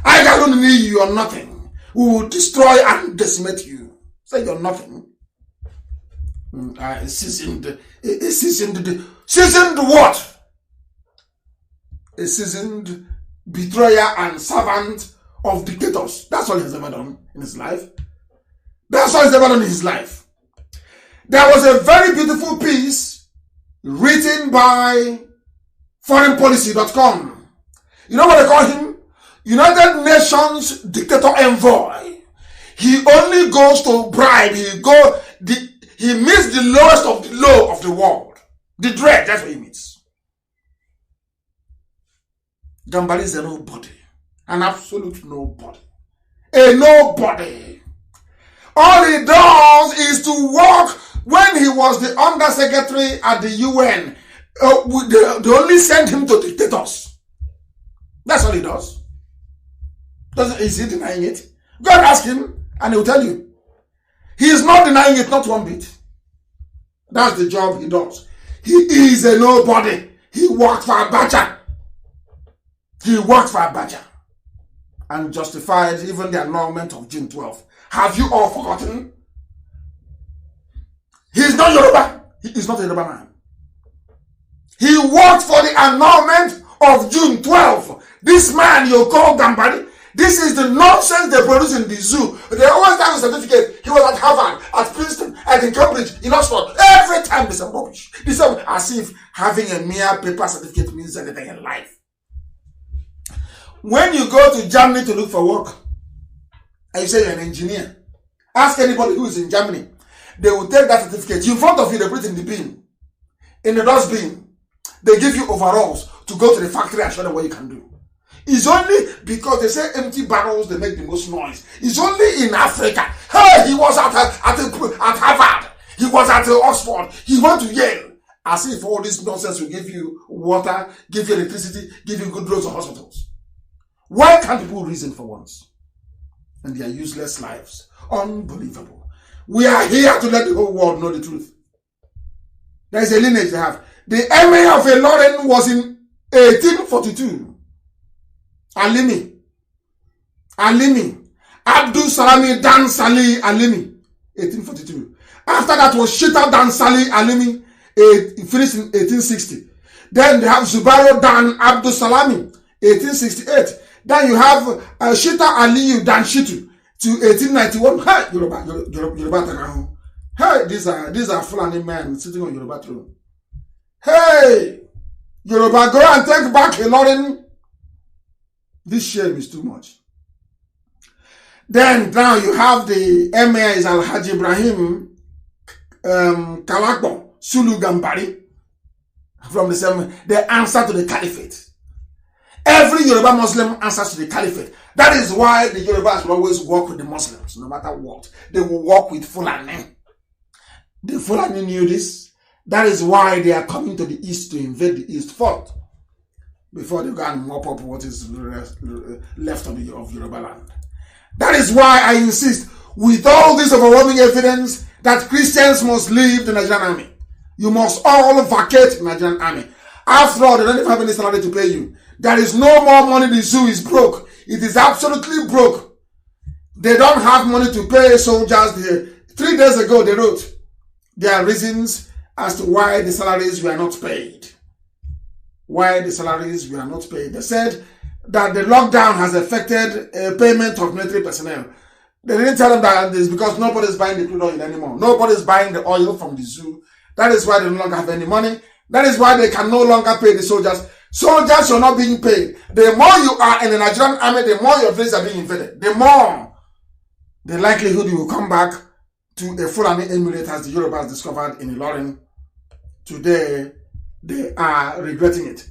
I don't need you or nothing. We will destroy and decimate you. Say you're nothing. Seasoned what? A seasoned betrayer and servant of dictators. That's all he's ever done in his life. That's all he's ever done in his life. There was a very beautiful piece written by foreignpolicy.com. You know what they call him? United Nations dictator envoy. He only goes to bribe. He meets the lowest of the low of the world. The dread, that's what he meets. Gambari is a nobody. An absolute nobody. A nobody. All he does is to work. When he was the undersecretary at the UN, they only sent him to dictators. That's all he does. Is he denying it? Go and ask him and he'll tell you. He is not denying it, not one bit. That's the job he does. He is a nobody. He worked for Abacha. He worked for Abacha and justified even the annulment of June 12th. Have you all forgotten? He is not Yoruba. He is not a Yoruba man. He worked for the annulment of June 12th. This man you call Gambari, this is the nonsense they produce in the zoo. They always have a certificate. He was at Harvard, at Princeton, and in Cambridge, in Oxford. Every time they say rubbish. They say as if having a mere paper certificate means anything in life. When you go to Germany to look for work, and you say you're an engineer, ask anybody who is in Germany. They will take that certificate. In front of you, they put it in the bin. In the dustbin. They give you overalls to go to the factory and show them what you can do. It's only because they say empty barrels, they make the most noise. It's only in Africa. Hey, he was at Harvard. He was at Oxford. He went to Yale. As if all this nonsense will give you water, give you electricity, give you good roads or hospitals. Why can't people reason for once? And their useless lives. Unbelievable. We are here to let the whole world know the truth. There is a lineage they have. The emir of Ilorin was in 1842. Alimi. Abdul Salami Dan Sali Alimi. 1842. After that was Shita Dan Sali Alimi. He finished in 1860. Then they have Zubairo Dan Abdul Salami. 1868. Then you have Shita Aliyu Dan Shitu. To 1891, hey, Yoruba. Hey, these are Fulani men sitting on Yoruba throne. Hey, Yoruba, go and take back Ilorin. This shame is too much. Then now you have the emir is Alhaji Ibrahim Kalakbo Sulu Gambari from the same. They answer to the caliphate. Every Yoruba Muslim answers to the caliphate. That is why the Yorubas will always work with the Muslims, no matter what. They will work with Fulani. The Fulani knew this. That is why they are coming to the east to invade the east first, before they go and mop up what is left of Yoruba land. That is why I insist, with all this overwhelming evidence, that Christians must leave the Nigerian army. You must all vacate the Nigerian army. After all, they don't even have any salary to pay you. There is no more money. The zoo is broke. It is absolutely broke. They don't have money to pay soldiers. 3 days ago, they wrote their reasons as to why the salaries were not paid. Why the salaries were not paid. They said that the lockdown has affected payment of military personnel. They didn't tell them that it's because nobody is buying the crude oil anymore. Nobody is buying the oil from the zoo. That is why they no longer have any money. That is why they can no longer pay the soldiers. Soldiers are not being paid. The more you are in the Nigerian army, the more your places are being invaded. The more the likelihood you will come back to a Fulani emirate, as the Yorubas discovered in Ilorin. Today, they are regretting it.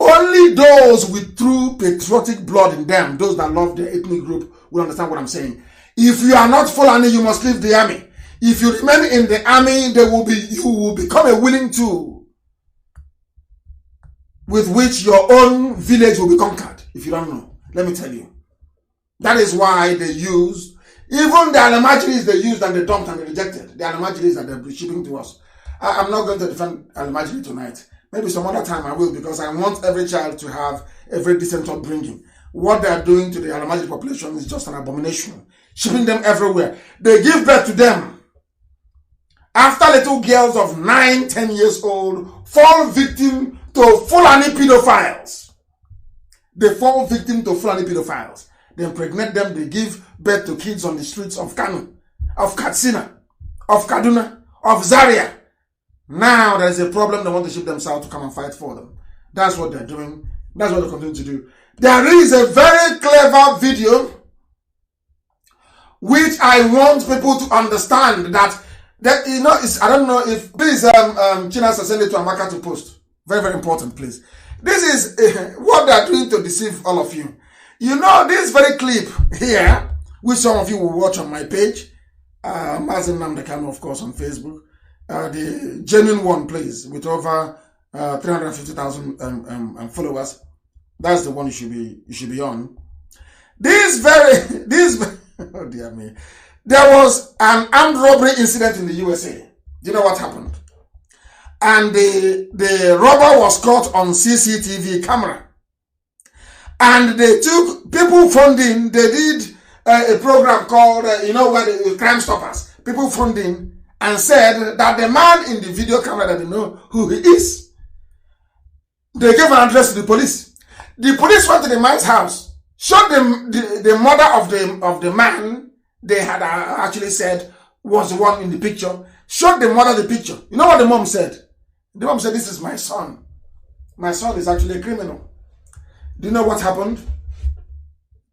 Only those with true patriotic blood in them, those that love their ethnic group, will understand what I'm saying. If you are not Fulani, you must leave the army. If you remain in the army, you will become a willing tool with which your own village will be conquered. If you don't know, let me tell you. That is why they used, even the Alamajiris they used and they dumped and they rejected. The Alamajiris that they're shipping to us. I'm not going to defend Alamajiri tonight. Maybe some other time I will, because I want every child to have a very decent upbringing. What they are doing to the Alamajiri population is just an abomination. Shipping them everywhere. They give birth to them. After little girls of 9, 10 years old fall victim to Fulani pedophiles. They fall victim to Fulani pedophiles. They impregnate them. They give birth to kids on the streets of Kanu, of Katsina, of Kaduna, of Zaria. Now there's a problem. They want to ship them south to come and fight for them. That's what they're doing. That's what they continue to do. There is a very clever video which I want people to understand that you know, I don't know if, please, China, send it to Amaka to post. Very, very important, please. This is what they're doing to deceive all of you. You know, this very clip here, which some of you will watch on my page, Nnamdi Kanu, of course, on Facebook, the genuine one, please, with over 350,000 followers. That's the one you should be on. Oh dear me. There was an armed robbery incident in the USA. Do you know what happened? And the robber was caught on CCTV camera. And they took people funding. They did a program called, where the Crime Stoppers. People funding and said that the man in the video camera, that they know who he is. They gave an address to the police. The police went to the man's house, showed them the mother of the man they had actually said was the one in the picture, showed the mother the picture. You know what the mom said? The mom said, "This is my son. My son is actually a criminal." Do you know what happened?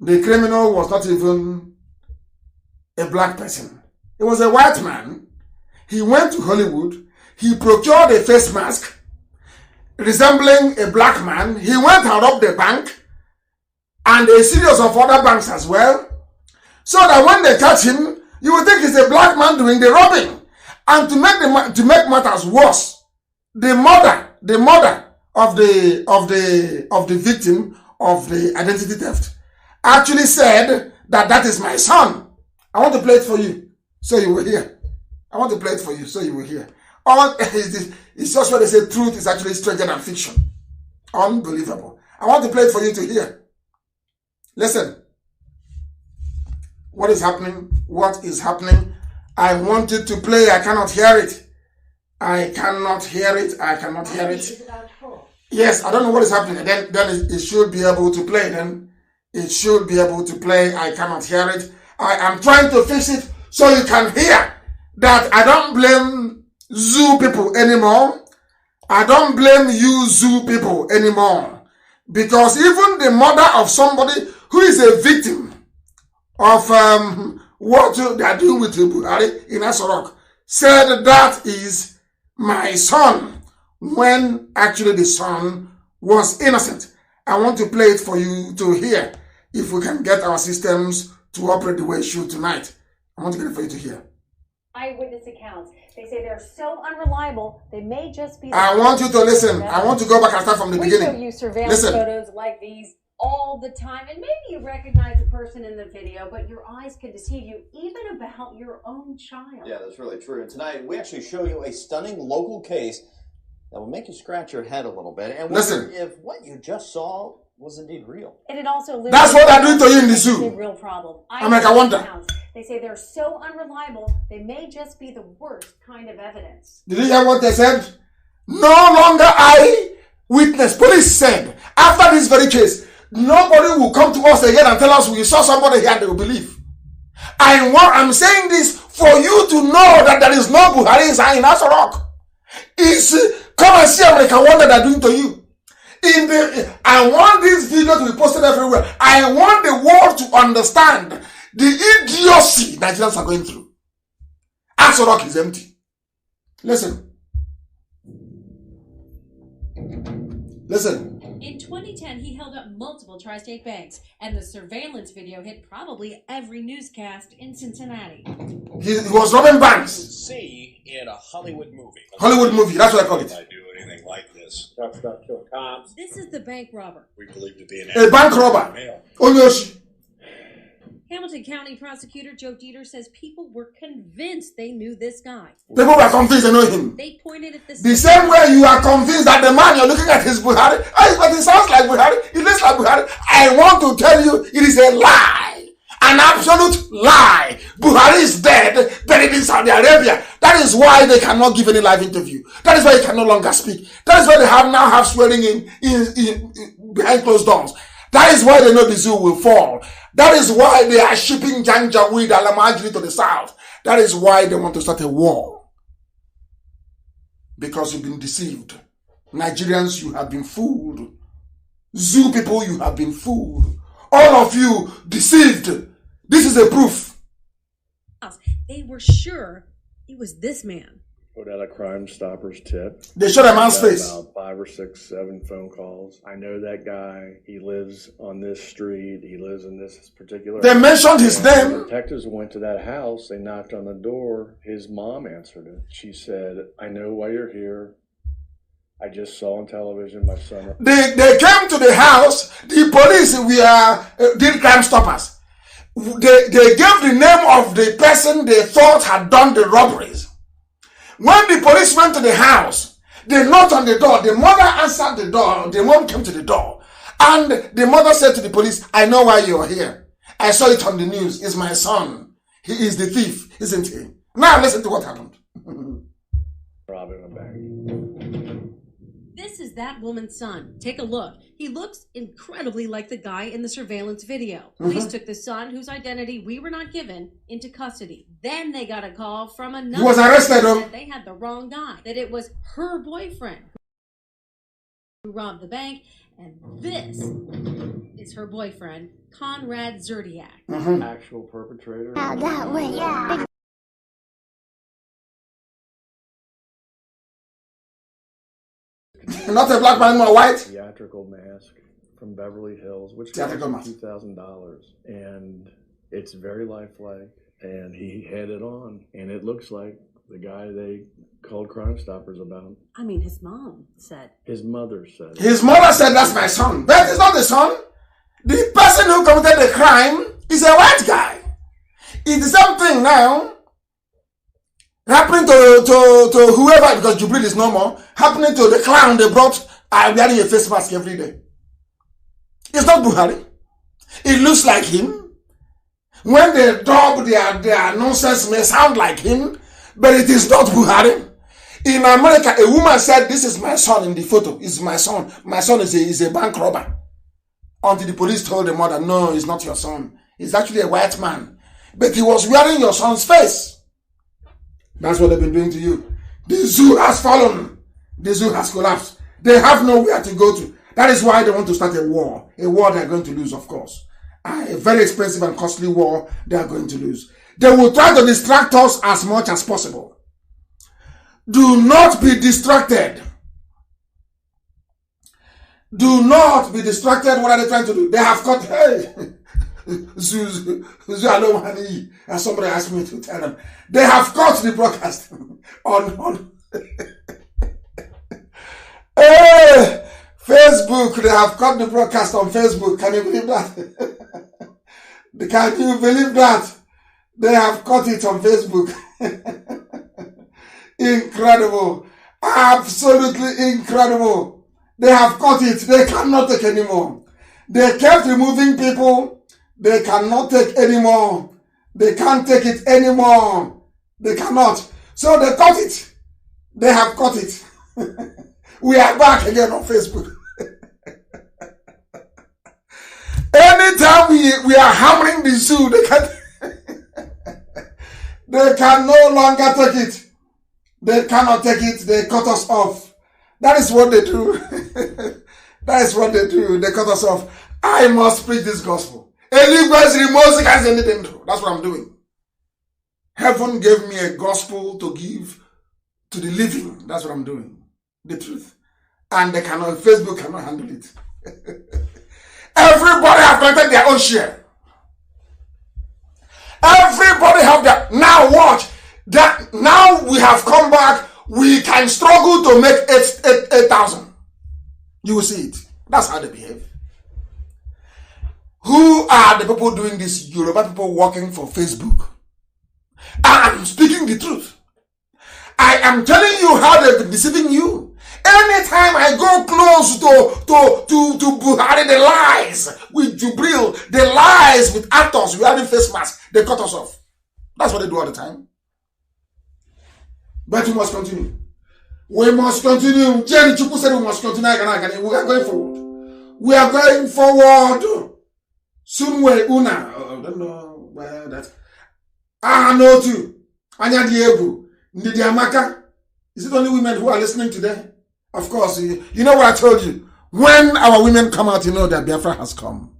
The criminal was not even a black person. It was a white man. He went to Hollywood. He procured a face mask resembling a black man. He went and robbed the bank and a series of other banks as well. So that when they catch him, you will think it's a black man doing the robbing. And to make matters worse, the mother of the victim of the identity theft actually said that is my son. I want to play it for you so you will hear. I want to play it for you so you will hear. It's just what they say, truth is actually stranger than fiction. Unbelievable. I want to play it for you to hear. Listen. What is happening? What is happening? I wanted to play. I cannot hear it. I cannot hear it. I cannot hear it. Yes, I don't know what is happening. Then it should be able to play. Then it should be able to play. I cannot hear it. I am trying to fix it so you can hear that I don't blame zoo people anymore. I don't blame you zoo people anymore. Because even the mother of somebody who is a victim of what they are doing with Buhari in Asorok said that is my son, when actually the son was innocent. I want to play it for you to hear if we can get our systems to operate the way it should tonight. I want to get it for you to hear. Eyewitness accounts. They say they're so unreliable, they may just be... I want you to listen. I want to go back and start from the beginning. We show you surveillance photos like these all the time, and maybe you recognize the person in the video, but your eyes can deceive you even about your own child. Yeah, that's really true. And tonight we actually show you a stunning local case that will make you scratch your head a little bit and wonder if what you just saw was indeed real. And it also... That's what they're doing to you in the zoo. A real problem. I wonder. They say they're so unreliable, they may just be the worst kind of evidence. Did you hear what they said? No longer eyewitness. Police said, after this very case, nobody will come to us again and tell us we saw somebody here they will believe. I'm saying this for you to know that there is no Buhari inside in Asorok. Come and see America wonder they're doing to you. I want this video to be posted everywhere. I want the world to understand the idiocy Nigerians are going through. Asorok is empty. Listen. 2010, he held up multiple tri-state banks, and the surveillance video hit probably every newscast in Cincinnati. He was robbing banks. See in a Hollywood movie. Hollywood movie, that's what I call it. If I do anything like this, talks about killing cops. This is the bank robber. We believe to be a bank robber. Onyoshi. Hamilton County Prosecutor Joe Dieter says people were convinced they knew this guy. People were convinced they know him. They pointed at the same way you are convinced that the man you're looking at is Buhari. But it sounds like Buhari. It looks like Buhari. I want to tell you, it is a lie. An absolute lie. Buhari is dead, buried in Saudi Arabia. That is why they cannot give any live interview. That is why they can no longer speak. That is why they now have swearing in behind closed doors. That is why they know the zoo will fall. That is why they are shipping Janjaweed and Lamajri to the south. That is why they want to start a war. Because you've been deceived. Nigerians, you have been fooled. Zoo people, you have been fooled. All of you deceived. This is a proof. They were sure it was this man. Put out a Crime Stoppers tip. They showed a man's face. About 5 or 6, 7 phone calls. I know that guy. He lives on this street. He lives in this particular. They mentioned his name. The detectives went to that house. They knocked on the door. His mom answered it. She said, "I know why you're here. I just saw on television my son." They came to the house. The police did Crime Stoppers. They gave the name of the person they thought had done the robberies. When the police went to the house, they knocked on the door. The mother answered the door. The mom came to the door. And the mother said to the police, "I know why you're here. I saw it on the news. It's my son. He is the thief, isn't he?" Now listen to what happened. Robbing a bank. This is that woman's son. Take a look. He looks incredibly like the guy in the surveillance video. Police took the son, whose identity we were not given, into custody. Then they got a call from another. He was arrested. That they had the wrong guy. That it was her boyfriend who robbed the bank. And this is her boyfriend, Conrad Zerdiak. Actual perpetrator. That way, yeah. Not a black man, more white. Theatrical mask from Beverly Hills, which cost $2,000, and it's very lifelike. And he had it on, and it looks like the guy they called Crime Stoppers about. I mean, his mom said. His mother said. His mother said, "That's my son." But it's not the son. The person who committed the crime is a white guy. It's the same thing now. Happening to whoever, because Jubilee is no more, happening to the clown they brought wearing a face mask every day. It's not Buhari. It looks like him. When they dub their nonsense may sound like him, but it is not Buhari. In America, a woman said, "This is my son in the photo. It's my son. My son is a bank robber." Until the police told the mother, "No, it's not your son. He's actually a white man. But he was wearing your son's face." That's what they've been doing to you. The zoo has fallen. The zoo has collapsed. They have nowhere to go to. That is why they want to start a war. A war they're going to lose, of course. A very expensive and costly war they are going to lose. They will try to distract us as much as possible. Do not be distracted. Do not be distracted. What are they trying to do? They have got, and somebody asked me to tell them. They have caught the broadcast on Facebook. They have caught the broadcast on Facebook. Can you believe that? Can you believe that? They have caught it on Facebook. Incredible. Absolutely incredible. They have caught it. They cannot take anymore. They kept removing people. They cannot take anymore. They can't take it anymore. They cannot. So they caught it. They have caught it. We are back again on Facebook. Anytime we are hammering the zoo, they can no longer take it. They cannot take it. They cut us off. That is what they do. That is what they do. They cut us off. I must preach this gospel. That's what I'm doing. Heaven gave me a gospel to give to the living. That's what I'm doing. The truth. And they cannot, Facebook cannot handle it. Everybody have collected their own share. Everybody have their... Now watch. That now we have come back. We can struggle to make 8,000. You will see it. That's how they behave. Who are the people doing this? Yoruba people working for Facebook. I'm speaking the truth. I am telling you how they've been deceiving you. Anytime I go close to Buhari, the lies with Jubril, the lies with actors wearing face masks, they cut us off. That's what they do all the time. But we must continue. We must continue. Jerry Chukwu said we must continue. We are going forward. We are going forward. Soon we una. I don't know where that. I know too. Anya Diego. Ndidi Amaka. Is it only women who are listening today? Of course. You know what I told you. When our women come out, you know that Biafra has come.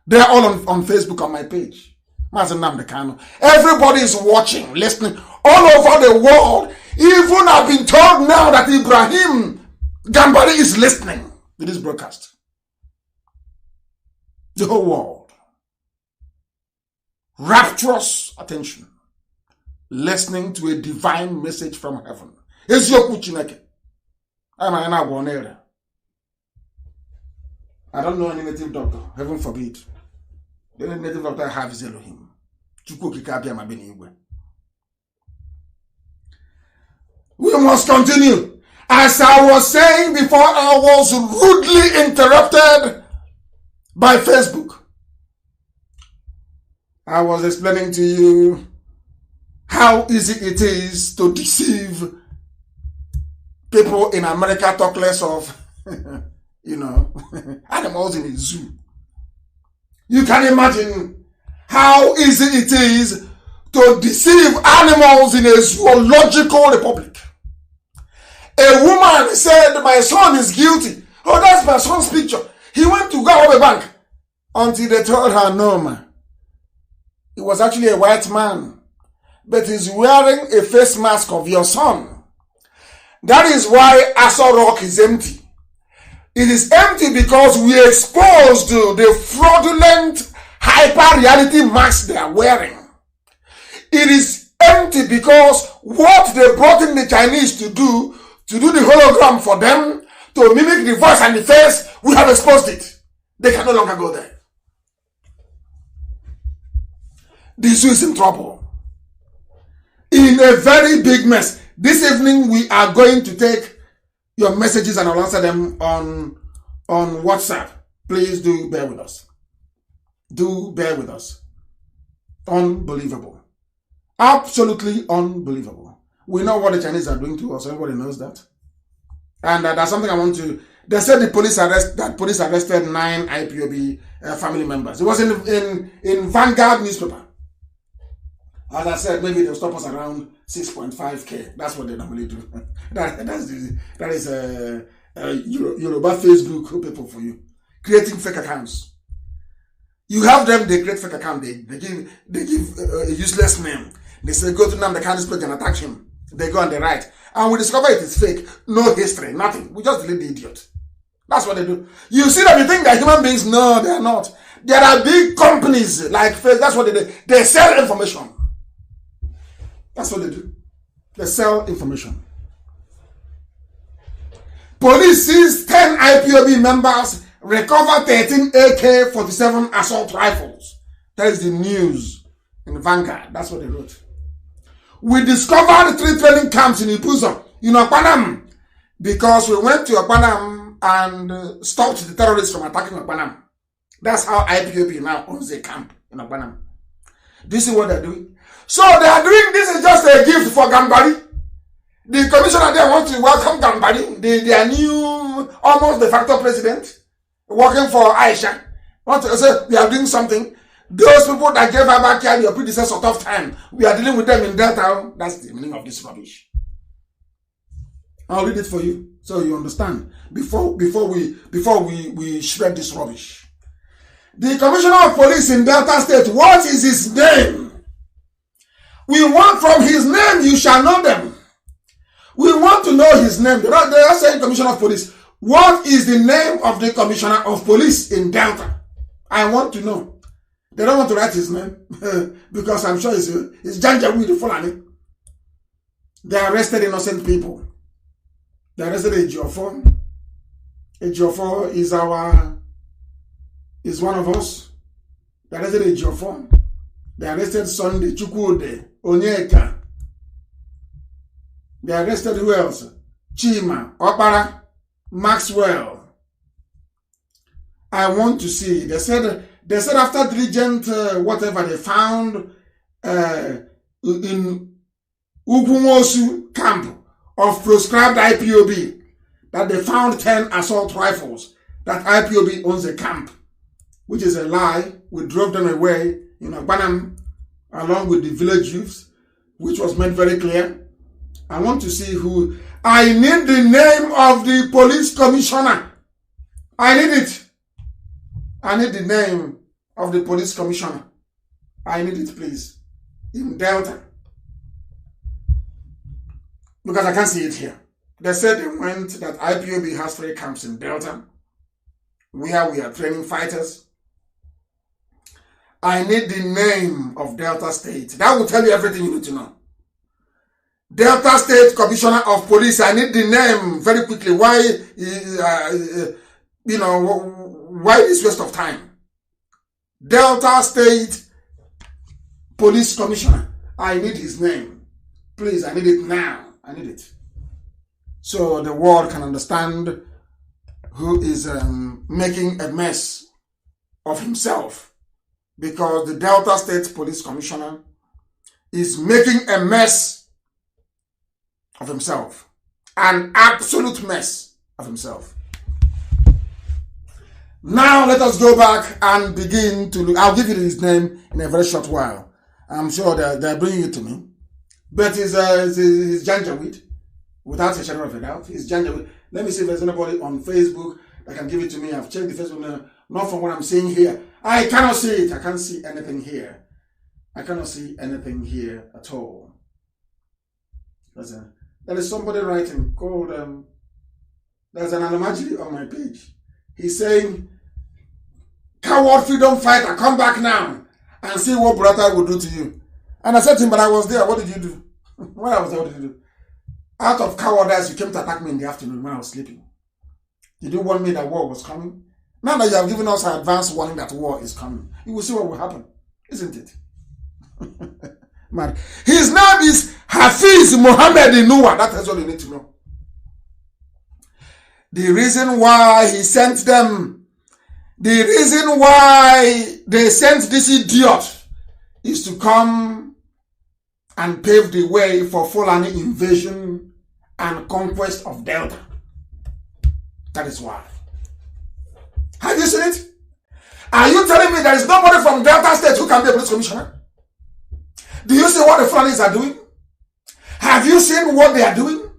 They are all on Facebook on my page. Nnamdi Kanu. Everybody is watching, listening. All over the world. Even I've been told now that Ibrahim Gambari is listening to this broadcast. The whole world. Rapturous attention. Listening to a divine message from heaven. I don't know any native doctor. Heaven forbid. The only native doctor I have is Elohim. We must continue. As I was saying before, I was rudely interrupted by Facebook. I was explaining to you how easy it is to deceive people in America. Talk less of, animals in a zoo. You can imagine how easy it is to deceive animals in a zoological republic. A woman said, my son is guilty. Oh, that's my son's picture. He went to go rob a bank. Until they told her, no, man. He was actually a white man. But he's wearing a face mask of your son. That is why Aso Rock is empty. It is empty because we exposed the fraudulent hyper-reality mask they are wearing. It is empty because what they brought in the Chinese to do the hologram for them, to mimic the voice and the face, we have exposed it. They can no longer go there. The zoo is in trouble. In a very big mess. This evening we are going to take your messages and I'll answer them on WhatsApp. Please do bear with us. Do bear with us. Unbelievable. Absolutely unbelievable. We know what the Chinese are doing to us. Everybody knows that. And that's something I want to... They said the police arrested 9 IPOB family members. It was in Vanguard newspaper. As I said, maybe they'll stop us around 6.5K. That's what they normally do. that is Yoruba Facebook people for you. Creating fake accounts. You have them, they create fake account. They give a useless name. They say, go to Nnamdi Kanu's page and attack him. They go and they write. And we discover it is fake. No history, nothing. We just delete the idiot. That's what they do. You see that you think they're human beings? No, they are not. There are big companies like Facebook. That's what they do. They sell information. That's what they do. They sell information. Police seized 10 IPOB members, recover 13 AK-47 assault rifles. That is the news in Vanguard. That's what they wrote. We discovered 3 training camps in Ipuzo, in Okpanam, because we went to Okpanam and stopped the terrorists from attacking Okpanam. That's how IPOB now owns a camp in Okpanam. Do you see what they're doing? So they are doing this is just a gift for Gambari. The commissioner there wants to welcome Gambari, their new, almost de facto president, working for Aisha. Want to say we are doing something. Those people that gave her back here your predecessor tough time, we are dealing with them in Delta. That's the meaning of this rubbish. I'll read it for you so you understand. Before we shred this rubbish. The Commissioner of Police in Delta State, what is his name? We want from his name, you shall know them. We want to know his name. They are saying Commissioner of Police. What is the name of the commissioner of police in Delta? I want to know. They don't want to write his name because I'm sure it's Janjaweed Fulani. They arrested innocent people. They arrested Ejiofor. Ejiofor is one of us. They arrested Ejiofor. They arrested Sunday Chukwude, Onyeka. They arrested who else? Chima, Opara, Maxwell. I want to see. They said after diligent whatever they found in Ugumosu camp of proscribed IPOB, that they found 10 assault rifles, that IPOB owns a camp, which is a lie. We drove them away in Agbanam along with the village youths, which was made very clear. I want to see who. I need the name of the police commissioner. I need it. I need the name of the police commissioner. I need it, please. In Delta. Because I can't see it here. They said they went that IPOB has 3 camps in Delta where we are training fighters. I need the name of Delta State. That will tell you everything you need to know. Delta State Commissioner of Police. I need the name very quickly. Why, why this waste of time? Delta State Police Commissioner. I need his name. Please, I need it now. I need it. So the world can understand who is making a mess of himself. Because the Delta State Police Commissioner is making a mess of himself. An absolute mess of himself. Now let us go back and begin to look. I'll give you his name in a very short while. I'm sure they're bringing it to me. But he's Janjaweed. Without a shadow of a doubt. He's Janjaweed. Let me see if there's anybody on Facebook that can give it to me. I've checked the Facebook now. Not from what I'm seeing here. I cannot see it. I can't see anything here. I cannot see anything here at all. There is somebody writing called, there's an Alamajiri on my page. He's saying, coward freedom fighter, come back now and see what Burata will do to you. And I said to him, but I was there. What did you do? When I was there, what did you do? Out of cowardice, you came to attack me in the afternoon when I was sleeping. Did you warn me that war was coming? Now that you have given us an advance warning that war is coming, you will see what will happen, isn't it? Man, his name is Hafiz Mohammed Inua. That is all you need to know. The reason why he sent them, the reason why they sent this idiot is to come and pave the way for Fulani invasion and conquest of Delta. That is why. Have you seen it? Are you telling me there is nobody from Delta State who can be a police commissioner? Do you see what the Fulanis are doing? Have you seen what they are doing?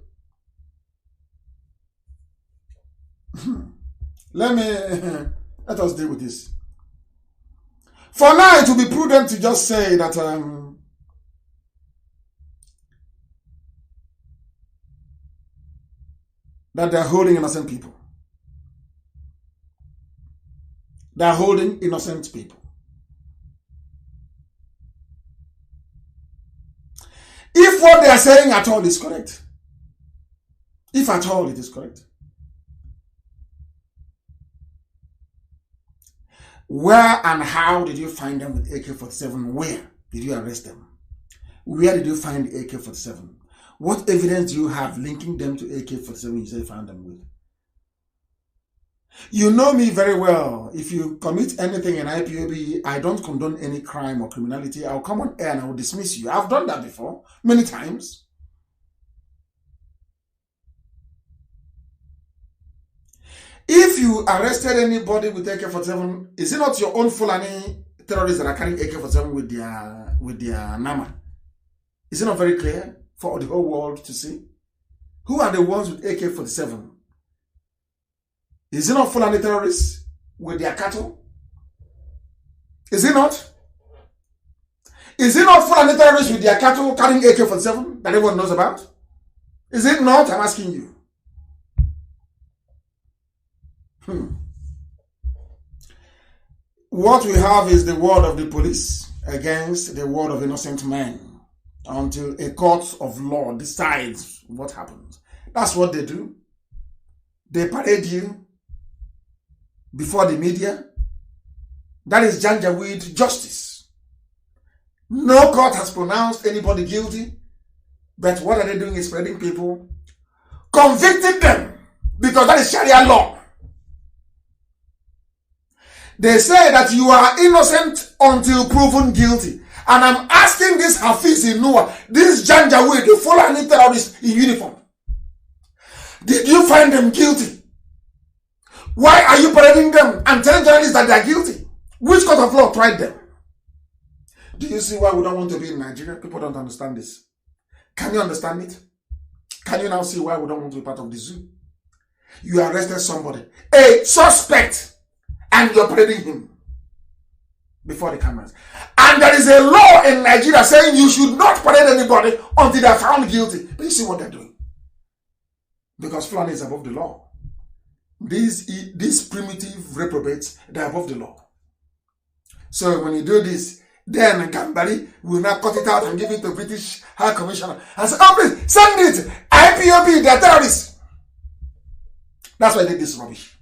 Let us deal with this. For now, it will be prudent to just say that that they are holding innocent people. They are holding innocent people. If what they are saying at all is correct, if at all it is correct, where and how did you find them with AK-47? Where did you arrest them? Where did you find the AK-47? What evidence do you have linking them to AK-47 you say you found them with? You know me very well. If you commit anything in IPOB, I don't condone any crime or criminality. I'll come on air and I will dismiss you. I've done that before, many times. If you arrested anybody with AK-47, is it not your own Fulani terrorists that are carrying AK-47 with their Nama? Is it not very clear for the whole world to see? Who are the ones with AK-47? Is it not Fulani terrorists with their cattle? Is it not? Is it not Fulani terrorists with their cattle carrying AK-47 that everyone knows about? Is it not? I'm asking you. What we have is the word of the police against the word of innocent men until a court of law decides what happens. That's what they do. They parade you before the media. That is Janjaweed justice. No court has pronounced anybody guilty, but what are they doing is parading people, convicting them, because that is Sharia law. They say that you are innocent until proven guilty. And I'm asking this Hafiz in Noah, this Janjaweed, the Fulani terrorists in uniform, did you find them guilty? Why are you parading them and telling journalists that they are guilty? Which court of law tried them? Do you see why we don't want to be in Nigeria? People don't understand this. Can you understand it? Can you now see why we don't want to be part of the zoo? You arrested somebody, a suspect, and you're parading him before the cameras. And there is a law in Nigeria saying you should not parade anybody until they are found guilty. But you see what they're doing? Because Fulani is above the law. These primitive reprobates, they're above the law. So when you do this, then Gambari will now cut it out and give it to British High Commissioner and say, oh please, send it. IPOB, they're terrorists. That's why they did this rubbish.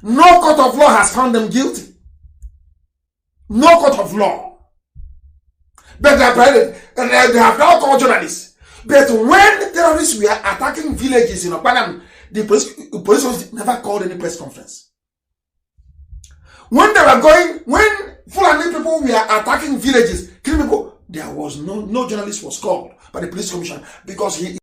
No court of law has found them guilty. No court of law. But they have now called journalists. But when terrorists were attacking villages in Okpanam, the police never called any press conference. When Fulani people were attacking villages, killing people, there was no journalist was called by the police commission because he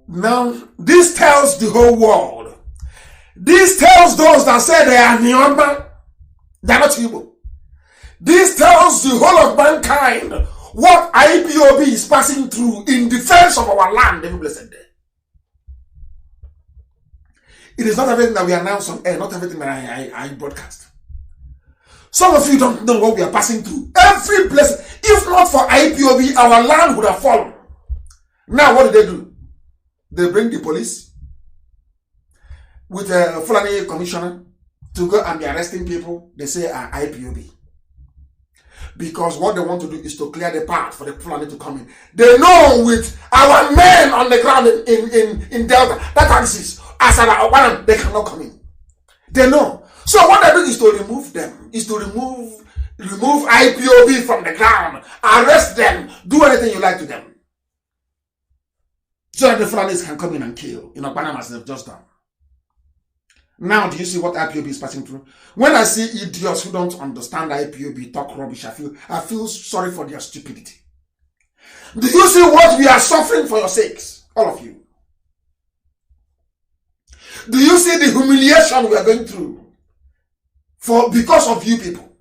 Now, this tells the whole world. This tells those that say they are Nyamba, they are not Igbo. This tells the whole of mankind what IPOB is passing through in defense of our land every blessed day. It is not everything that we announce on air, not everything that I broadcast. Some of you don't know what we are passing through. Every blessing, if not for IPOB, our land would have fallen. Now, what do? They bring the police with a Fulani commissioner to go and be arresting people. They say are IPOB. Because what they want to do is to clear the path for the Fulani to come in. They know with our men on the ground in Delta, that axis, as they cannot come in. They know. So what they do is to remove them, is to remove IPOB from the ground, arrest them, do anything you like to them. So that the Fulanis can come in and kill, Okpanam as they've just done. Now, do you see what IPOB is passing through? When I see idiots who don't understand IPOB talk rubbish, I feel sorry for their stupidity. Do you see what we are suffering for your sakes? All of you. Do you see the humiliation we are going through because of you people?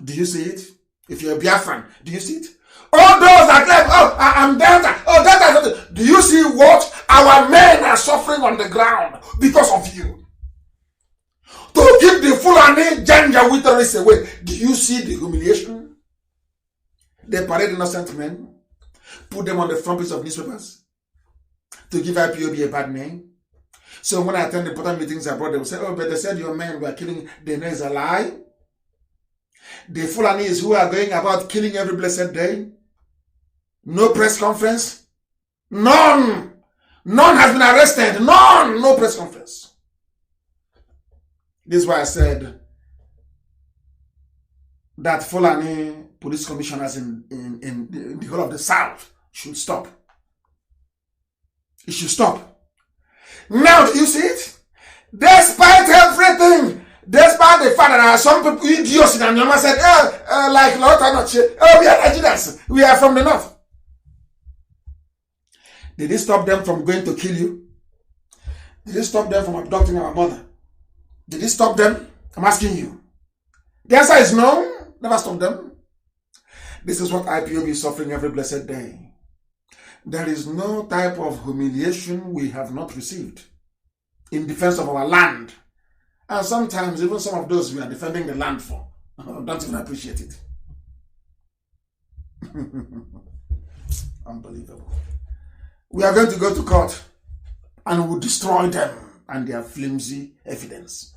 Do you see it? If you're a Biafran, do you see it? All those that claim, oh, I'm Delta, oh, Delta. Do you see what our men are suffering on the ground because of you? To keep the Fulani Janjaweed terrorists away. Do you see the humiliation? They parade innocent men, put them on the front page of newspapers to give IPOB a bad name. So when I attend the important meetings abroad, they will say, oh, but they said your men were killing. They know it's a lie. The Fulanis who are going about killing every blessed day. No press conference. None. None has been arrested. None. No press conference. This is why I said that Fulani police commissioners in the whole of the South should stop. It should stop. Now, do you see it? Despite everything, despite the fact that there are some people, idiots in Anyama said, like Lotanoche, we are Nigerians. We are from the north. Did it stop them from going to kill you? Did it stop them from abducting our mother? Did it stop them? I'm asking you. The answer is no. never stop them. This is what IPOB is suffering every blessed day. There is no type of humiliation we have not received in defense of our land. And sometimes even some of those we are defending the land for don't even appreciate it. Unbelievable. We are going to go to court and we'll destroy them and their flimsy evidence.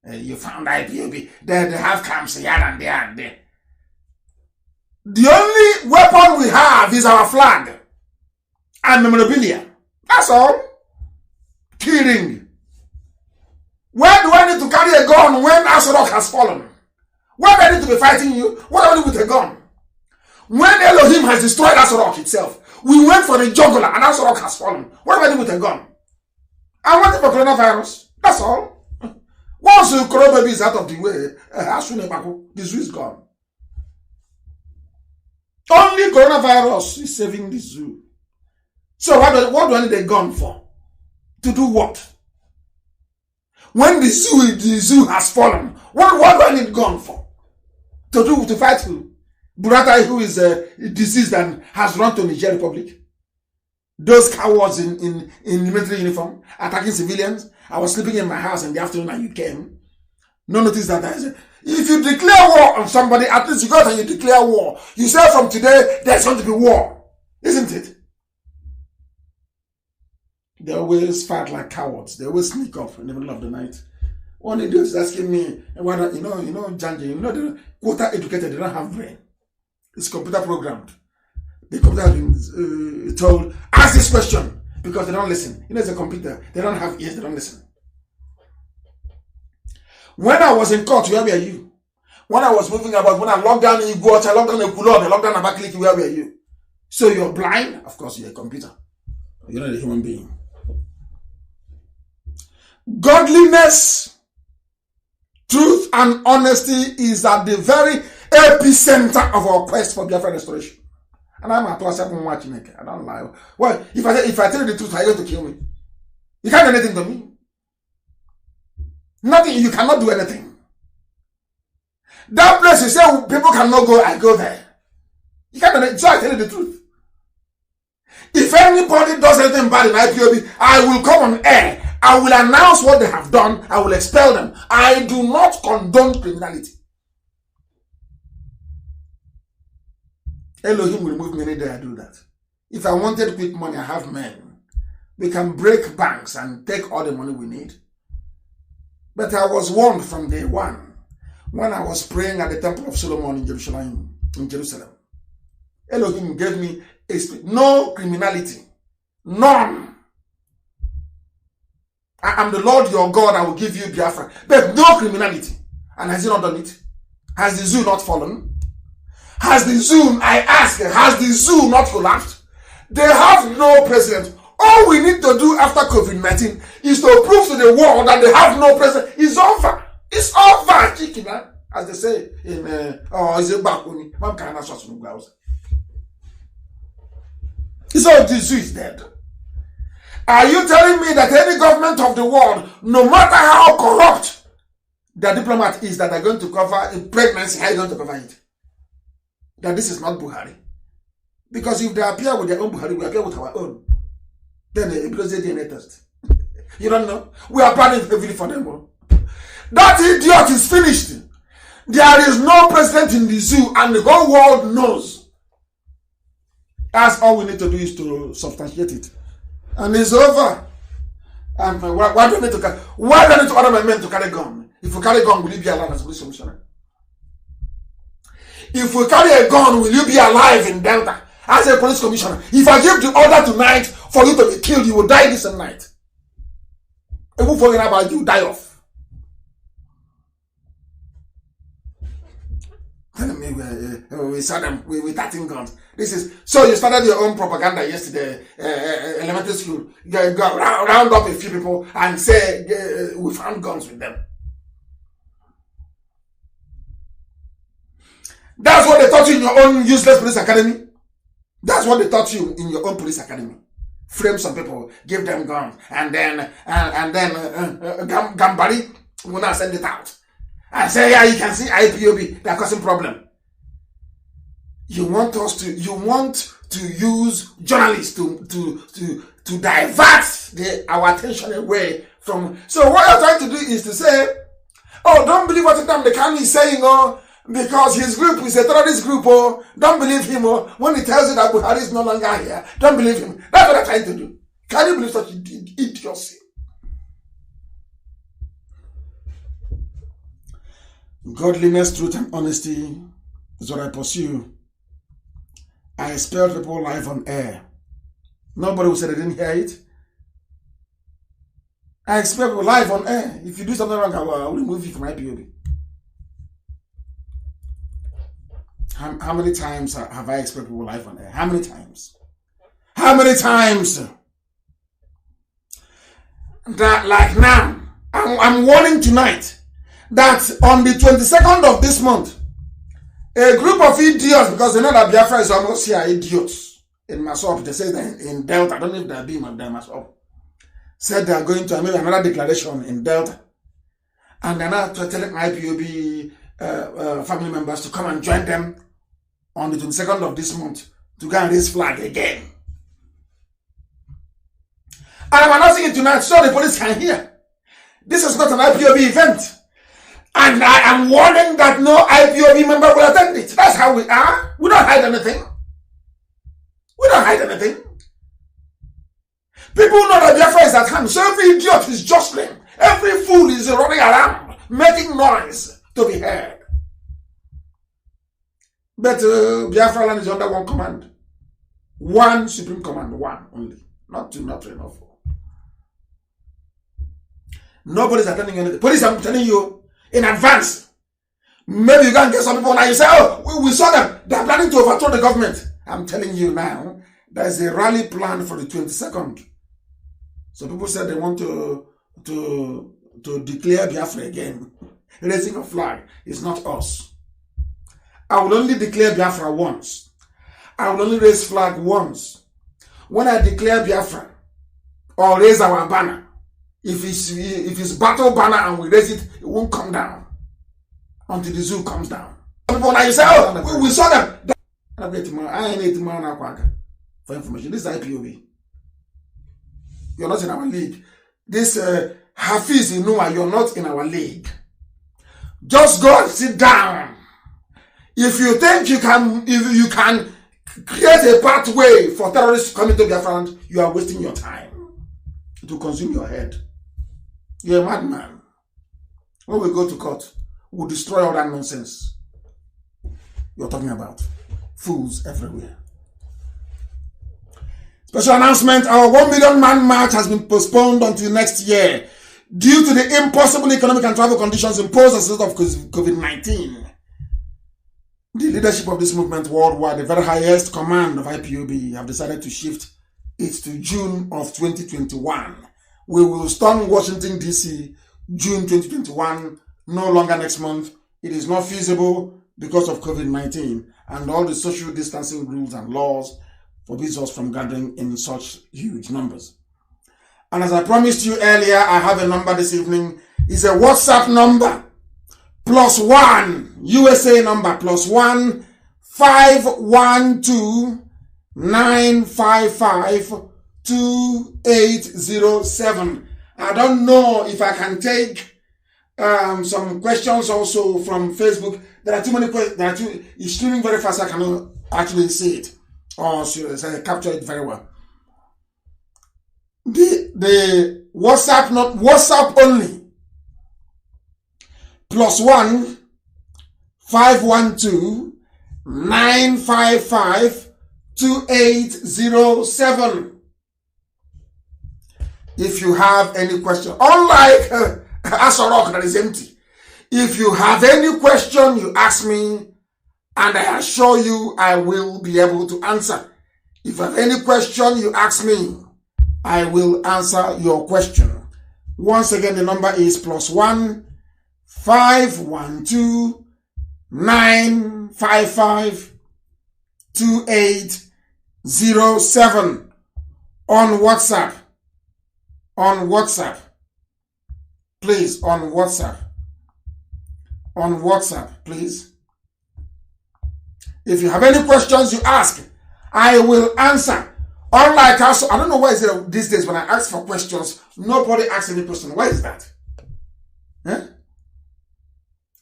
You found IPOB. They have camps here and there and there. The only weapon we have is our flag and memorabilia. That's all. Killing. Where do I need to carry a gun when Asorok has fallen? Where do I need to be fighting you? What do I do with a gun? When Elohim has destroyed Asorok itself, we went for the jugular and Asorok has fallen. What do I do with a gun? I'm waiting for coronavirus. That's all. Once the corona baby is out of the way, the zoo is gone. Only coronavirus is saving the zoo. So what do I need a gun for? To do what? When the zoo has fallen, what do I need a gun for? To fight who? Buratai, who is diseased and has run to Niger Republic. Those cowards in military uniform attacking civilians. I was sleeping in my house in the afternoon and you came. No notice that I said, if you declare war on somebody, at least you go out and you declare war. You say from today, there's going to be war. Isn't it? They always fight like cowards. They always sneak up in the middle of the night. One idiot is asking me, whether, Janji, they're quota educated, they don't have brain. It's computer programmed. The computer has been told, ask this question, because they don't listen. It's a computer. They don't have ears, they don't listen. When I was in court, where were you? When I was moving about, when I locked down in Igbo, I locked down in Kulon, I locked down in Abakaliki, where were you? So you're blind? Of course, you're a computer. You're not a human being. Godliness, truth, and honesty is at the very epicenter of our quest for Biafra restoration. And I'm at watching it. I don't lie. Well, if I tell you the truth, are you going to kill me? You can't do anything to me. Nothing. You cannot do anything. That place you say people cannot go, I go there. You can't do anything. So I tell you the truth. If anybody does anything bad in IPOB, I will come on air. I will announce what they have done. I will expel them. I do not condone criminality. Elohim will remove me any day I do that. If I wanted quick money, I have men. We can break banks and take all the money we need. But I was warned from day one when I was praying at the Temple of Solomon in Jerusalem. Elohim gave me a spirit. No criminality. None. I am the Lord your God. I will give you Biafra. But no criminality. And has he not done it? Has the zoo not fallen? Has the zoo, I ask, has the zoo not collapsed? They have no president. All we need to do after COVID-19 is to prove to the world that they have no president. It's over. It's over, chicken, as they say in, is it back when me? So the zoo is dead. Are you telling me that any government of the world, no matter how corrupt their diplomat is, that they're going to cover a pregnancy, how are you going to cover it? That this is not Buhari. Because if they appear with their own Buhari, we appear with our own. Then it goes a DNA test. You don't know? We are planning heavily for them. That idiot is finished. There is no president in the zoo and the whole world knows. That's all we need to do is to substantiate it. And it's over. And why do I need to order my men to carry gun? If you carry gun, will you be alive as a police commissioner? If we carry a gun, will you be alive in Delta as a police commissioner? If I give the order tonight for you to be killed, you will die this night. If we forget about you, die off. We saw them with 13 guns. This is so you started your own propaganda yesterday, elementary school. Go round up a few people and say we found guns with them. That's what they taught you in your own useless police academy. That's what they taught you in your own police academy. Frame some people, give them guns, and then Gambari will not send it out. and say, yeah, you can see IPOB, they're causing problem. You want to use journalists to divert our attention away from. So what you're trying to do is to say, oh, don't believe what Nnamdi Kanu is saying, oh, because his group is a terrorist group, oh, don't believe him, oh, when he tells you that Buhari is no longer here, don't believe him. That's what I'm trying to do. Can you believe such idiocy? Godliness, truth, and honesty is what I pursue. I expel people live on air. Nobody will say they didn't hear it. I expel people live on air. If you do something wrong, I will remove you from IPOB. How many times have I expelled people live on air? How many times? How many times? That, like now, I'm warning tonight that on the 22nd of this month, a group of idiots, because they know that Biafra is almost here, idiots. In Masop, they say that in Delta, I don't know if they're being on Masop, said they are going to make another declaration in Delta. And they're now telling IPOB family members to come and join them on the 22nd of this month to go and raise flag again. And I'm announcing it tonight so the police can hear. This is not an IPOB event. And I am warning that no IPOB member will attend it. That's how we are. We don't hide anything. We don't hide anything. People know that Biafra is at hand. So every idiot is jostling. Every fool is running around, making noise to be heard. But Biafra land is under one command. One supreme command. One only. Not two, not three, not four. Nobody's attending anything. Police, I'm telling you, in advance. Maybe you can get some people now. You say, oh, we saw them. They're planning to overthrow the government. I'm telling you now, there's a rally planned for the 22nd. So people said they want to declare Biafra again. Raising a flag is not us. I will only declare Biafra once. I will only raise flag once. When I declare Biafra or raise our banner, if it's battle banner and we raise it, it won't come down until the zoo comes down. People now you say, oh, we saw them. I ain't tomorrow for information. This is IPOB. You're not in our league. This Hafiz Inua, you're not in our league. Just go and sit down. If you think you can create a pathway for terrorists coming to Biafra, you are wasting your time. It will consume your head. You're a madman. When we go to court, we'll destroy all that nonsense you're talking about. Fools everywhere. Special announcement, our 1 million man march has been postponed until next year due to the impossible economic and travel conditions imposed as a result of COVID-19. The leadership of this movement worldwide, the very highest command of IPOB, have decided to shift it to June of 2021. We will storm Washington, D.C. June 2021, no longer next month. It is not feasible because of COVID-19 and all the social distancing rules and laws forbids us from gathering in such huge numbers. And as I promised you earlier, I have a number this evening. It's a WhatsApp number. +1 USA number +1 512 955 2807. I don't know if I can take some questions also from Facebook. There are too many questions. It's streaming very fast. I cannot actually see it or capture it very well. The WhatsApp, not WhatsApp only. +1 512 955 2807. If you have any question, unlike Asorok that is empty, if you have any question, you ask me, and I assure you I will be able to answer. If you have any question, you ask me, I will answer your question. Once again, the number is +1 512 955 2807 on WhatsApp. On WhatsApp. Please, on WhatsApp. on WhatsApp, please. If you have any questions you ask, I will answer. Unlike us, I don't know why is it these days when I ask for questions, nobody asks any question. Why is that? Eh?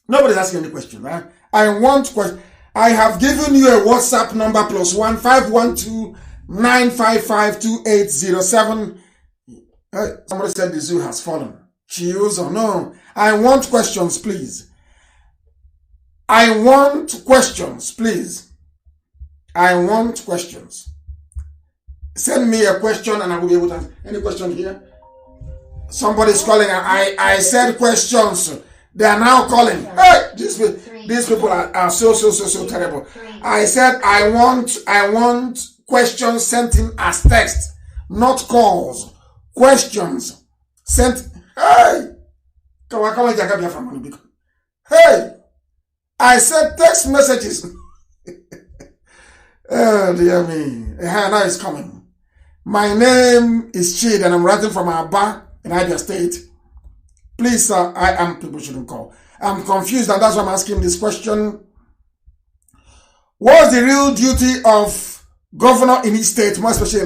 Nobody's asking any question, right? I want question. I have given you a WhatsApp number +1 512 955 2807. Somebody said the zoo has fallen. Cheers or no? I want questions, please. I want questions, please. I want questions. Send me a question and I will be able to answer. Any question here? Somebody's calling. I said questions. They are now calling. Hey, these people are so terrible. I said I want questions sent in as text, not calls. Questions sent. Hey, hey, I said text messages. Oh dear me. Now it's coming. My name is Chid and I'm writing from Aba in Abia State. Please, sir, people shouldn't call. I'm confused and that's why I'm asking this question. What's the real duty of governor in each state, more especially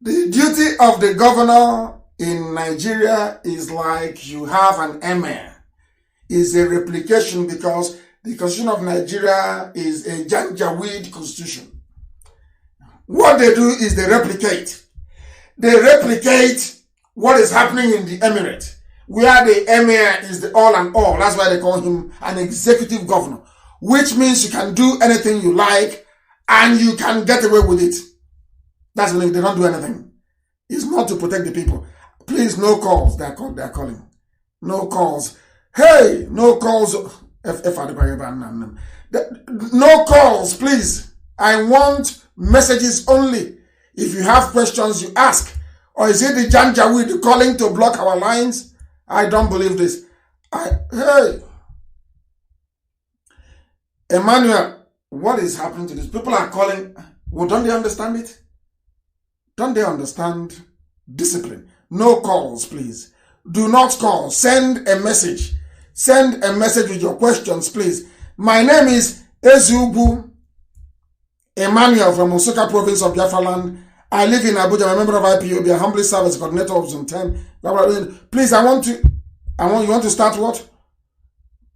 the duty of the governor in Nigeria is like you have an emir. Is a replication because the constitution of Nigeria is a Janjaweed constitution. What they do is they replicate. They replicate what is happening in the emirate, where the emir is the all and all. That's why they call him an executive governor, which means you can do anything you like and you can get away with it. That's when they don't do anything. It's not to protect the people. Please, no calls. They're calling. No calls. Hey, no calls. No calls, please. I want messages only. If you have questions, you ask. Or is it the Janjaweed calling to block our lines? I don't believe this. Hey. Emmanuel, what is happening to this? People are calling. Well, don't they understand it? Don't they understand discipline? No calls, please. Do not call. Send a message. Send a message with your questions, please. My name is Ezubu Emmanuel from Nsukka province of Biafra land. I live in Abuja. I'm a member of IPOB. I humbly serve as coordinator of Zone 10. Please, you want to start what?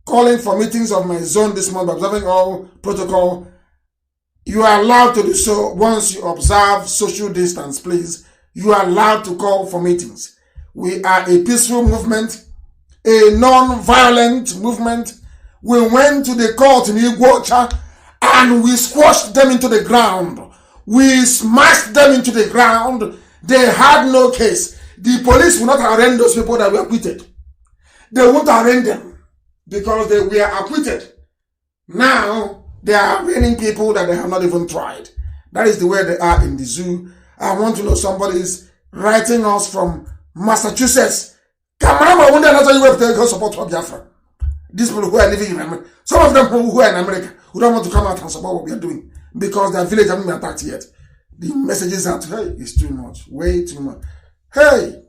Calling for meetings of my zone this month, observing all protocol. You are allowed to do so once you observe social distance, please. You are allowed to call for meetings. We are a peaceful movement, a non-violent movement. We went to the court in Iguacha and we squashed them into the ground. We smashed them into the ground. They had no case. The police will not arraign those people that were acquitted. They won't arraign them because they were acquitted. Now, they are arraigning people that they have not even tried. That is the way they are in the zoo. I want to know somebody is writing us from Massachusetts. Kamarama, wonder not you have to go support for Biafra. These people who are living in America, some of them who are in America, who don't want to come out and support what we are doing because their village haven't been attacked yet. The messages are, hey, it's too much, way too much. Hey,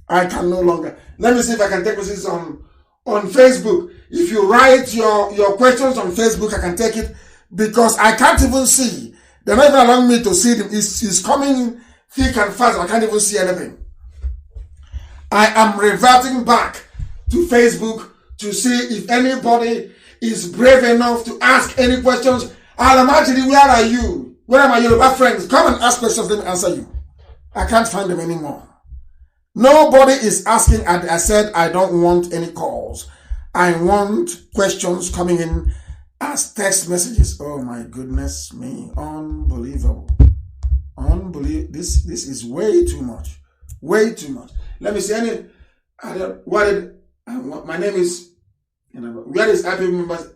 I can no longer. Let me see if I can take messages on Facebook. If you write your questions on Facebook, I can take it because I can't even see. They're not even allowing me to see them. It's coming thick and fast. I can't even see anything. I am reverting back to Facebook to see if anybody is brave enough to ask any questions. I'll imagine, where are you? Where are my Yoruba friends? Come and ask questions, let me answer you. I can't find them anymore. Nobody is asking. I said I don't want any calls. I want questions coming in as text messages. Oh my goodness me. Unbelievable. Unbelievable. This is way too much. Way too much. Let me see my name is, where is IPOB members?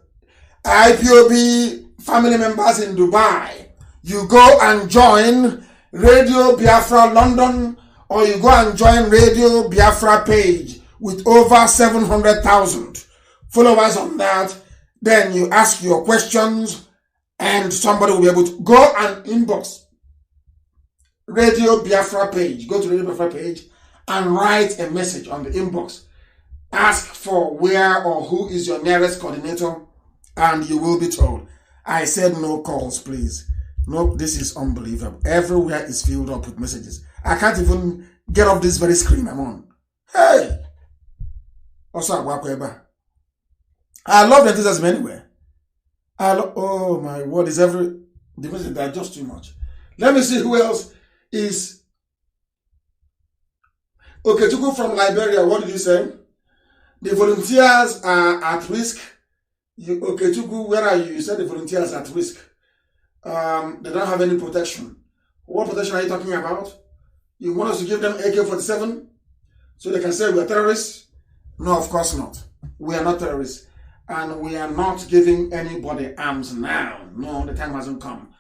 IPOB family members in Dubai. You go and join Radio Biafra London, or you go and join Radio Biafra page with over 700,000 followers on that. Then you ask your questions and somebody will be able to go and inbox Radio Biafra page. Go to Radio Biafra page and write a message on the inbox. Ask for where or who is your nearest coordinator, and you will be told. I said no calls, please. No, this is unbelievable. Everywhere is filled up with messages. I can't even get off this very screen I'm on. Hey! Also, I love the enthusiasm anywhere. Oh my word, the messages are just too much. Let me see who else is. Okay, to go from Liberia, what did you say? The volunteers are at risk. Okay, Chuku, where are you? You said the volunteers are at risk. They don't have any protection. What protection are you talking about? You want us to give them AK-47 so they can say we are terrorists? No, of course not. We are not terrorists. And we are not giving anybody arms now. No, the time hasn't come.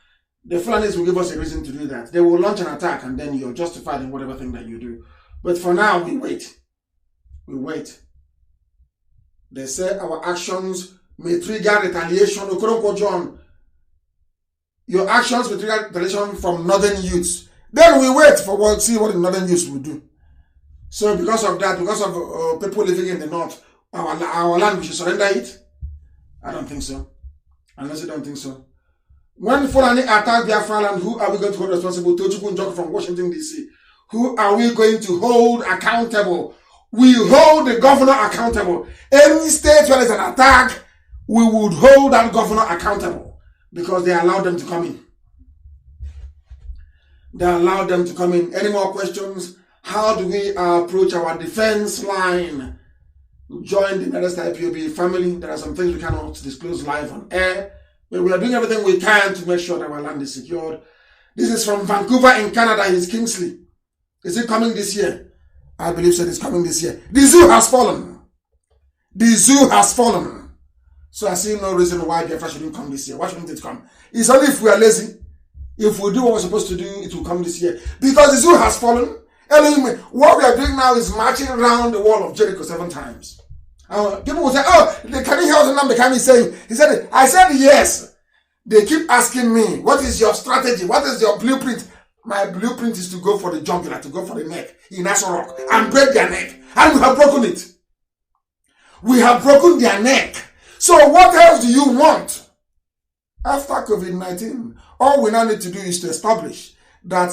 The Fulanis will give us a reason to do that. They will launch an attack and then you're justified in whatever thing that you do. But for now, we wait. We wait. They say our actions may trigger retaliation. John, your actions will trigger retaliation from northern youths. Then we wait for see what the northern youths will do. So because of that, because of people living in the north, our land, we should surrender it? I don't think so. Unless you don't think so. When Fulani attack Biafra land, who are we going to hold responsible? Tochukwu Njoku from Washington, D.C. Who are we going to hold accountable? We hold the governor accountable. Any state where there's an attack, we would hold that governor accountable because they allowed them to come in. They allowed them to come in. Any more questions? How do we approach our defense line? Join the nearest IPOB family. There are some things we cannot disclose live on air, but we are doing everything we can to make sure that our land is secured. This is from Vancouver in Canada. It's Kingsley. Is it coming this year? I believe so. It's coming this year. The zoo has fallen. The zoo has fallen. So I see no reason why Biafra shouldn't come this year. Why shouldn't it come? It's only if we are lazy. If we do what we're supposed to do, it will come this year. Because the zoo has fallen. What we are doing now is marching around the wall of Jericho 7 times. People will say, oh, can you hear what Nnamdi Kanu is saying? He said, I said yes. They keep asking me, what is your strategy? What is your blueprint? My blueprint is to go for the jugular, to go for the neck in Asorok and break their neck. And we have broken it. We have broken their neck. So what else do you want? After COVID-19, all we now need to do is to establish that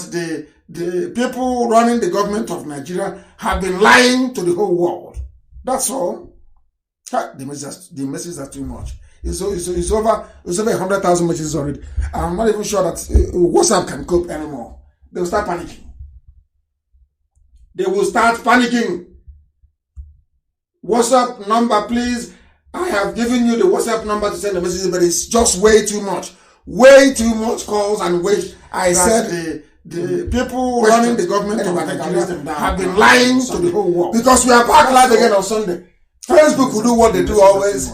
the people running the government of Nigeria have been lying to the whole world. That's all. The messages are too much. It's over 100,000 messages already. I'm not even sure that WhatsApp can cope anymore. They will start panicking. They will start panicking. WhatsApp number, please. I have given you the WhatsApp number to send the messages, but it's just way too much. Way too much calls and wait. I said the people running the government of Nigeria have been lying to the whole world. Because we are back live again on Sunday. Facebook will do what they do always.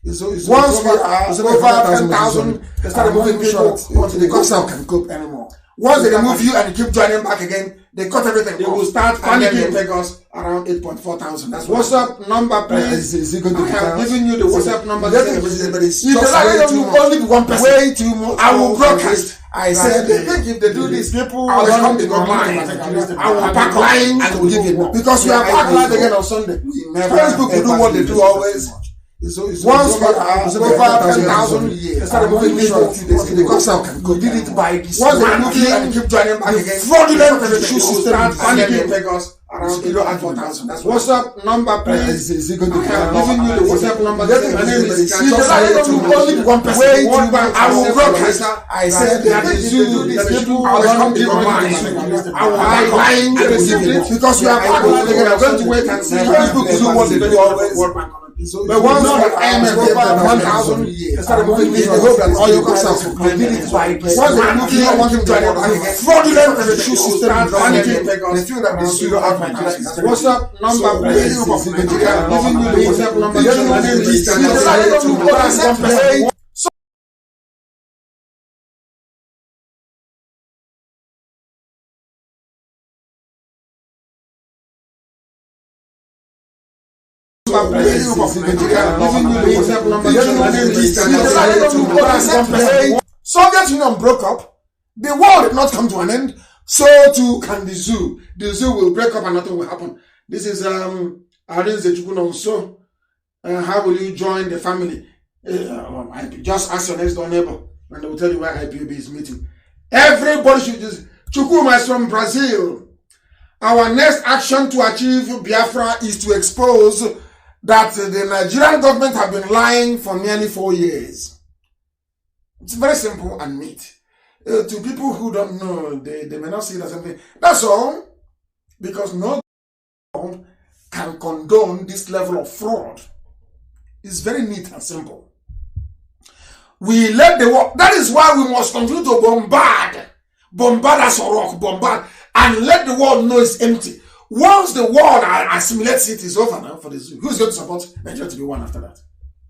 Once we are over 10,000, they start moving people onto the WhatsApp can cope anymore. Once they remove you and you keep joining back again, they cut everything. They will start panicking. Take us around 8,400. That's WhatsApp number, please. I have given you the WhatsApp number. Only one person. Way too much. I will broadcast. I said, if they do this, people will come to online. I will back lying and will give it. Because we are back live again on Sunday. Facebook will do what they do always. Once we are over 10,000, they started moving people onto the WhatsApp can go. Did it by this. Once they remove you and keep joining back again, fraudulent issue system panicking take us around 4,000. That's WhatsApp number, please. I have given you the WhatsApp number. My name is only one person. I will broadcast. I said that these people are come to online. I will buy lying because we are back again. We are going to wait and see. Facebook will do what they do always. But once I am over 1,000, they started moving me. They hope that all your WhatsApp will come. Once they move you, I want him to join again. Fraudulent issue system panicking. They feel that the studio out my class. WhatsApp number, please. I'm giving you the WhatsApp number. My name is Soviet Union broke up. The war did not come to an end. So too can the zoo. The zoo will break up and nothing will happen. This is How will you join the family? Just ask your next door neighbor and they will tell you where IPOB is meeting. Everybody should just. Chukuma is from Brazil. Our next action to achieve Biafra is to expose that the Nigerian government have been lying for nearly 4 years. It's very simple and neat. To people who don't know, they may not see it as something. That's all. Because no government can condone this level of fraud. It's very neat and simple. We let the war. That is why we must continue to bombard us or rock, bombard, and let the world know it's empty. Once the world assimilates it, it's over now for the zoo. Who's going to support Nigeria to be one after that?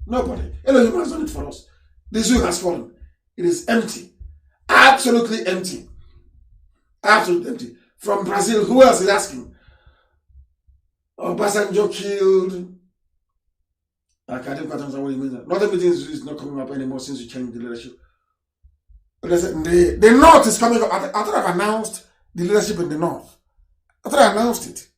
Nobody. Elohim has done it for us. The zoo has fallen. It is empty. Absolutely empty. Absolutely empty. From Brazil, who else is asking? Obasanjo killed. I can't understand what he means. Northern meeting is not coming up anymore since you changed the leadership. The North is coming up. I thought I've announced the leadership in the North. I thought I announced it.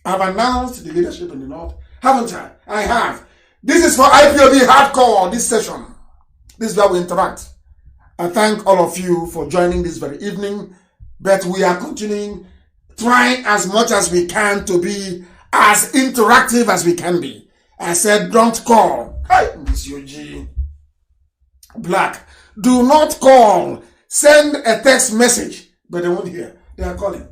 I've announced the leadership in the North. Haven't I? I have. This is for IPOB Hardcore, this session. This is where we interact. I thank all of you for joining this very evening. But we are continuing, trying as much as we can to be as interactive as we can be. I said, don't call. Hey, Miss UG. Black. Do not call. Send a text message. But they won't hear. They are calling.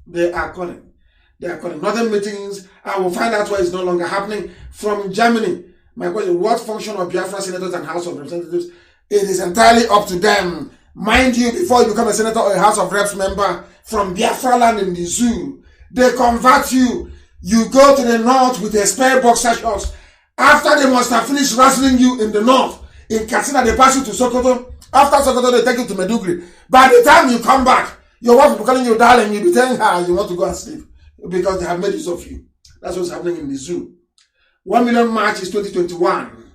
They are calling. They are calling. Northern meetings. I will find out why it's no longer happening. From Germany. My question, what function of Biafra senators and House of Representatives? It is entirely up to them. Mind you, before you become a senator or a House of Reps member from Biafra land in the zoo, they convert you. You go to the north with a spare boxer shorts. After they must have finished wrestling you in the north, in Katsina, they pass you to Sokoto. After Sokoto, they take you to Medugri. By the time you come back, your wife will be calling you darling. You'll be telling her you want to go and sleep because they have made use of you. That's what's happening in the zoo. 1 million March is 2021.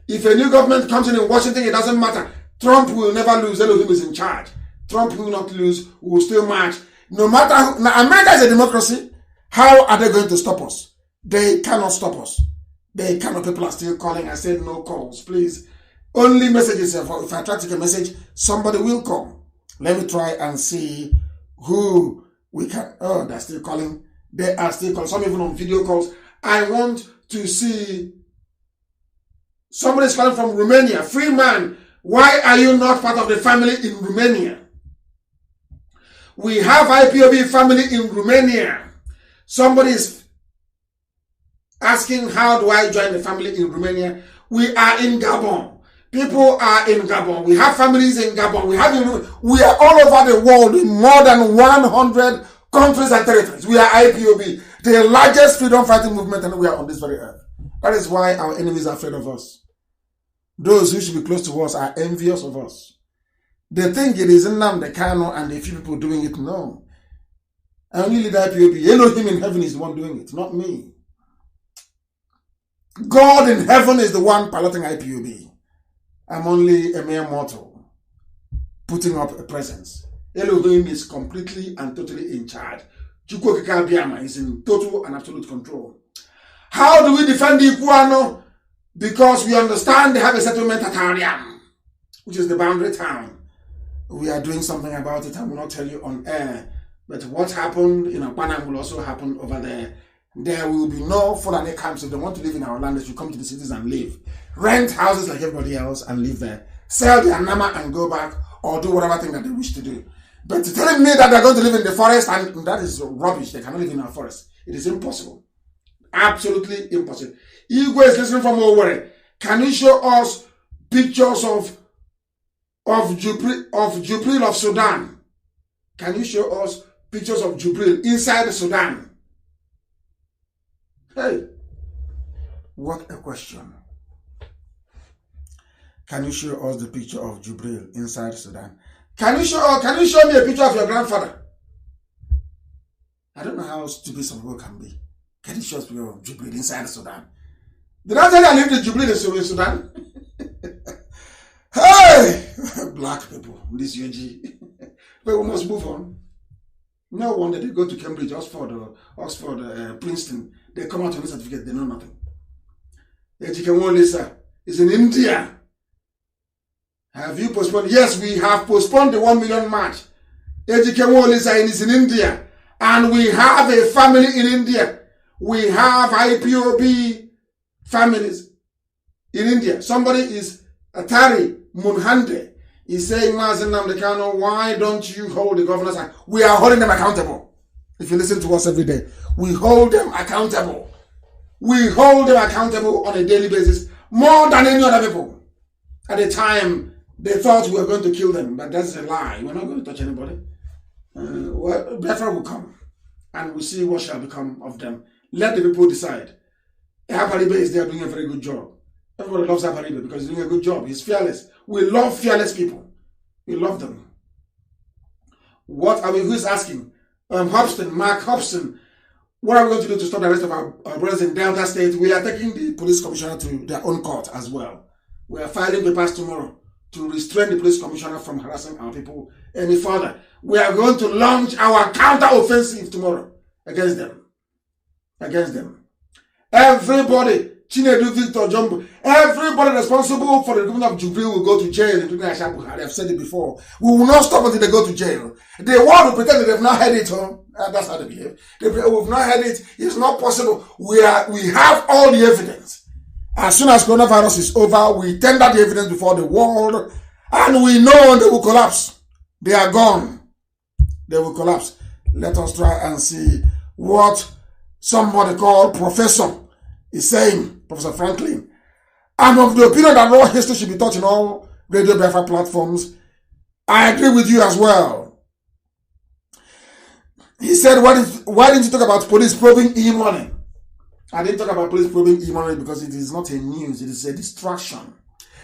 If a new government comes in Washington, it doesn't matter. Trump will never lose. Elohim is in charge. Trump will not lose. We will still march. No matter who. Now, America is a democracy. How are they going to stop us? They cannot stop us. They cannot. People are still calling. I said no calls, please. Only messages. If I try to take a message, somebody will come. Let me try and see who we can. Oh, they're still calling. They are still calling. Some even on video calls. I want to see. Somebody is calling from Romania. Free man. Why are you not part of the family in Romania? We have IPOB family in Romania. Somebody is asking, how do I join the family in Romania? We are in Gabon. People are in Gabon. We have families in Gabon. We are all over the world in more than 100 countries and territories. We are IPOB, the largest freedom fighting movement, and we are on this very earth. That is why our enemies are afraid of us. Those who should be close to us are envious of us. They think it is Nnamdi Kanu and a few people doing it. No. I only lead IPOB. Elohim in heaven is the one doing it, not me. God in heaven is the one piloting IPOB. I'm only a mere mortal putting up a presence. Elohim is completely and totally in charge. Chukwu Okike Abiama is in total and absolute control. How do we defend the Ikuano? Because we understand they have a settlement at Ariam, which is the boundary town. We are doing something about it. I will not tell you on air. But what happened in Akpanam will also happen over there. There will be no Fulani camps. If they want to live in our land, they should come to the cities and live. Rent houses like everybody else and live there. Sell their nama and go back or do whatever thing that they wish to do. But telling me that they're going to live in the forest, and that is rubbish. They cannot live in our forest. It is impossible. Absolutely impossible. Igwe is listening from Owerri. Can you show us pictures of Jubril of Sudan? Can you show us pictures of Jubril inside Sudan? Hey, what a question. Can you show us the picture of Jubril inside Sudan? Can you show me a picture of your grandfather? I don't know how stupid some people can be. Can you show us a picture of Jubril inside Sudan? Did I tell you I lived in Jubril in Sudan? Hey! Black people, this UG. But we must move on. No wonder they go to Cambridge, Oxford, Princeton. They come out with a certificate, they know nothing. Ejike Lisa is in India. Have you postponed? Yes, we have postponed the 1 million march. Ejike Lisa is in India. And we have a family in India. We have IPOB families in India. Somebody is Atari Munhande. He's saying, Nnamdi Kanu, why don't you hold the governors? We are holding them accountable. If you listen to us every day, we hold them accountable. We hold them accountable on a daily basis more than any other people. At the time, they thought we were going to kill them, but that's a lie. We're not going to touch anybody. Biafra will come, and we'll see what shall become of them. Let the people decide. Aparibe is there doing a very good job. Everybody loves Aparibe because he's doing a good job. He's fearless. We love fearless people. We love them. What are we? Who is asking? Mark Hobson. What are we going to do to stop the rest of our brothers in Delta State? We are taking the police commissioner to their own court as well. We are filing papers tomorrow to restrain the police commissioner from harassing our people any further. We are going to launch our counter-offensive tomorrow against them. Everybody, Chinedu, Victor, Jumbo, everybody responsible for the recruitment of Jubilee will go to jail, including Aisha Buhari. I've said it before. We will not stop until they go to jail. They want to pretend that they've not heard it, that's how they behave. We've not heard it. It's not possible. We have all the evidence. As soon as coronavirus is over, we tender the evidence before the world, and we know they will collapse. They are gone. They will collapse. Let us try and see what somebody called Professor is saying, Professor Franklin. I'm of the opinion that raw history should be taught in all Radio Biafra platforms. I agree with you as well. He said, why didn't you talk about police probing e-money? I didn't talk about police probing e-money because it is not a news, it is a distraction.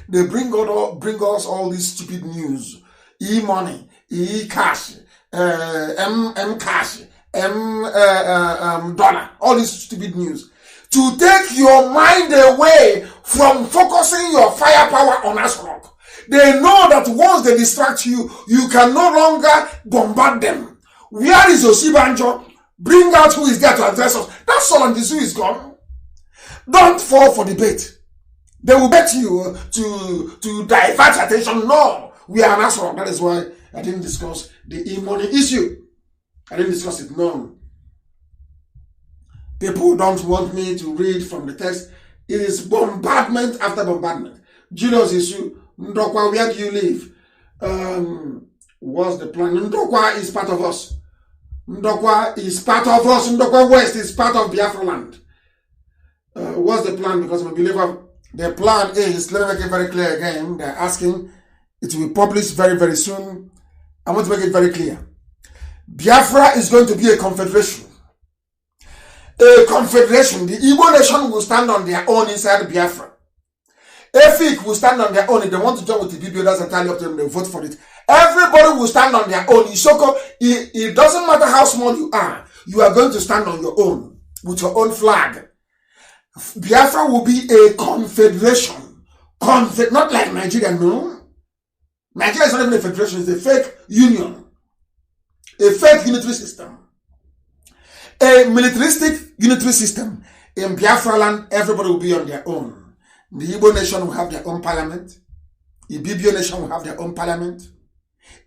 They bring us all these stupid news. E-money, e-cash, M-cash, dollar, all this stupid news. To take your mind away from focusing your firepower on Asrock. They know that once they distract you, you can no longer bombard them. Where is Osibanjo? Bring out who is there to address us. That's all, and the zoo is gone. Don't fall for the bait. They will bet you to divert attention. No, we are an Asrock. That is why I didn't discuss the e-money issue. I didn't discuss it. No. People don't want me to read from the text. It is bombardment after bombardment. Julius issue. Ndokwa, where do you live? What's the plan? Ndokwa is part of us. Ndokwa is part of us. Ndokwa West is part of Biafra land. What's the plan? Because I'm a believer. The plan is, let me make it very clear again. They're asking, it will be published very, very soon. I want to make it very clear. Biafra is going to be a confederation. A confederation. The Igbo nation will stand on their own inside Biafra. Efik will stand on their own. If they want to join with the BBO, that's entirely up to them. They vote for it. Everybody will stand on their own. Isoko, it doesn't matter how small you are going to stand on your own, with your own flag. Biafra will be a confederation. Not like Nigeria, no. Nigeria is not even a federation, it's a fake union. A fake unitary system. A militaristic unitary system. In Biafra land, everybody will be on their own. The Igbo nation will have their own parliament. The BBO nation will have their own parliament.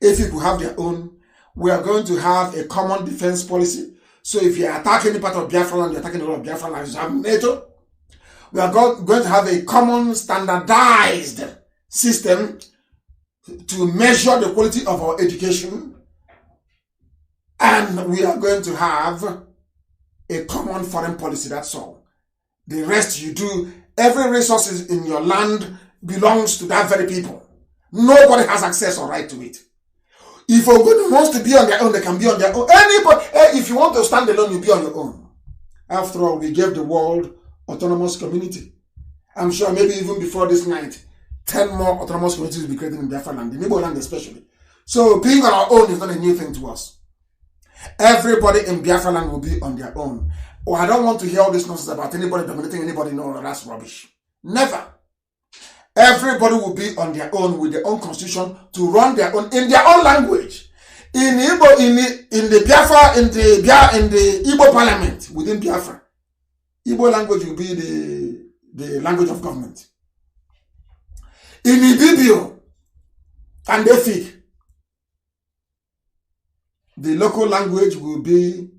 Efik will have their own. We are going to have a common defense policy. So if you attack any part of Biafra land, you're attacking a lot of Biafra land. You have NATO. We are going to have a common standardized system to measure the quality of our education. And we are going to have a common foreign policy, that's all. The rest you do, every resource in your land belongs to that very people. Nobody has access or right to it. If Ogun wants to be on their own, they can be on their own. Anybody, if you want to stand alone, you be on your own. After all, we gave the world autonomous community. I'm sure maybe even before this night, 10 more autonomous communities will be created in Biafra land, in Igbo land especially. So being on our own is not a new thing to us. Everybody in Biafra land will be on their own. Oh, I don't want to hear all this nonsense about anybody dominating anybody. No, that's rubbish. Never. Everybody will be on their own with their own constitution to run their own in their own language. In Igbo, in the Biafra, in the Igbo parliament within Biafra, Igbo language will be the language of government. In Ibibio and Efik, the local language will be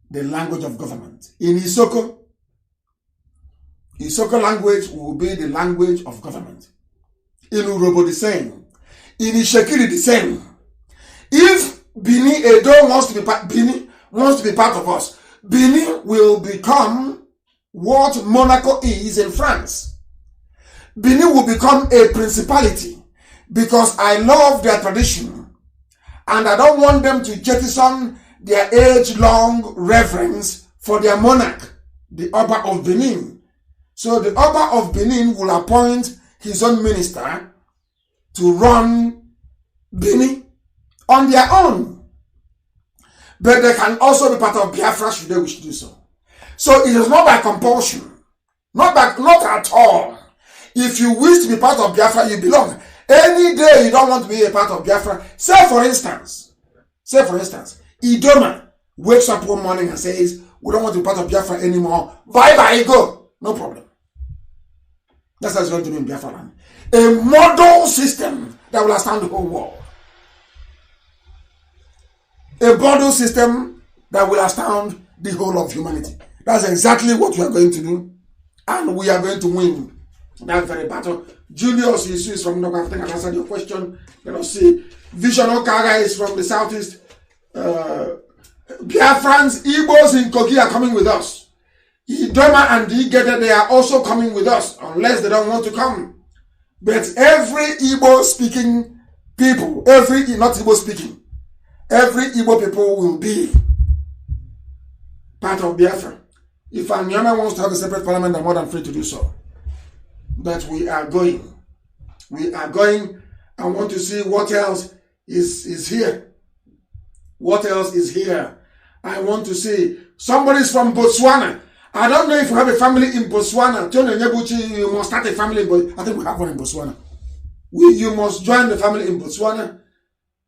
the language of government. In Isoko language will be the language of government. In Urobo, the same. In Ishekiri, the same. If Bini Edo wants to be part of us, Bini will become what Monaco is in France. Bini will become a principality because I love their tradition and I don't want them to jettison their age-long reverence for their monarch, the Oba of Benin. So the Oba of Benin will appoint his own minister to run Bini on their own. But they can also be part of Biafra should they wish to do so. So it is not by compulsion. Not at all. If you wish to be part of Biafra, you belong. Any day you don't want to be a part of Biafra, say for instance, Idoma wakes up one morning and says, we don't want to be part of Biafra anymore. Bye, go. No problem. That's how it's going to be in Biafra land. A model system that will astound the whole world. A model system that will astound the whole of humanity. That's exactly what we are going to do. And we are going to win that very battle. Julius Isu is from North Africa. I answered your question. Let us see. Vision Okaga is from the southeast. Biafrans, Igbos in Kogi are coming with us. Idoma and Igede, they are also coming with us, unless they don't want to come. But every Igbo speaking people, every Igbo people will be part of Biafra. If Anyama wants to have a separate parliament, I'm more than free to do so. But we are going. I want to see what else is here. What else is here? I want to see. Somebody's from Botswana. I don't know if you have a family in Botswana. You must start a family in Botswana. I think we have one in Botswana. You must join the family in Botswana.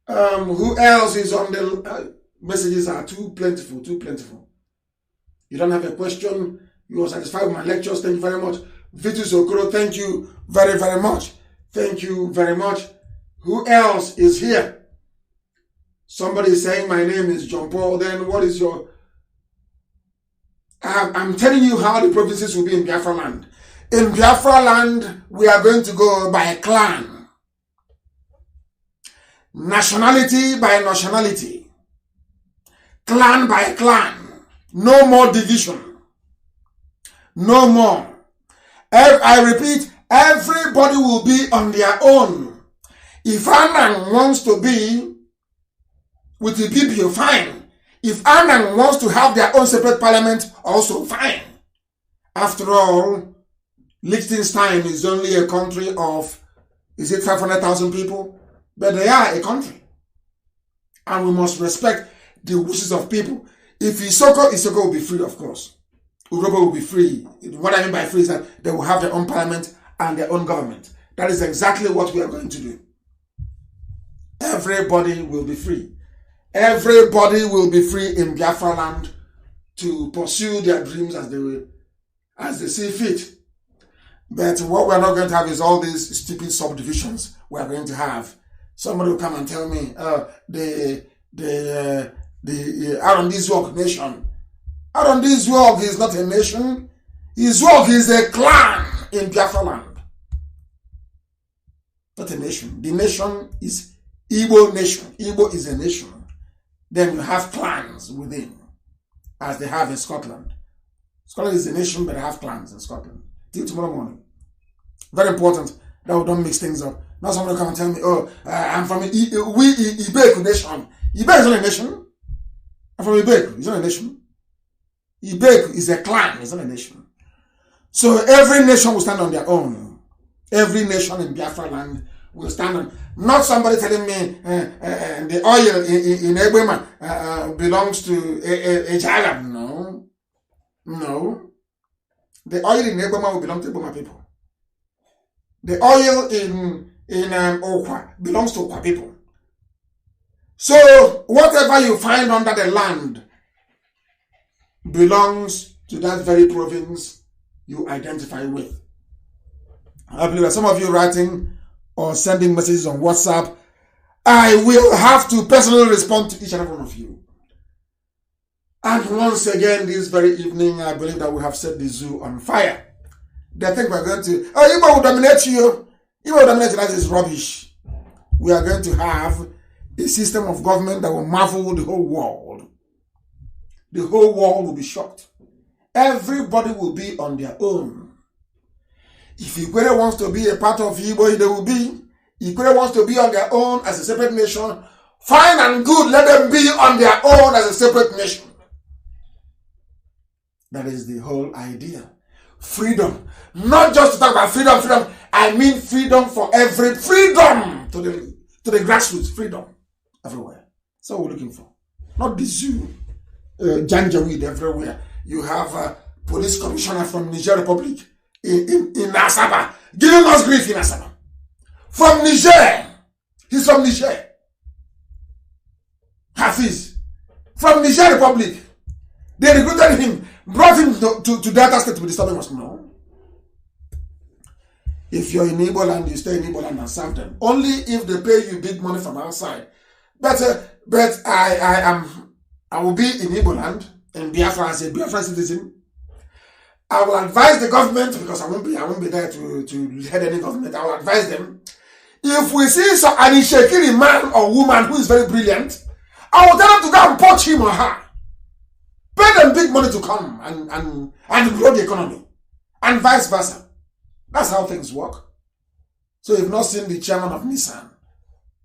Who else is on the messages are too plentiful. You don't have a question. You are satisfied with my lectures. Thank you very much. Vitus Okoro, thank you very, very much. Thank you very much. Who else is here? Somebody is saying my name is John Paul. Then what is your... I'm telling you how the provinces will be in Biafra land. In Biafra land, we are going to go by clan. Nationality by nationality. Clan by clan. No more division. No more. I repeat, everybody will be on their own. If Anang wants to be with the BBO, fine. If Anang wants to have their own separate parliament, also fine. After all, Liechtenstein is only a country of, is it 500,000 people? But they are a country. And we must respect the wishes of people. If Isoko will be free, of course. Urobo will be free. What I mean by free is that they will have their own parliament and their own government. That is exactly what we are going to do. Everybody will be free. Everybody will be free in Biafra land to pursue their dreams as they see fit. But what we're not going to have is all these stupid subdivisions we are going to have. Somebody will come and tell me, Arondizwok nation. Arondizwok is not a nation. Izwok is a clan in Biafra land. Not a nation. The nation is Igbo nation. Igbo is a nation. Then you have clans within, as they have in Scotland. Scotland is a nation, but they have clans in Scotland. Till tomorrow morning. Very important that we don't mix things up. Now somebody come and tell me, I'm from Ibeku nation. Ibeku is not a nation. I'm from Ibeku. It's not a nation. Ibeku is a clan. It's not a nation. So every nation will stand on their own. Every nation in Biafra land will stand on. Not somebody telling me the oil in Egbema belongs to Ejalam. No. No. The oil in Egbema will belong to Egbema people. The oil in Okwa belongs to Okwa people. So whatever you find under the land belongs to that very province you identify with. I believe that some of you writing or sending messages on WhatsApp, I will have to personally respond to each and every one of you. And once again, this very evening, I believe that we have set the zoo on fire. They think we're going to, oh, Igbo will dominate you. Igbo will dominate you. That is rubbish. We are going to have a system of government that will marvel the whole world. The whole world will be shocked. Everybody will be on their own. If Ikwere wants to be a part of Igbo, they will be. Ikwere wants to be on their own as a separate nation. Fine and good, let them be on their own as a separate nation. That is the whole idea. Freedom. Not just to talk about freedom. I mean freedom for every freedom to the grassroots. Freedom everywhere. That's what we're looking for. Not the zoo. Janjaweed everywhere. You have a police commissioner from Niger Republic in Asaba giving us grief in Asaba. From Niger. He's from Niger. Hafiz. From Niger Republic. They recruited him, brought him to Delta State to be disturbing us. No. If you're in Igbo land, you stay in Igbo land and serve them. Only if they pay you big money from outside. But I will be in Igbo land, in Biafra as a Biafra citizen. I will advise the government, because I won't be there to head any government. I will advise them. If we see an Ishekiri man or woman who is very brilliant, I will tell them to go and poach him or her. Pay them big money to come and grow the economy. And vice versa. That's how things work. So you've not seen the chairman of Nissan.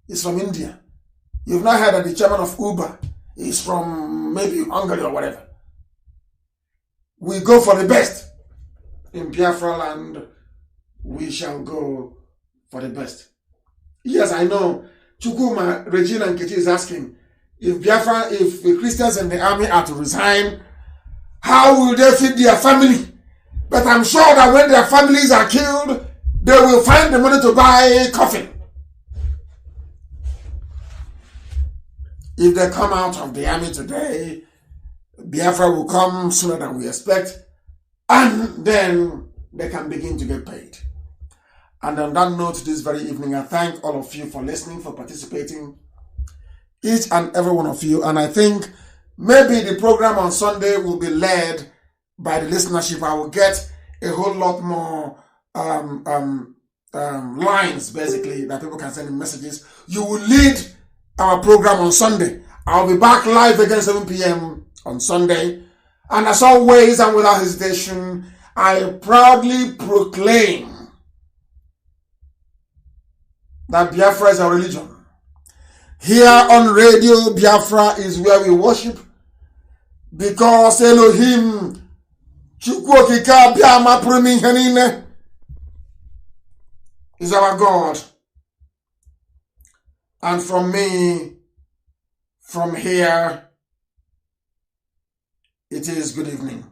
He's from India. You've not heard that the chairman of Uber is from maybe Hungary or whatever. We go for the best. In Biafra land, we shall go for the best. Yes, I know. Chukuma, Regina and Keti is asking, if the Christians in the army are to resign, how will they feed their family? But I'm sure that when their families are killed, they will find the money to buy a coffin. If they come out of the army today, Biafra will come sooner than we expect, and then they can begin to get paid. And on that note, this very evening, I thank all of you for listening, for participating, each and every one of you. And I think maybe the program on Sunday will be led by the listenership. I will get a whole lot more lines, basically, that people can send in messages. You will lead our program on Sunday. I'll be back live again 7 p.m. on Sunday. And as always, and without hesitation, I proudly proclaim that Biafra is a religion. Here on Radio Biafra is where we worship, because Elohim is our God. And from me, from here, it is good evening.